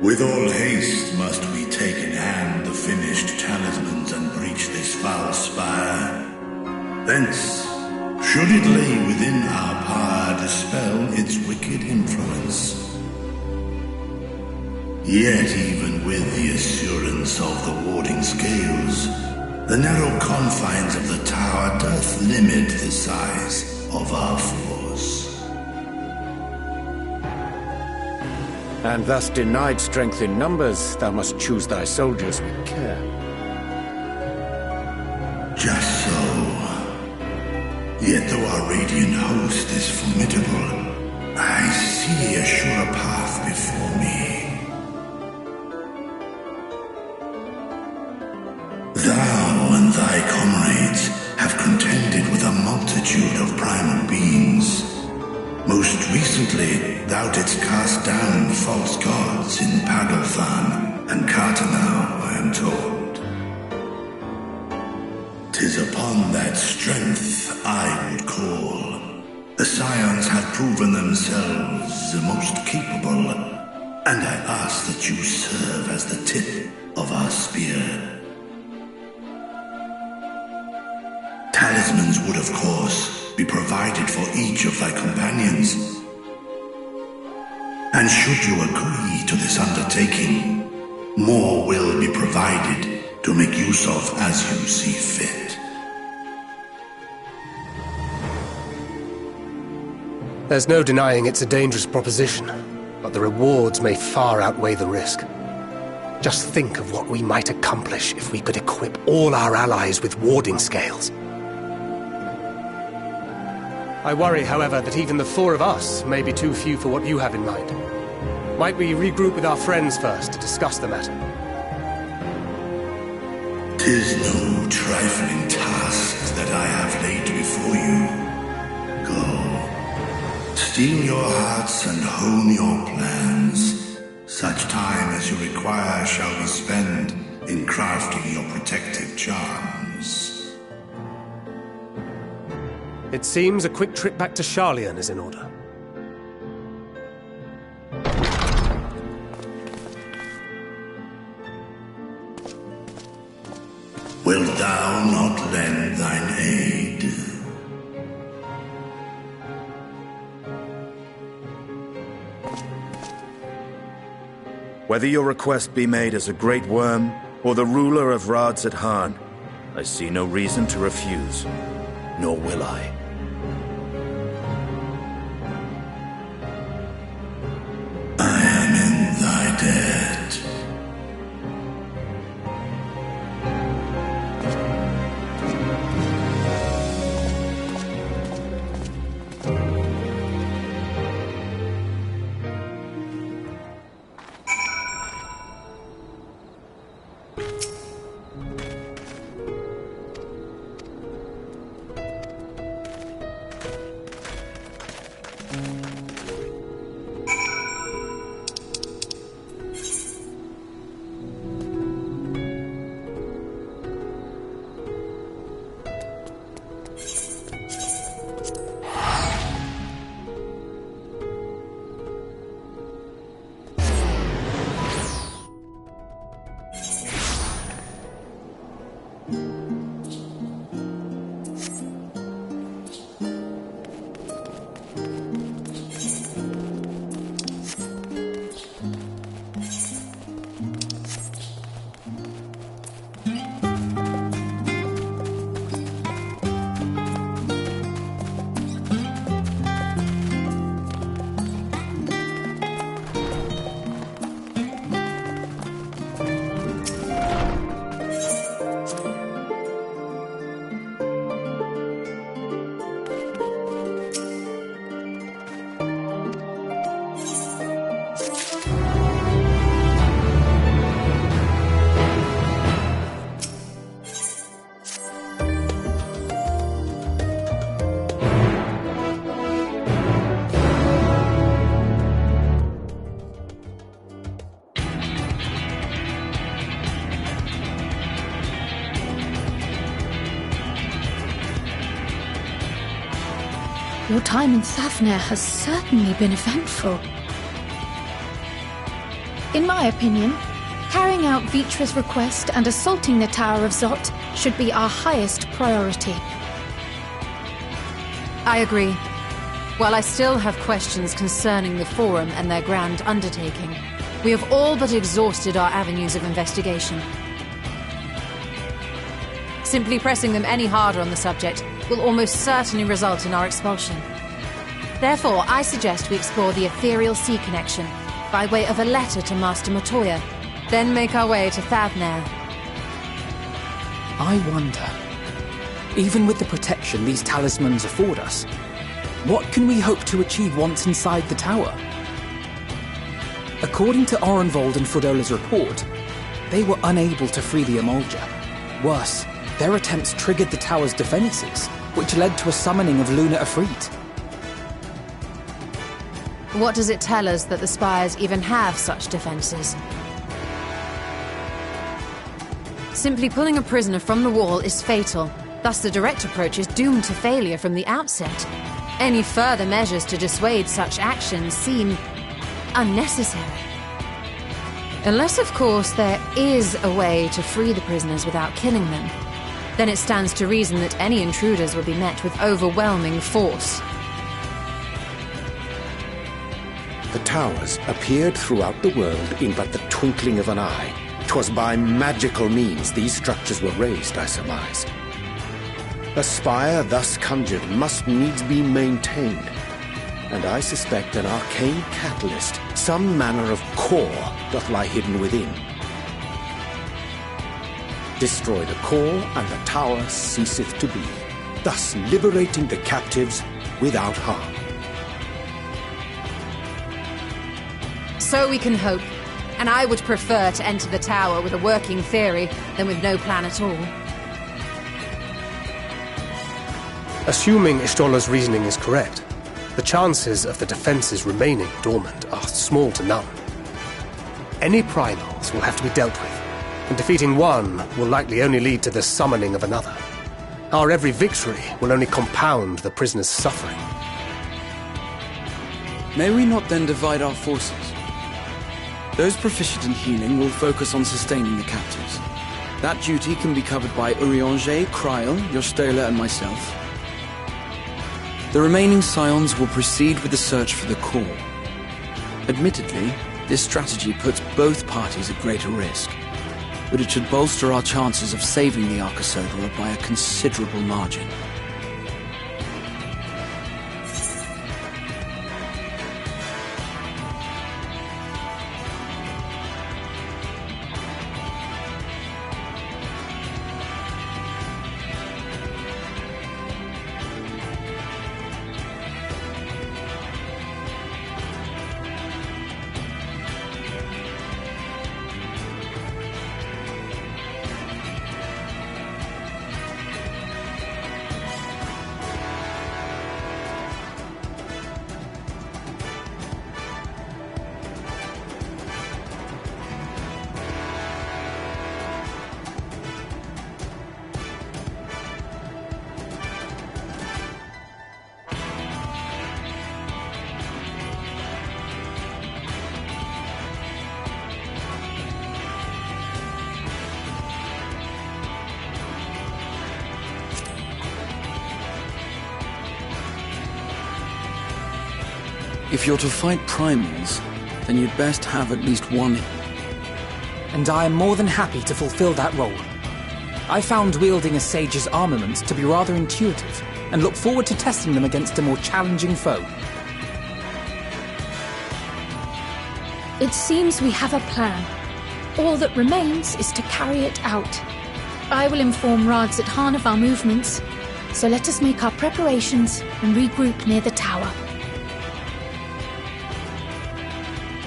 C: With all haste must we take in hand the finished talismans and breach this foul spire. Thence, should it lay within our power, dispel its wicked influence. Yet even with the assurance of the warding scales, the narrow confines of the tower doth limit the size of our force.
D: And thus denied strength in numbers, thou must choose thy soldiers with care.
C: Just so. Yet though our radiant host is formidable, I see a surer path before me. Thou and thy comrades have contended with a multitude of primal beings. Most recently, thou didst cast down false gods in Pagalthan and Cartanau, I am told. 'Tis upon that strength I would call. The Scions have proven themselves the most capable, and I ask that you serve as the tip of our spear. Talismans would, of course, be provided for each of thy companions. And should you agree to this undertaking, more will be provided to make use of as you see fit.
S: There's no denying it's a dangerous proposition, but the rewards may far outweigh the risk. Just think of what we might accomplish if we could equip all our allies with warding scales. I worry, however, that even the four of us may be too few for what you have in mind. Might we regroup with our friends first to discuss the matter?
C: 'Tis no trifling task that I have laid before you. Go, steel your hearts and hone your plans. Such time as you require shall be spent in crafting your protective charms.
S: It seems a quick trip back to Sharlayan is in order.
C: Wilt thou not lend thine aid?
R: Whether your request be made as a great worm or the ruler of Rads at Harn, I see no reason to refuse, nor will I.
C: I am in thy debt.
J: Your time in Thavnair has certainly been eventful. In my opinion, carrying out Vitra's request and assaulting the Tower of Zot should be our highest priority.
K: I agree. While I still have questions concerning the Forum and their grand undertaking, we have all but exhausted our avenues of investigation. Simply pressing them any harder on the subject will almost certainly result in our expulsion. Therefore, I suggest we explore the ethereal sea connection by way of a letter to Master Matoya, then make our way to Thavnair.
E: I wonder, even with the protection these talismans afford us, what can we hope to achieve once inside the tower? According to Orenvold and Frodola's report, they were unable to free the Emulger. Worse, their attempts triggered the tower's defenses, which led to a summoning of Luna Ifrit.
K: What does it tell us that the Spires even have such defenses? Simply pulling a prisoner from the wall is fatal, thus the direct approach is doomed to failure from the outset. Any further measures to dissuade such actions seem unnecessary. Unless, of course, there is a way to free the prisoners without killing them. Then it stands to reason that any intruders will be met with overwhelming force.
D: The towers appeared throughout the world in but the twinkling of an eye. 'Twas by magical means these structures were raised, I surmise. A spire thus conjured must needs be maintained, and I suspect an arcane catalyst, some manner of core, doth lie hidden within. Destroy the core, and the tower ceaseth to be, thus liberating the captives without harm.
K: So we can hope, and I would prefer to enter the tower with a working theory than with no plan at all.
S: Assuming Ishtola's reasoning is correct, the chances of the defenses remaining dormant are small to none. Any primals will have to be dealt with, and defeating one will likely only lead to the summoning of another. Our every victory will only compound the prisoner's suffering.
W: May we not then divide our forces? Those proficient in healing will focus on sustaining the captives. That duty can be covered by Urianger, Kryl, Yostola, and myself. The remaining Scions will proceed with the search for the core. Admittedly, this strategy puts both parties at greater risk, but it should bolster our chances of saving the Arcosodra by a considerable margin. If you're to fight primals, then you'd best have at least one.
E: And I am more than happy to fulfill that role. I found wielding a sage's armaments to be rather intuitive, and look forward to testing them against a more challenging foe.
J: It seems we have a plan. All that remains is to carry it out. I will inform Radzat Khan of our movements, so let us make our preparations and regroup near the tower.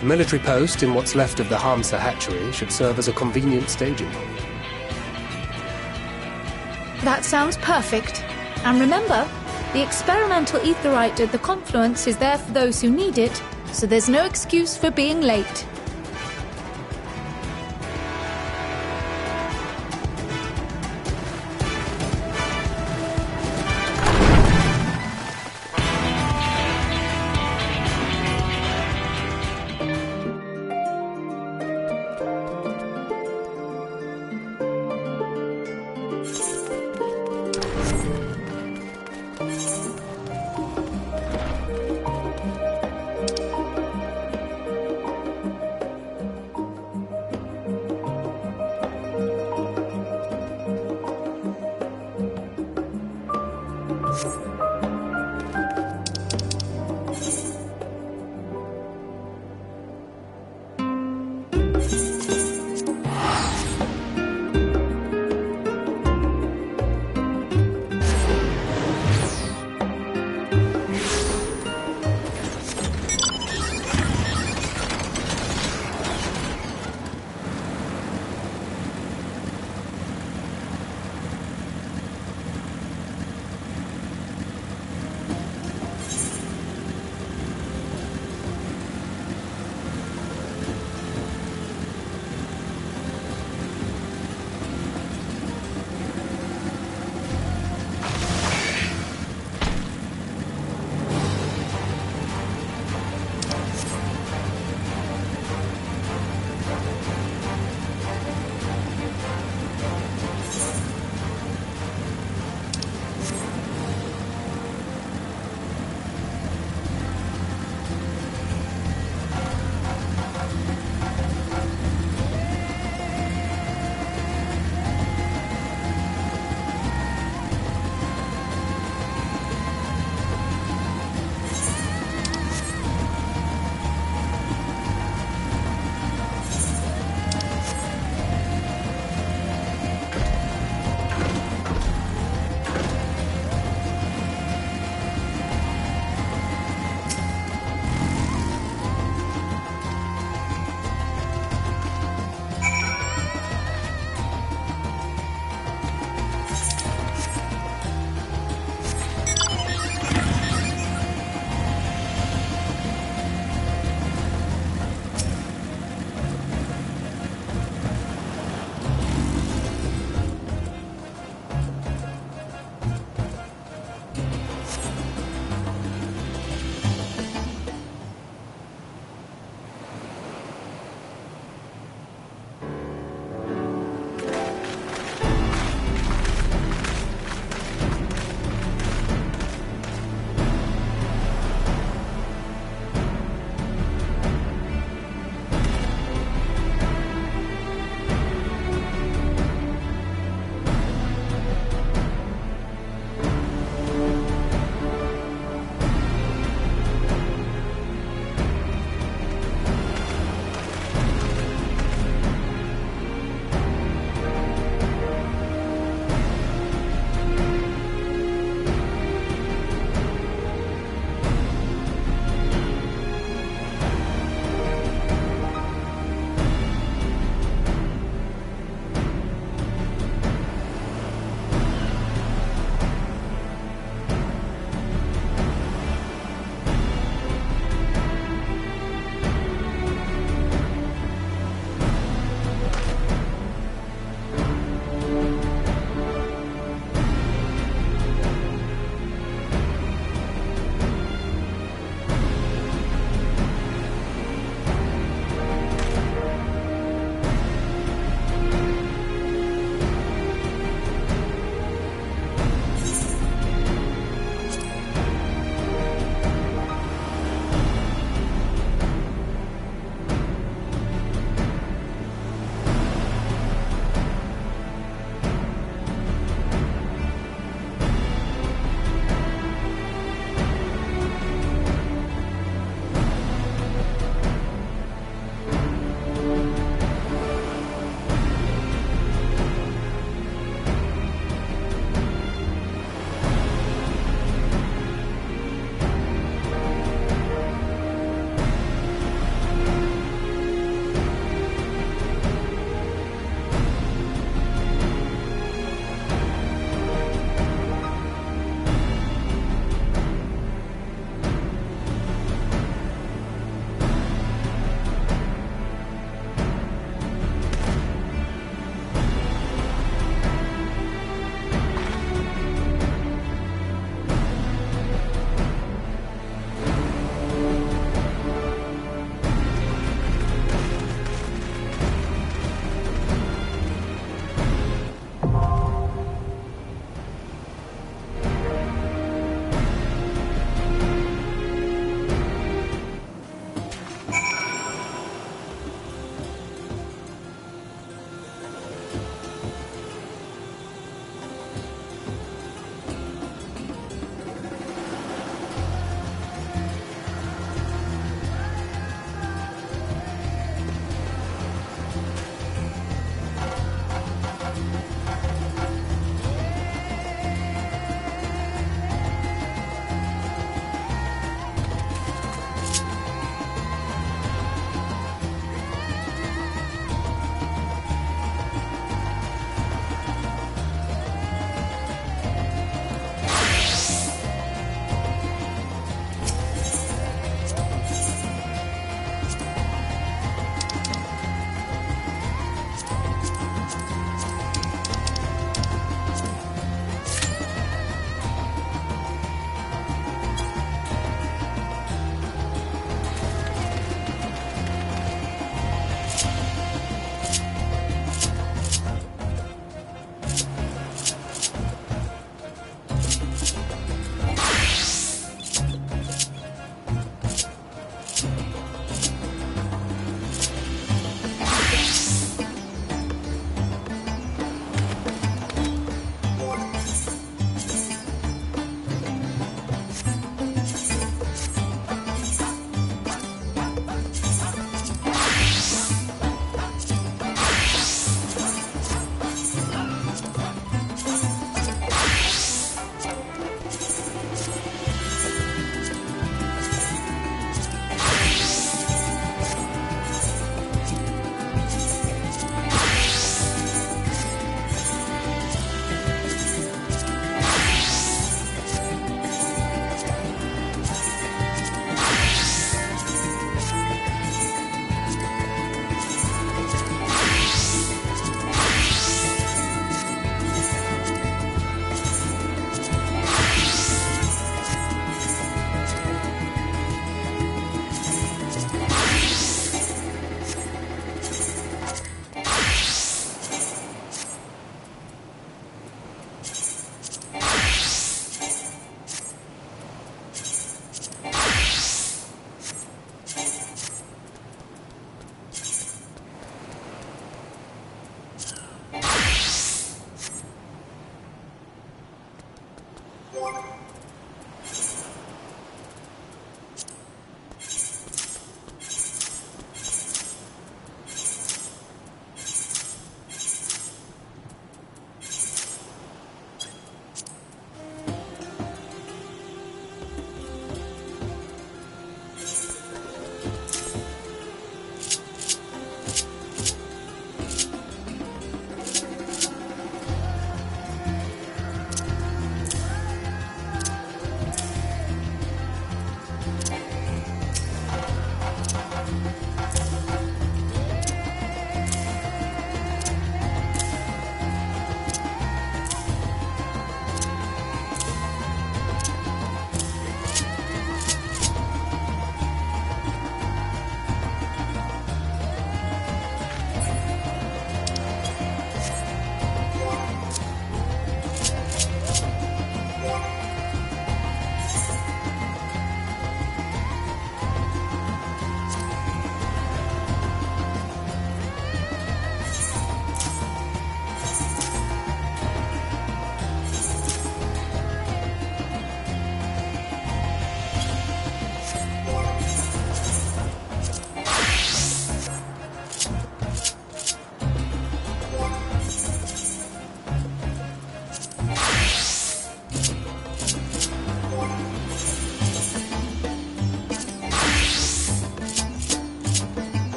S: The military post in what's left of the Hamsa hatchery should serve as a convenient staging point.
J: That sounds perfect. And remember, the experimental aetherite at the confluence is there for those who need it, so there's no excuse for being late.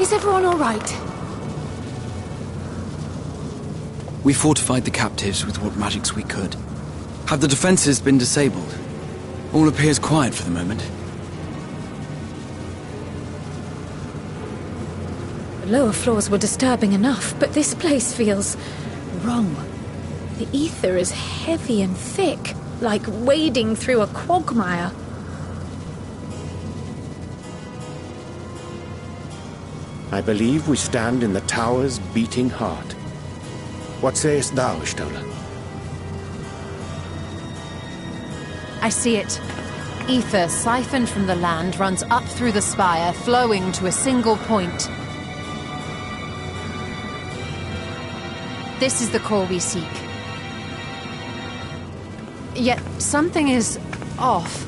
J: Is everyone all right?
W: We fortified the captives with what magics we could. Have the defenses been disabled? All appears quiet for the moment.
J: The lower floors were disturbing enough, but this place feels wrong. The ether is heavy and thick, like wading through a quagmire.
D: I believe we stand in the tower's beating heart. What sayest thou, Stola?
K: I see it. Ether siphoned from the land runs up through the spire, flowing to a single point. This is the core we seek. Yet something is off.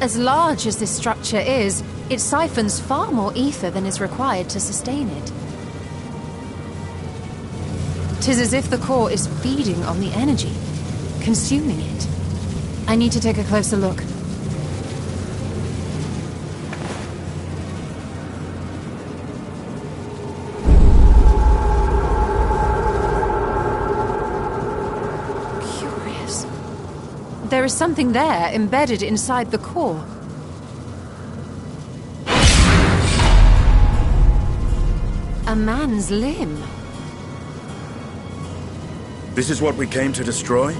K: As large as this structure is, it siphons far more ether than is required to sustain it. 'Tis as if the core is feeding on the energy, consuming it. I need to take a closer look. Curious. There is something there embedded inside the core. A man's limb.
R: This is what we came to destroy?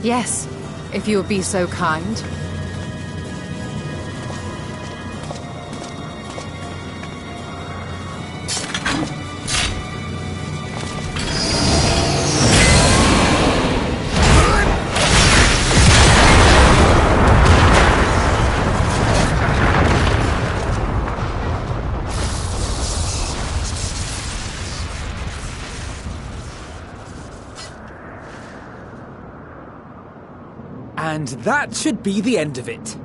K: Yes, if you would be so kind.
E: And that should be the end of it.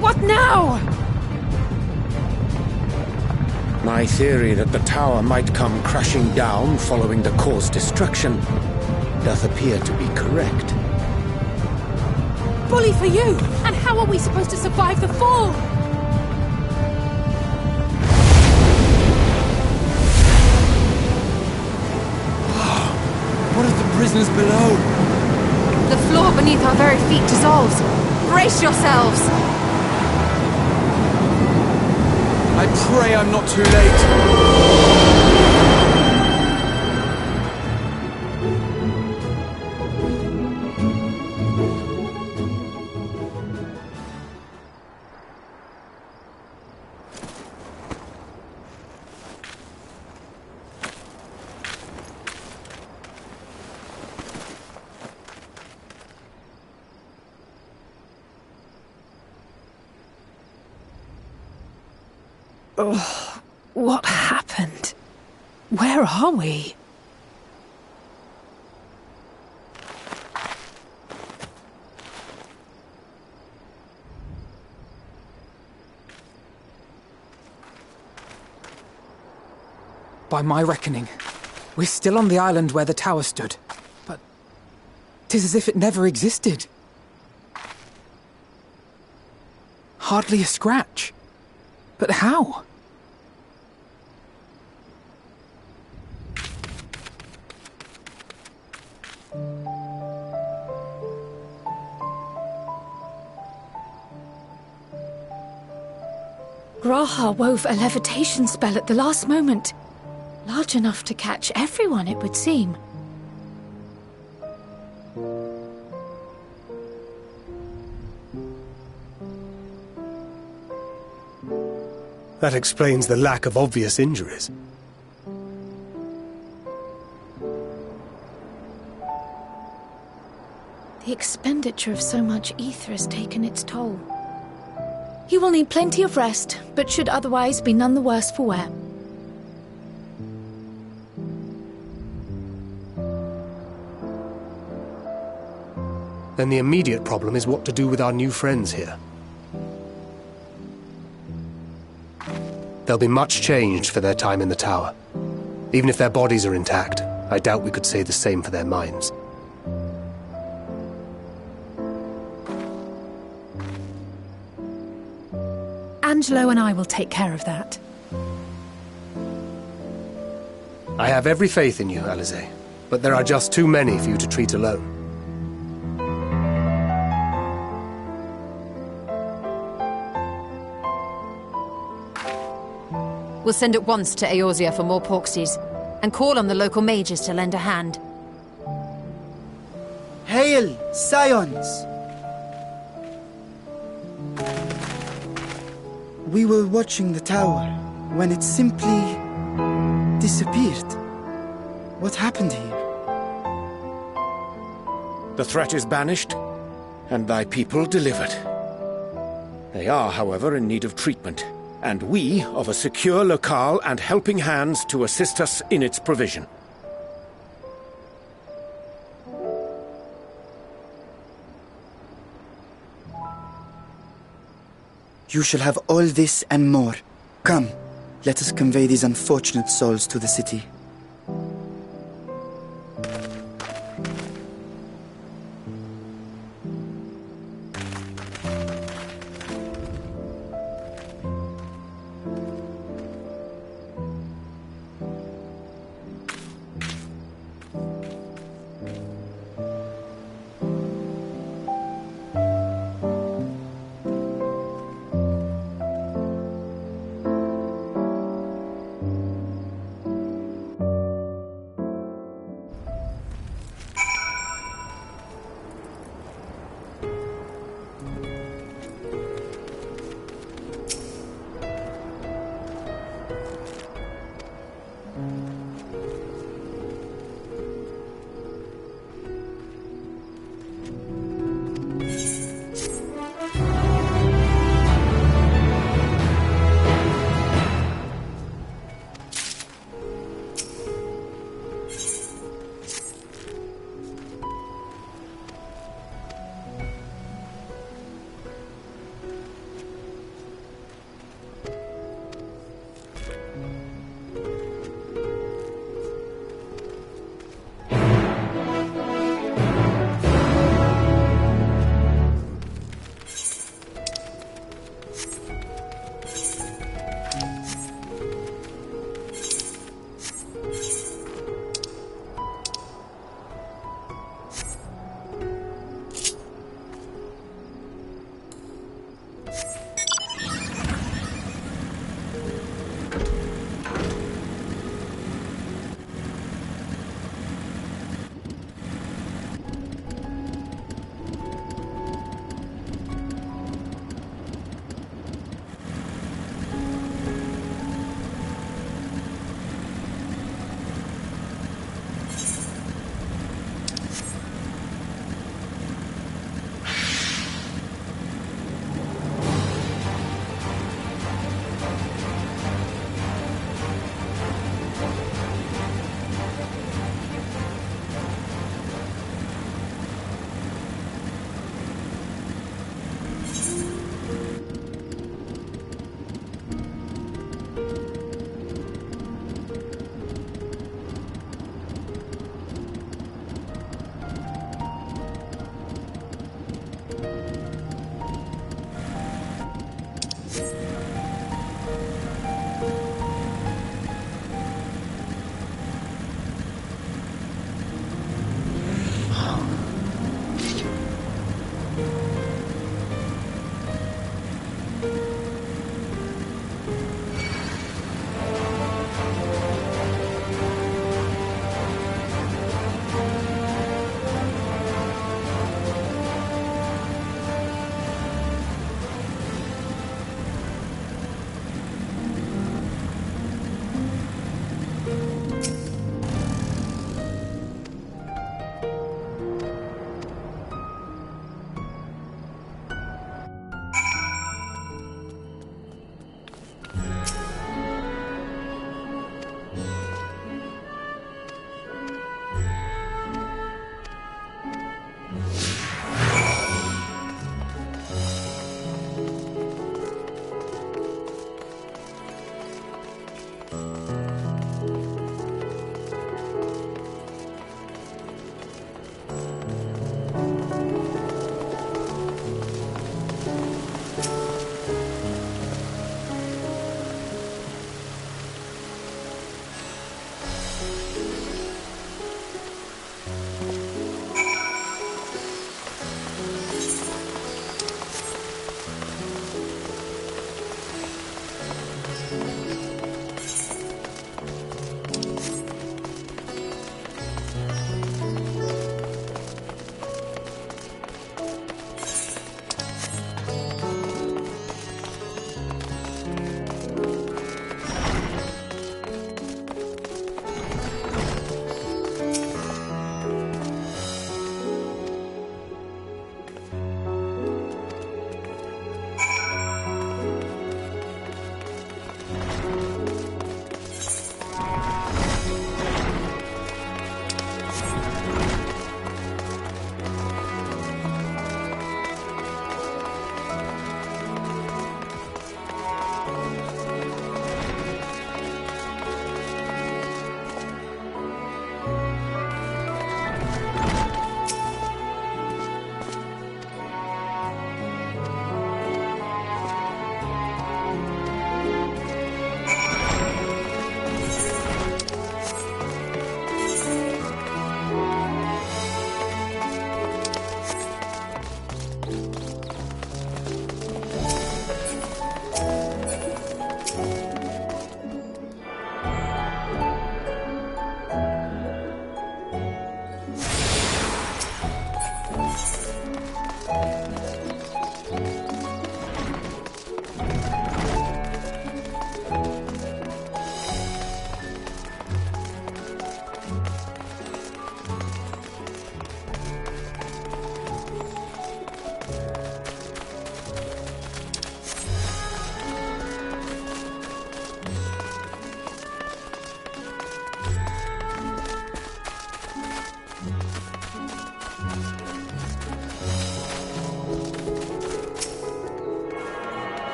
J: What now?
D: My theory that the tower might come crashing down following the core's destruction doth appear to be correct.
J: Bully for you! And how are we supposed to survive the fall?
W: What of the prisoners below?
K: The floor beneath our very feet dissolves. Brace yourselves!
W: I pray I'm not too late.
J: Oh, what happened? Where are we?
E: By my reckoning, we're still on the island where the tower stood. But 'tis as if it never existed. Hardly a scratch. But how?
J: Graha wove a levitation spell at the last moment. Large enough to catch everyone, it would seem.
S: That explains the lack of obvious injuries.
J: The expenditure of so much ether has taken its toll. He will need plenty of rest, but should otherwise be none the worse for wear.
S: Then the immediate problem is what to do with our new friends here. They'll be much changed for their time in the tower. Even if their bodies are intact, I doubt we could say the same for their minds.
J: Angelo and I will take care of that.
S: I have every faith in you, Alize, but there are just too many for you to treat alone.
K: We'll send at once to Eorzea for more Porksies, and call on the local mages to lend a hand.
T: Hail, Scions! We were watching the tower when it simply disappeared. What happened here?
D: The threat is banished, and thy people delivered. They are, however, in need of treatment, and we of a secure locale and helping hands to assist us in its provision.
T: You shall have all this and more. Come, let us convey these unfortunate souls to the city.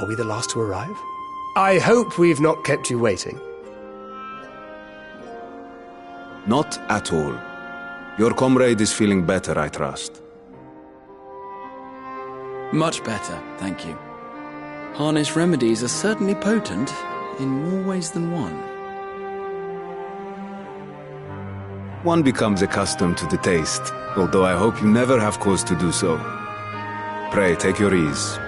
S: Are we the last to arrive? I hope we've not kept you waiting.
V: Not at all. Your comrade is feeling better, I trust.
W: Much better, thank you. Harnish remedies are certainly potent, in more ways than one.
V: One becomes accustomed to the taste, although I hope you never have cause to do so. Pray, take your ease.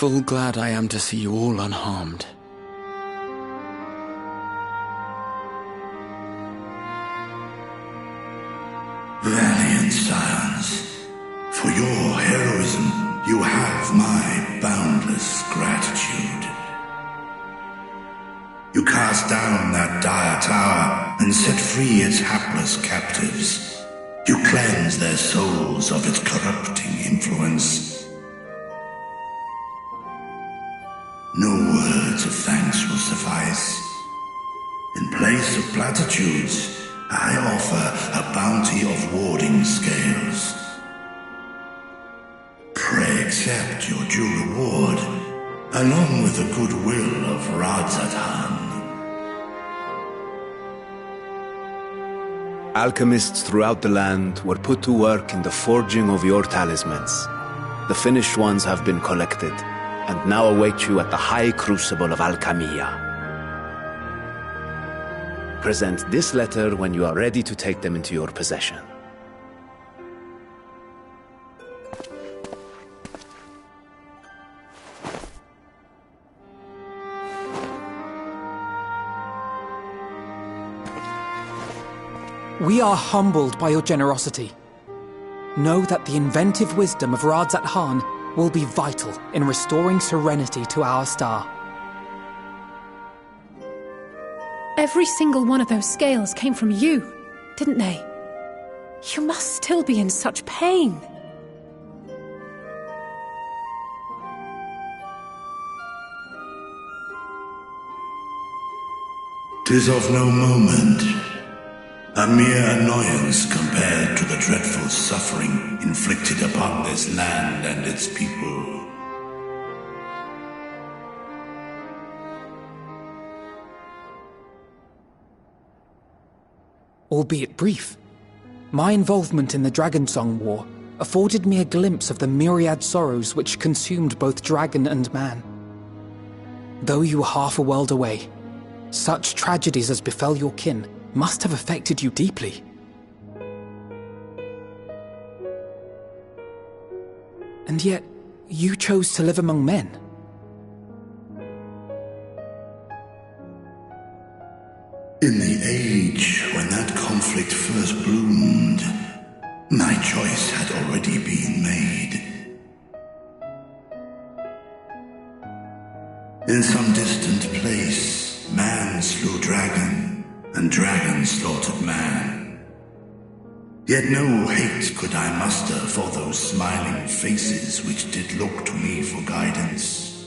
W: Full glad I am to see you all unharmed.
C: Valiant scions, for your heroism, you have my boundless gratitude. You cast down that dire tower and set free its hapless captives. You cleanse their souls of its corrupting influence. No words of thanks will suffice. In place of platitudes, I offer a bounty of warding scales. Pray accept your due reward, along with the goodwill of Radzat-Han.
V: Alchemists throughout the land were put to work in the forging of your talismans. The finished ones have been collected, and now await you at the High Crucible of Alchemia. Present this letter when you are ready to take them into your possession.
E: We are humbled by your generosity. Know that the inventive wisdom of Radzat-Han will be vital in restoring serenity to our star.
J: Every single one of those scales came from you, didn't they? You must still be in such pain.
C: "'Tis of no moment. A mere annoyance compared to the dreadful suffering inflicted upon this land and its people.
E: Albeit brief, my involvement in the Dragonsong War afforded me a glimpse of the myriad sorrows which consumed both dragon and man. Though you were half a world away, such tragedies as befell your kin must have affected you deeply. And yet, you chose to live among men.
C: In the age when that conflict first bloomed, my choice had already been made. In some distant place, man slew dragon, and dragon slaughtered man. Yet no hate could I muster for those smiling faces which did look to me for guidance.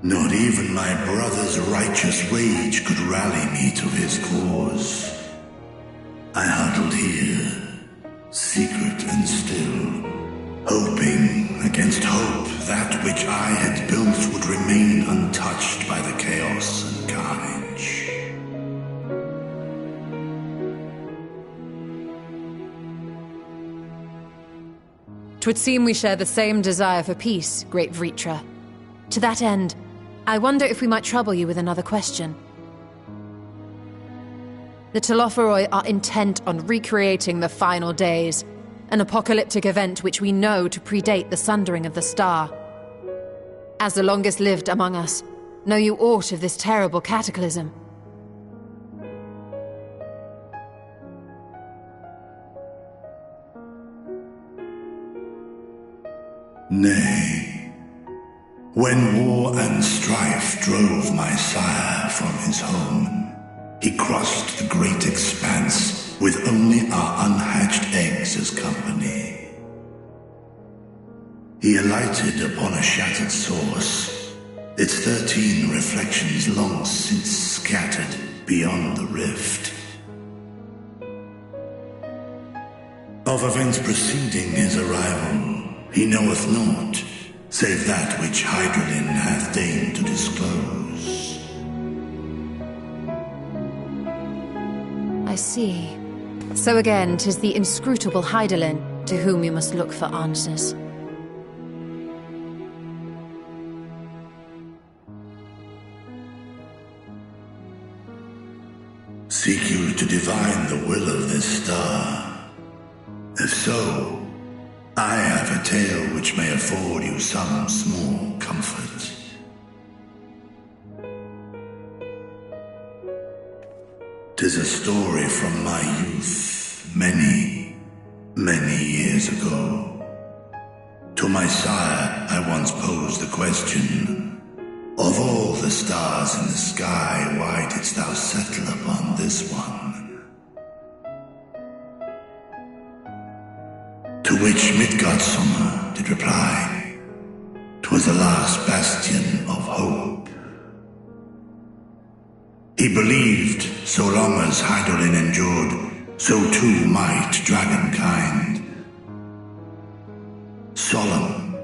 C: Not even my brother's righteous rage could rally me to his cause. I huddled here, secret and still, hoping against hope that which I had built would remain untouched by the chaos and carnage.
K: Twould seem we share the same desire for peace, great Vritra. To that end, I wonder if we might trouble you with another question. The Telophoroi are intent on recreating the final days, an apocalyptic event which we know to predate the sundering of the star. As the longest lived among us, know you aught of this terrible cataclysm?
C: Nay. When war and strife drove my sire from his home, he crossed the great expanse with only our unhatched eggs as company. He alighted upon a shattered source, its 13 reflections long since scattered beyond the rift. Of events preceding his arrival, he knoweth naught, save that which Hydralin hath deigned to disclose.
K: I see. So again, 'tis the inscrutable Hydralin to whom we must look for answers.
C: Seek you to divine the will of this star? If so, I have a tale which may afford you some small comfort. 'Tis a story from my youth, many, many years ago. To my sire, I once posed the question, of all the stars in the sky, why didst thou settle upon this one? To which Midgardsormr did reply, 'twas the last bastion of hope. He believed so long as Hydralin endured, so too might dragonkind. Solemn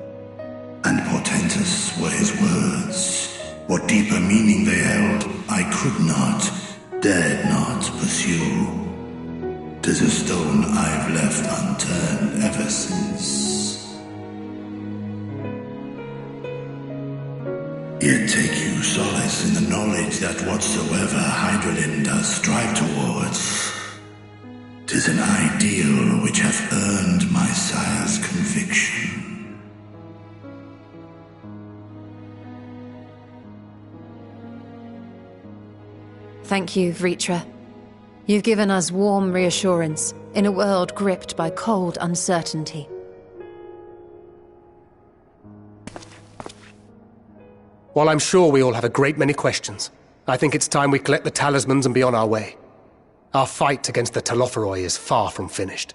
C: and portentous were his words. What deeper meaning they held, I could not, dared not pursue. 'Tis a stone I've left unturned ever since. Yet take you solace in the knowledge that whatsoever Hydralin does strive towards, 'tis an ideal which hath earned my sire's conviction.
K: Thank you, Vritra. You've given us warm reassurance in a world gripped by cold uncertainty.
S: While I'm sure we all have a great many questions, I think it's time we collect the talismans and be on our way. Our fight against the Telophoroi is far from finished.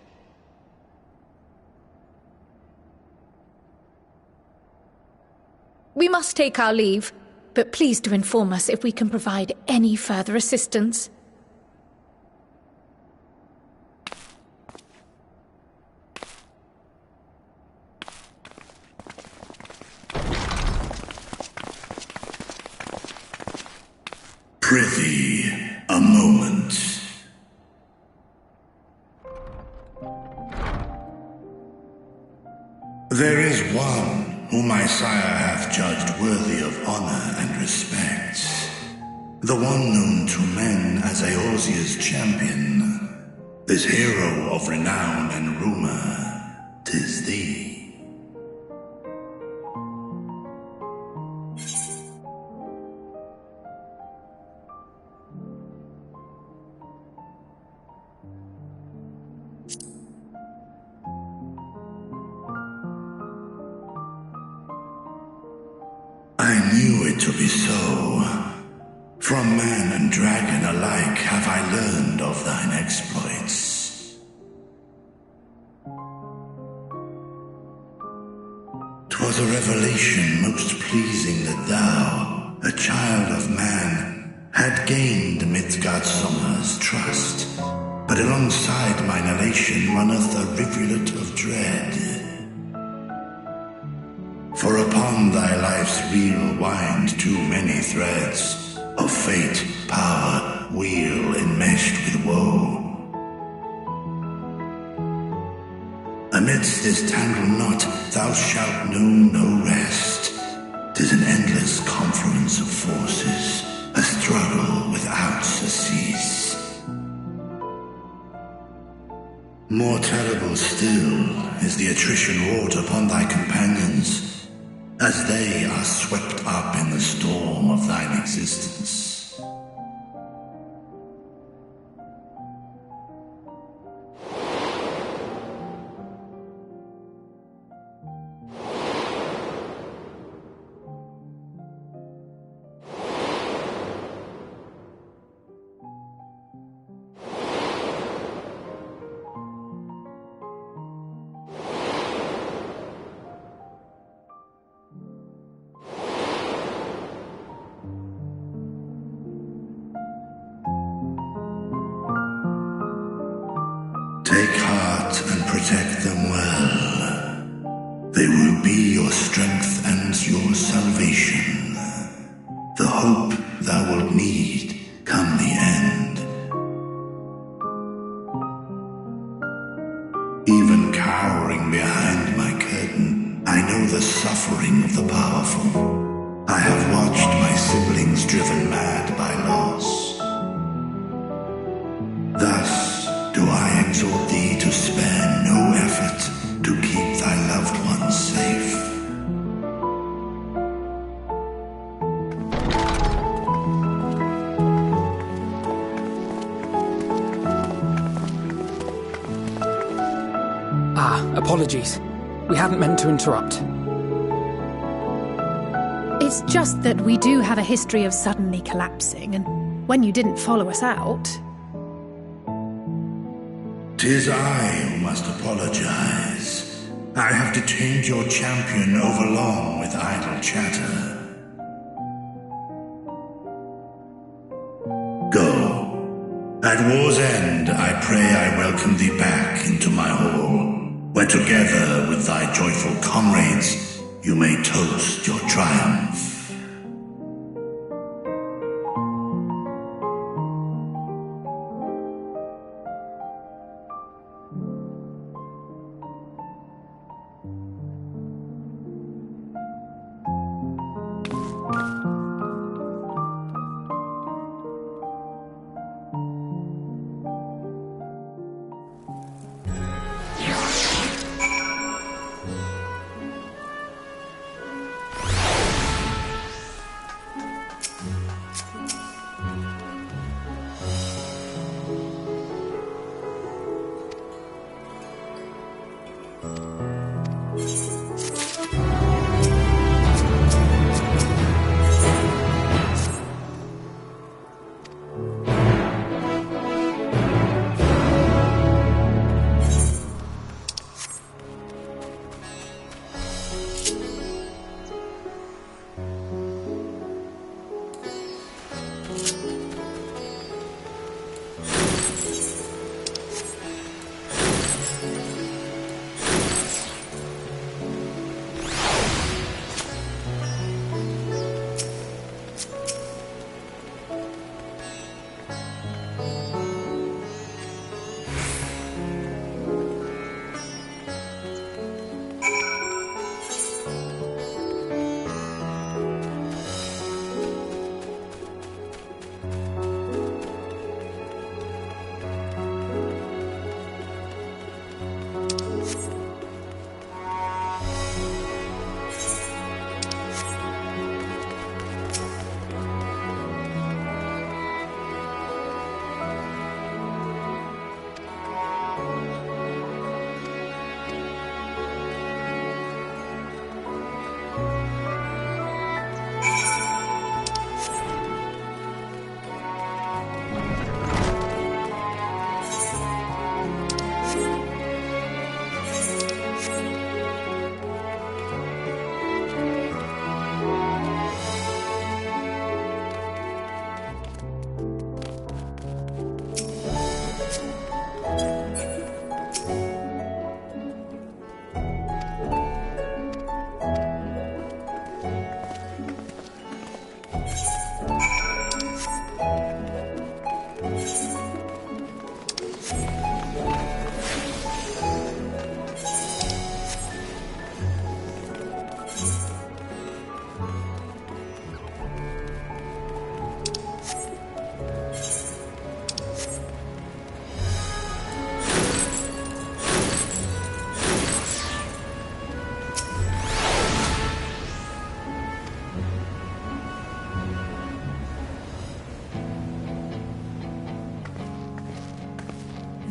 J: We must take our leave, but please do inform us if we can provide any further assistance.
C: Prithee, a moment. There is one whom my sire hath judged worthy of honor and respect. The one known to men as Eorzea's champion. This hero of renown and rumor, 'tis thee. I knew it to be so. From man and dragon alike have I learned of thine exploits. 'Twas a revelation most pleasing that thou, a child of man, had gained Midgardsormr's trust. But alongside mine elation runneth a rivulet of dread. For upon thy life's reel wind too many threads of fate, power, weal enmeshed with woe. Amidst this tangled knot thou shalt know no rest. 'Tis an endless confluence of forces, a struggle without surcease. More terrible still is the attrition wrought upon thy companions, as they are swept up in the storm of thine existence. out and protect them well. They will be your strength and your salvation. The hope thou wilt need come the end. Even cowering behind my curtain, I know the suffering of the powerful. I have watched my siblings driven mad by loss. Thus do I exhort thee to spare no effort to keep thy loved ones safe.
E: Apologies. We hadn't meant to interrupt.
J: It's just that we do have a history of suddenly collapsing, and when you didn't follow us out...
C: 'Tis I who must apologize. I have detained your champion overlong with idle chatter. Go. At war's end, I pray I welcome thee back into my hall, where together with thy joyful comrades, you may toast your triumph.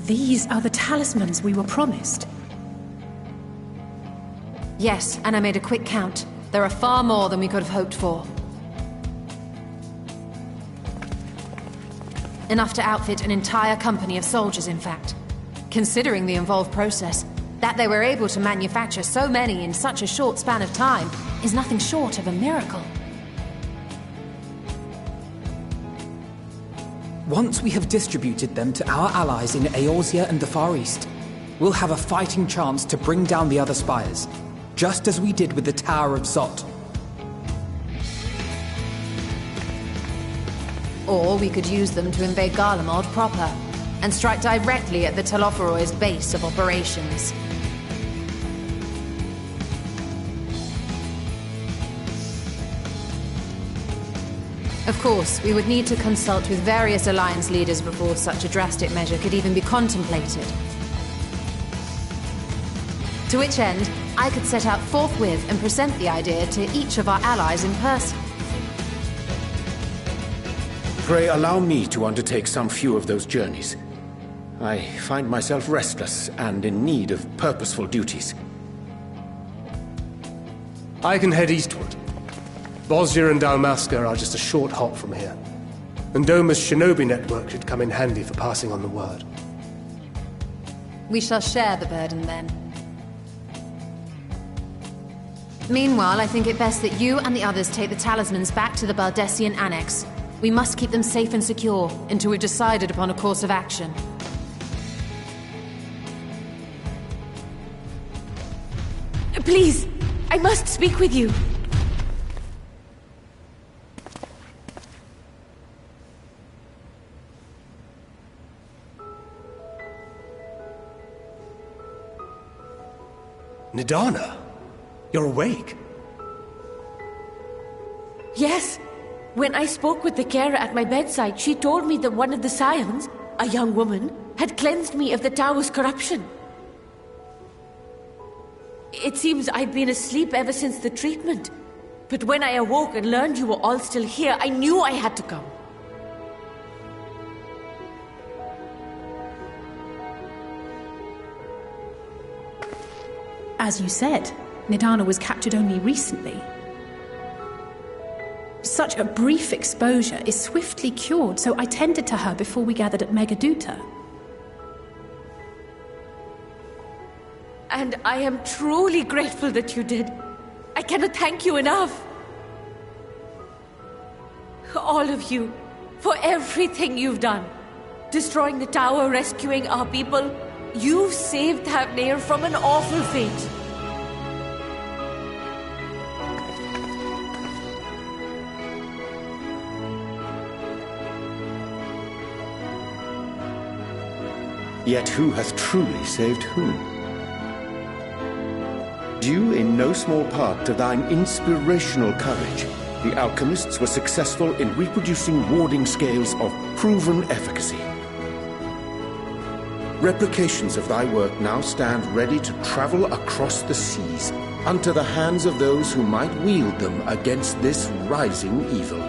J: These are the talismans we were promised.
K: Yes, and I made a quick count. There are far more than we could have hoped for. Enough to outfit an entire company of soldiers, in fact. Considering the involved process, that they were able to manufacture so many in such a short span of time is nothing short of a miracle.
E: Once we have distributed them to our allies in Eorzea and the Far East, we'll have a fighting chance to bring down the other spires, just as we did with the Tower of Zot.
K: Or we could use them to invade Garlemald proper, and strike directly at the Telophoroid's base of operations. Of course, we would need to consult with various Alliance leaders before such a drastic measure could even be contemplated. To which end, I could set out forthwith and present the idea to each of our allies in person.
D: Pray allow me to undertake some few of those journeys. I find myself restless and in need of purposeful duties.
S: I can head eastward. Bosnia and Dalmasca are just a short hop from here. And Doma's shinobi network should come in handy for passing on the word.
K: We shall share the burden then. Meanwhile, I think it best that you and the others take the talismans back to the Baldessian Annex. We must keep them safe and secure until we've decided upon a course of action.
U: Please, I must speak with you.
S: Nidana, you're awake.
U: Yes. When I spoke with the carer at my bedside, she told me that one of the scions, a young woman, had cleansed me of the tower's corruption. It seems I'd been asleep ever since the treatment. But when I awoke and learned you were all still here, I knew I had to come.
A: As you said, Nidana was captured only recently. Such a brief exposure is swiftly cured, so I tended to her before we gathered at Megaduta.
U: And I am truly grateful that you did. I cannot thank you enough. All of you, for everything you've done. Destroying the tower, rescuing our people. You've saved Thavnair from an awful fate.
D: Yet who hath truly saved whom? Due in no small part to thine inspirational courage, the alchemists were successful in reproducing warding scales of proven efficacy. Replications of thy work now stand ready to travel across the seas, unto the hands of those who might wield them against this rising evil.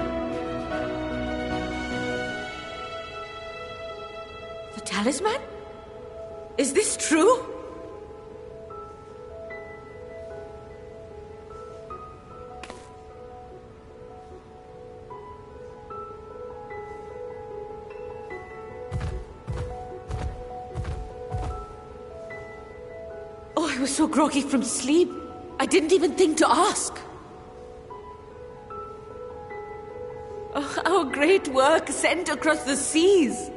U: The talisman? Is this true? Oh, I was so groggy from sleep. I didn't even think to ask. Oh, our great work sent across the seas.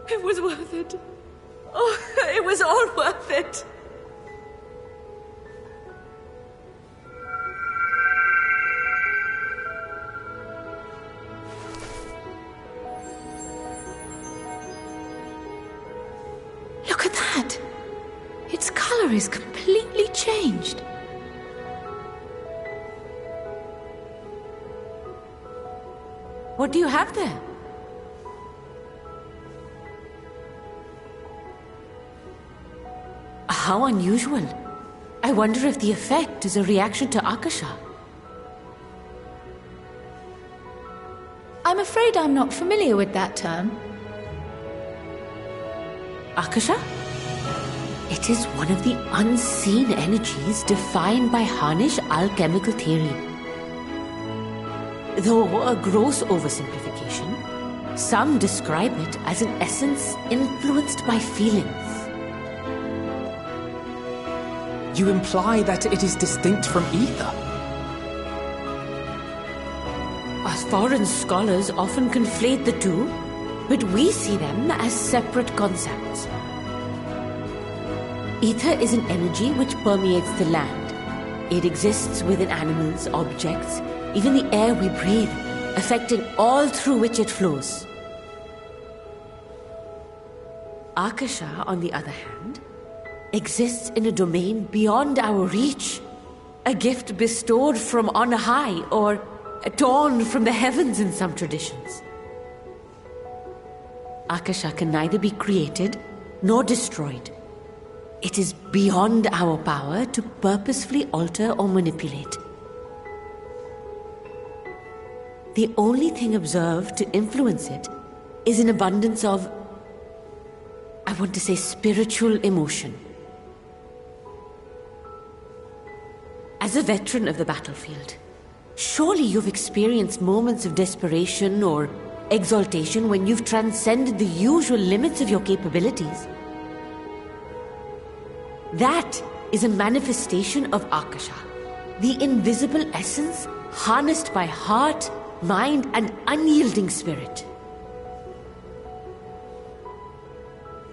U: It was worth it. Oh, it was all worth it.
J: Look at that. Its color is completely changed.
U: What do you have there? How unusual. I wonder if the effect is a reaction to Akasha.
J: I'm afraid I'm not familiar with that term.
U: Akasha? It is one of the unseen energies defined by Harnish alchemical theory. Though a gross oversimplification, some describe it as an essence influenced by feelings.
E: You imply that it is distinct from ether?
U: As foreign scholars often conflate the two, but we see them as separate concepts. Ether is an energy which permeates the land. It exists within animals, objects, even the air we breathe, affecting all through which it flows. Akasha, on the other hand, exists in a domain beyond our reach. A gift bestowed from on high, or torn from the heavens in some traditions. Akasha can neither be created nor destroyed. It is beyond our power to purposefully alter or manipulate. The only thing observed to influence it is an abundance of, I want to say, spiritual emotion. As a veteran of the battlefield, surely you've experienced moments of desperation or exaltation when you've transcended the usual limits of your capabilities. That is a manifestation of Akasha, the invisible essence harnessed by heart, mind, and unyielding spirit.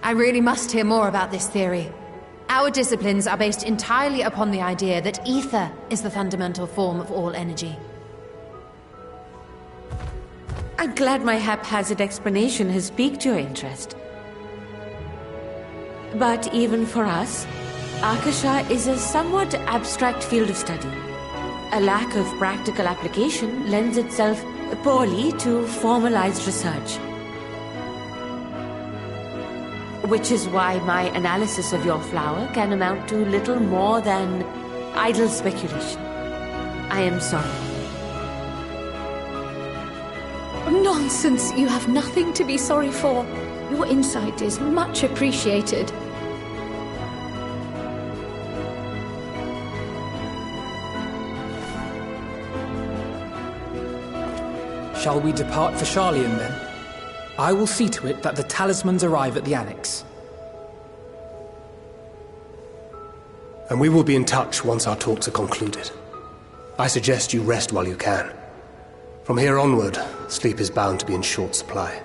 K: I really must hear more about this theory. Our disciplines are based entirely upon the idea that ether is the fundamental form of all energy.
U: I'm glad my haphazard explanation has piqued your interest. But even for us, Akasha is a somewhat abstract field of study. A lack of practical application lends itself poorly to formalized research. Which is why my analysis of your flower can amount to little more than idle speculation. I am sorry.
J: Nonsense! You have nothing to be sorry for. Your insight is much appreciated.
E: Shall we depart for Sharlayan then? I will see to it that the talismans arrive at the Annex.
S: And we will be in touch once our talks are concluded. I suggest you rest while you can. From here onward, sleep is bound to be in short supply.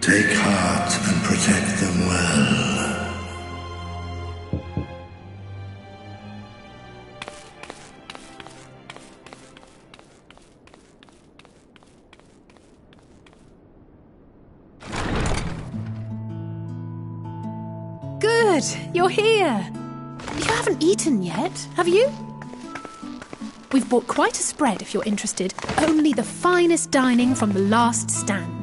C: Take heart and protect them well.
A: Good, you're here. You haven't eaten yet, have you? We've bought quite a spread if you're interested. Only the finest dining from the last stand.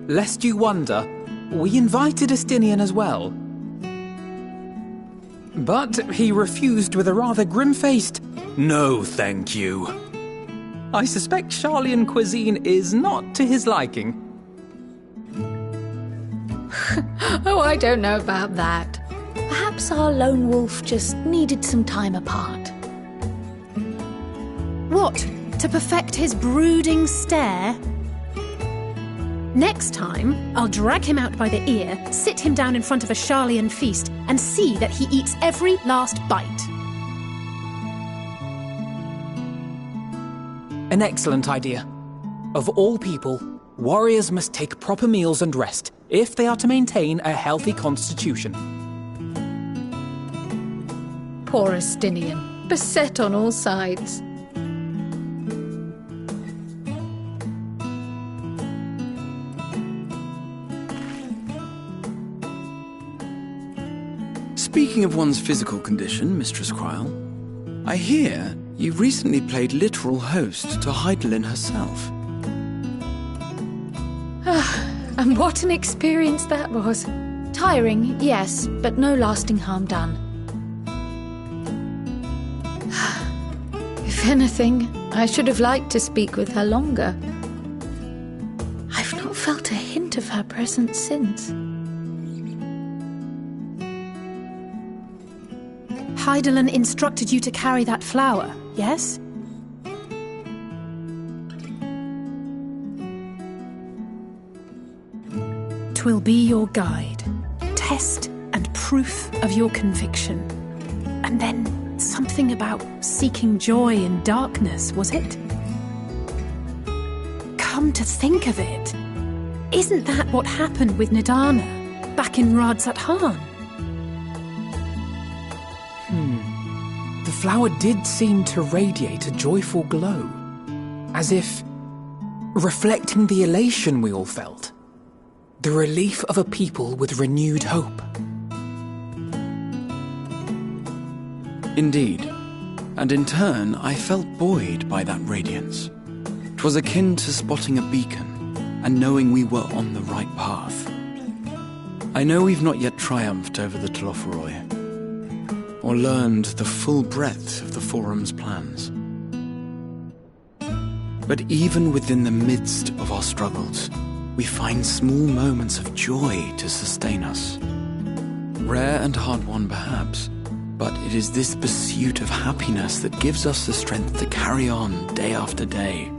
E: Lest you wonder, we invited Estinian as well. But he refused with a rather grim-faced, "No, thank you." I suspect Charlian cuisine is not to his liking.
J: Oh, I don't know about that. Perhaps our lone wolf just needed some time apart.
A: What? To perfect his brooding stare? Next time, I'll drag him out by the ear, sit him down in front of a Charlian feast, and see that he eats every last bite.
E: An excellent idea. Of all people, warriors must take proper meals and rest if they are to maintain a healthy constitution.
J: Poor Estinian, beset on all sides.
W: Speaking of one's physical condition, Mistress Cryle, I hear you recently played literal host to Heidelin herself.
J: And what an experience that was. Tiring, yes, but no lasting harm done. If anything, I should have liked to speak with her longer. I've not felt a hint of her presence since.
A: Heidelin instructed you to carry that flower, yes? Twill be your guide, test and proof of your conviction. And then something about seeking joy in darkness, was it? Come to think of it, isn't that what happened with Nidana back in Radzat-Han?
E: The flower did seem to radiate a joyful glow, as if reflecting the elation we all felt, the relief of a people with renewed hope.
W: Indeed, and in turn I felt buoyed by that radiance. 'Twas akin to spotting a beacon and knowing we were on the right path. I know we've not yet triumphed over the Tlofuroi, or learned the full breadth of the Forum's plans. But even within the midst of our struggles, we find small moments of joy to sustain us. Rare and hard-won perhaps, but it is this pursuit of happiness that gives us the strength to carry on day after day.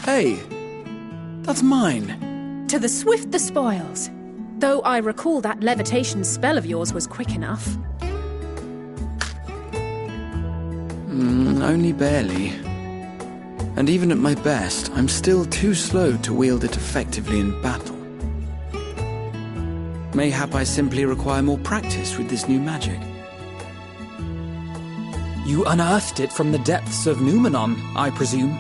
W: Hey, that's mine.
A: To the swift the spoils. Though I recall that levitation spell of yours was quick enough.
W: Only barely. And even at my best, I'm still too slow to wield it effectively in battle. Mayhap I simply require more practice with this new magic.
E: You unearthed it from the depths of Numenon, I presume?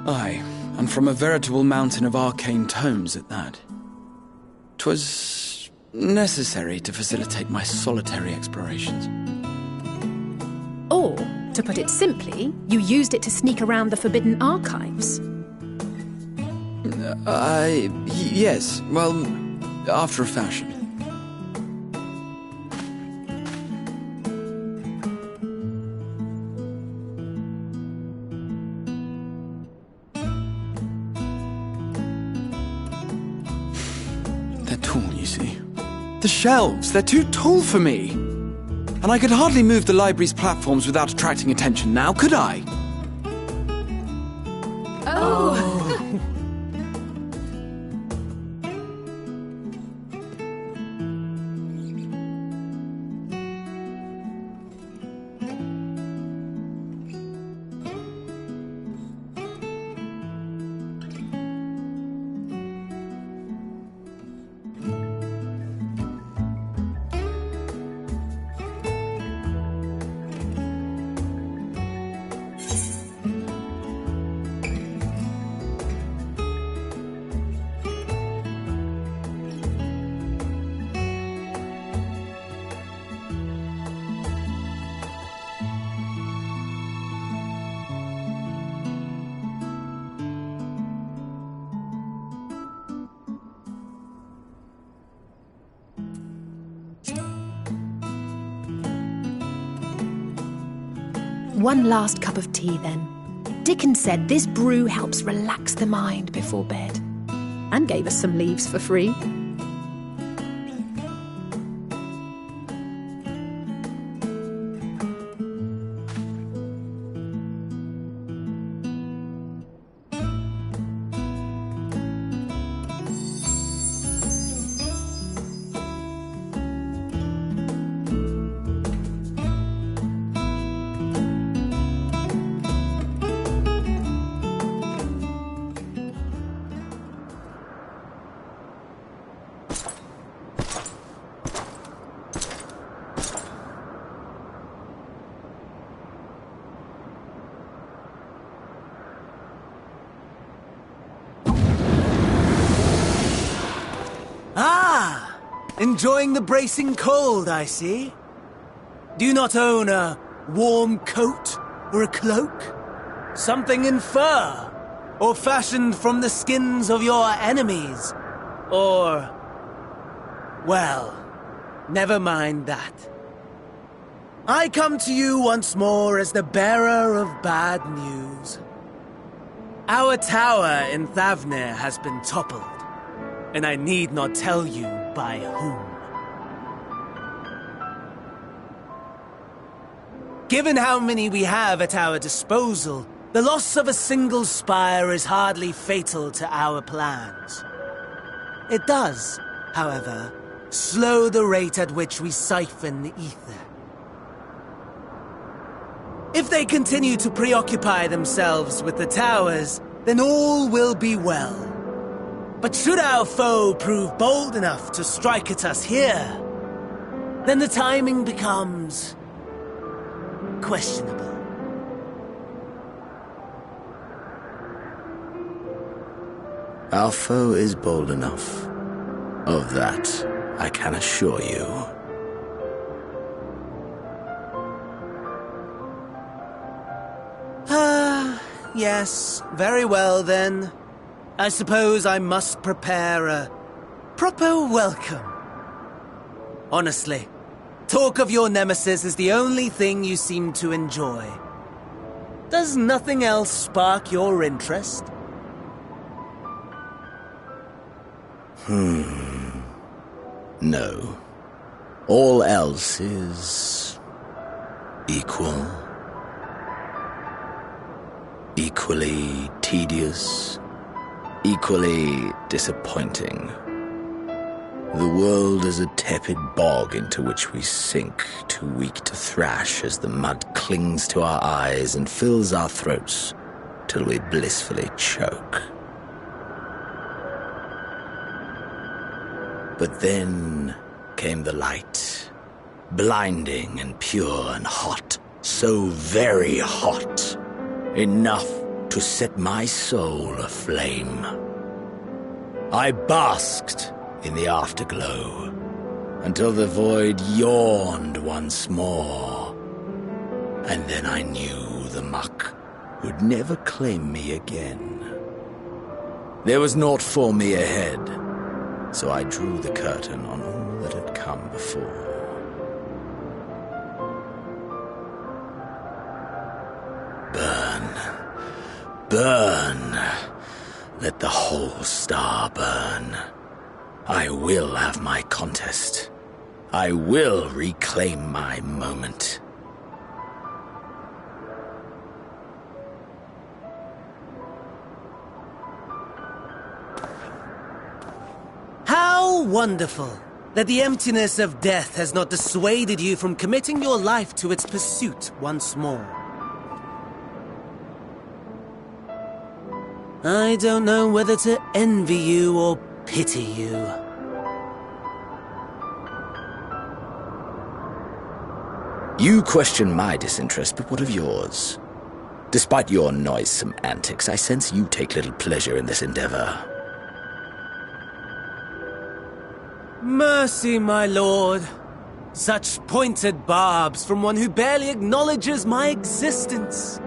W: Aye, and from a veritable mountain of arcane tomes at that. 'Twas necessary to facilitate my solitary explorations.
A: Or, to put it simply, you used it to sneak around the Forbidden Archives.
W: Yes, well, after a fashion. They're tall, you see. The shelves, they're too tall for me. And I could hardly move the library's platforms without attracting attention now, could I?
A: Oh! One last cup of tea, then. Dickon said this brew helps relax the mind before bed. And gave us some leaves for free.
I: Enjoying the bracing cold, I see. Do you not own a warm coat or a cloak? Something in fur? Or fashioned from the skins of your enemies? Or... well, never mind that. I come to you once more as the bearer of bad news. Our tower in Ffxiv has been toppled, and I need not tell you by whom. Given how many we have at our disposal, the loss of a single spire is hardly fatal to our plans. It does, however, slow the rate at which we siphon the ether. If they continue to preoccupy themselves with the towers, then all will be well. But should our foe prove bold enough to strike at us here, then the timing becomes questionable.
V: Our foe is bold enough. Of that, I can assure you.
I: Yes, very well then. I suppose I must prepare a proper welcome. Honestly, talk of your nemesis is the only thing you seem to enjoy. Does nothing else spark your interest?
V: No. All else is... equal. Equally tedious. Equally disappointing. The world is a tepid bog into which we sink, too weak to thrash as the mud clings to our eyes and fills our throats till we blissfully choke. But then came the light, blinding and pure and hot, so very hot, enough to set my soul aflame. I basked in the afterglow until the void yawned once more, and then I knew the muck would never claim me again. There was naught for me ahead, so I drew the curtain on all that had come before. Burn. Let the whole star burn.
L: I will have my contest. I will reclaim my moment.
I: How wonderful that the emptiness of death has not dissuaded you from committing your life to its pursuit once more. I don't know whether to envy you or pity you.
L: You question my disinterest, but what of yours? Despite your noisome antics, I sense you take little pleasure in this endeavor.
I: Mercy, my lord. Such pointed barbs from one who barely acknowledges my existence.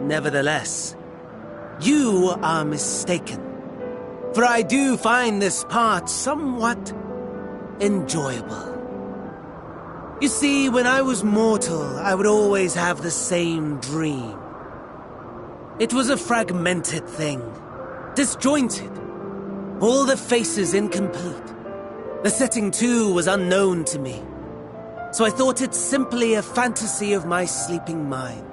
I: Nevertheless, you are mistaken. For I do find this part somewhat enjoyable. You see, when I was mortal, I would always have the same dream. It was a fragmented thing, disjointed, all the faces incomplete. The setting, too, was unknown to me, so I thought it simply a fantasy of my sleeping mind.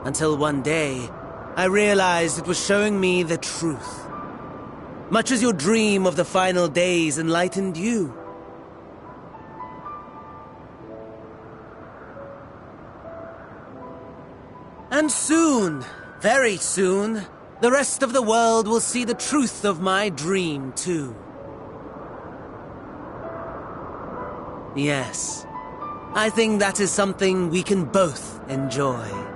I: Until one day, I realized it was showing me the truth, much as your dream of the final days enlightened you. And soon, very soon, the rest of the world will see the truth of my dream, too. Yes, I think that is something we can both enjoy.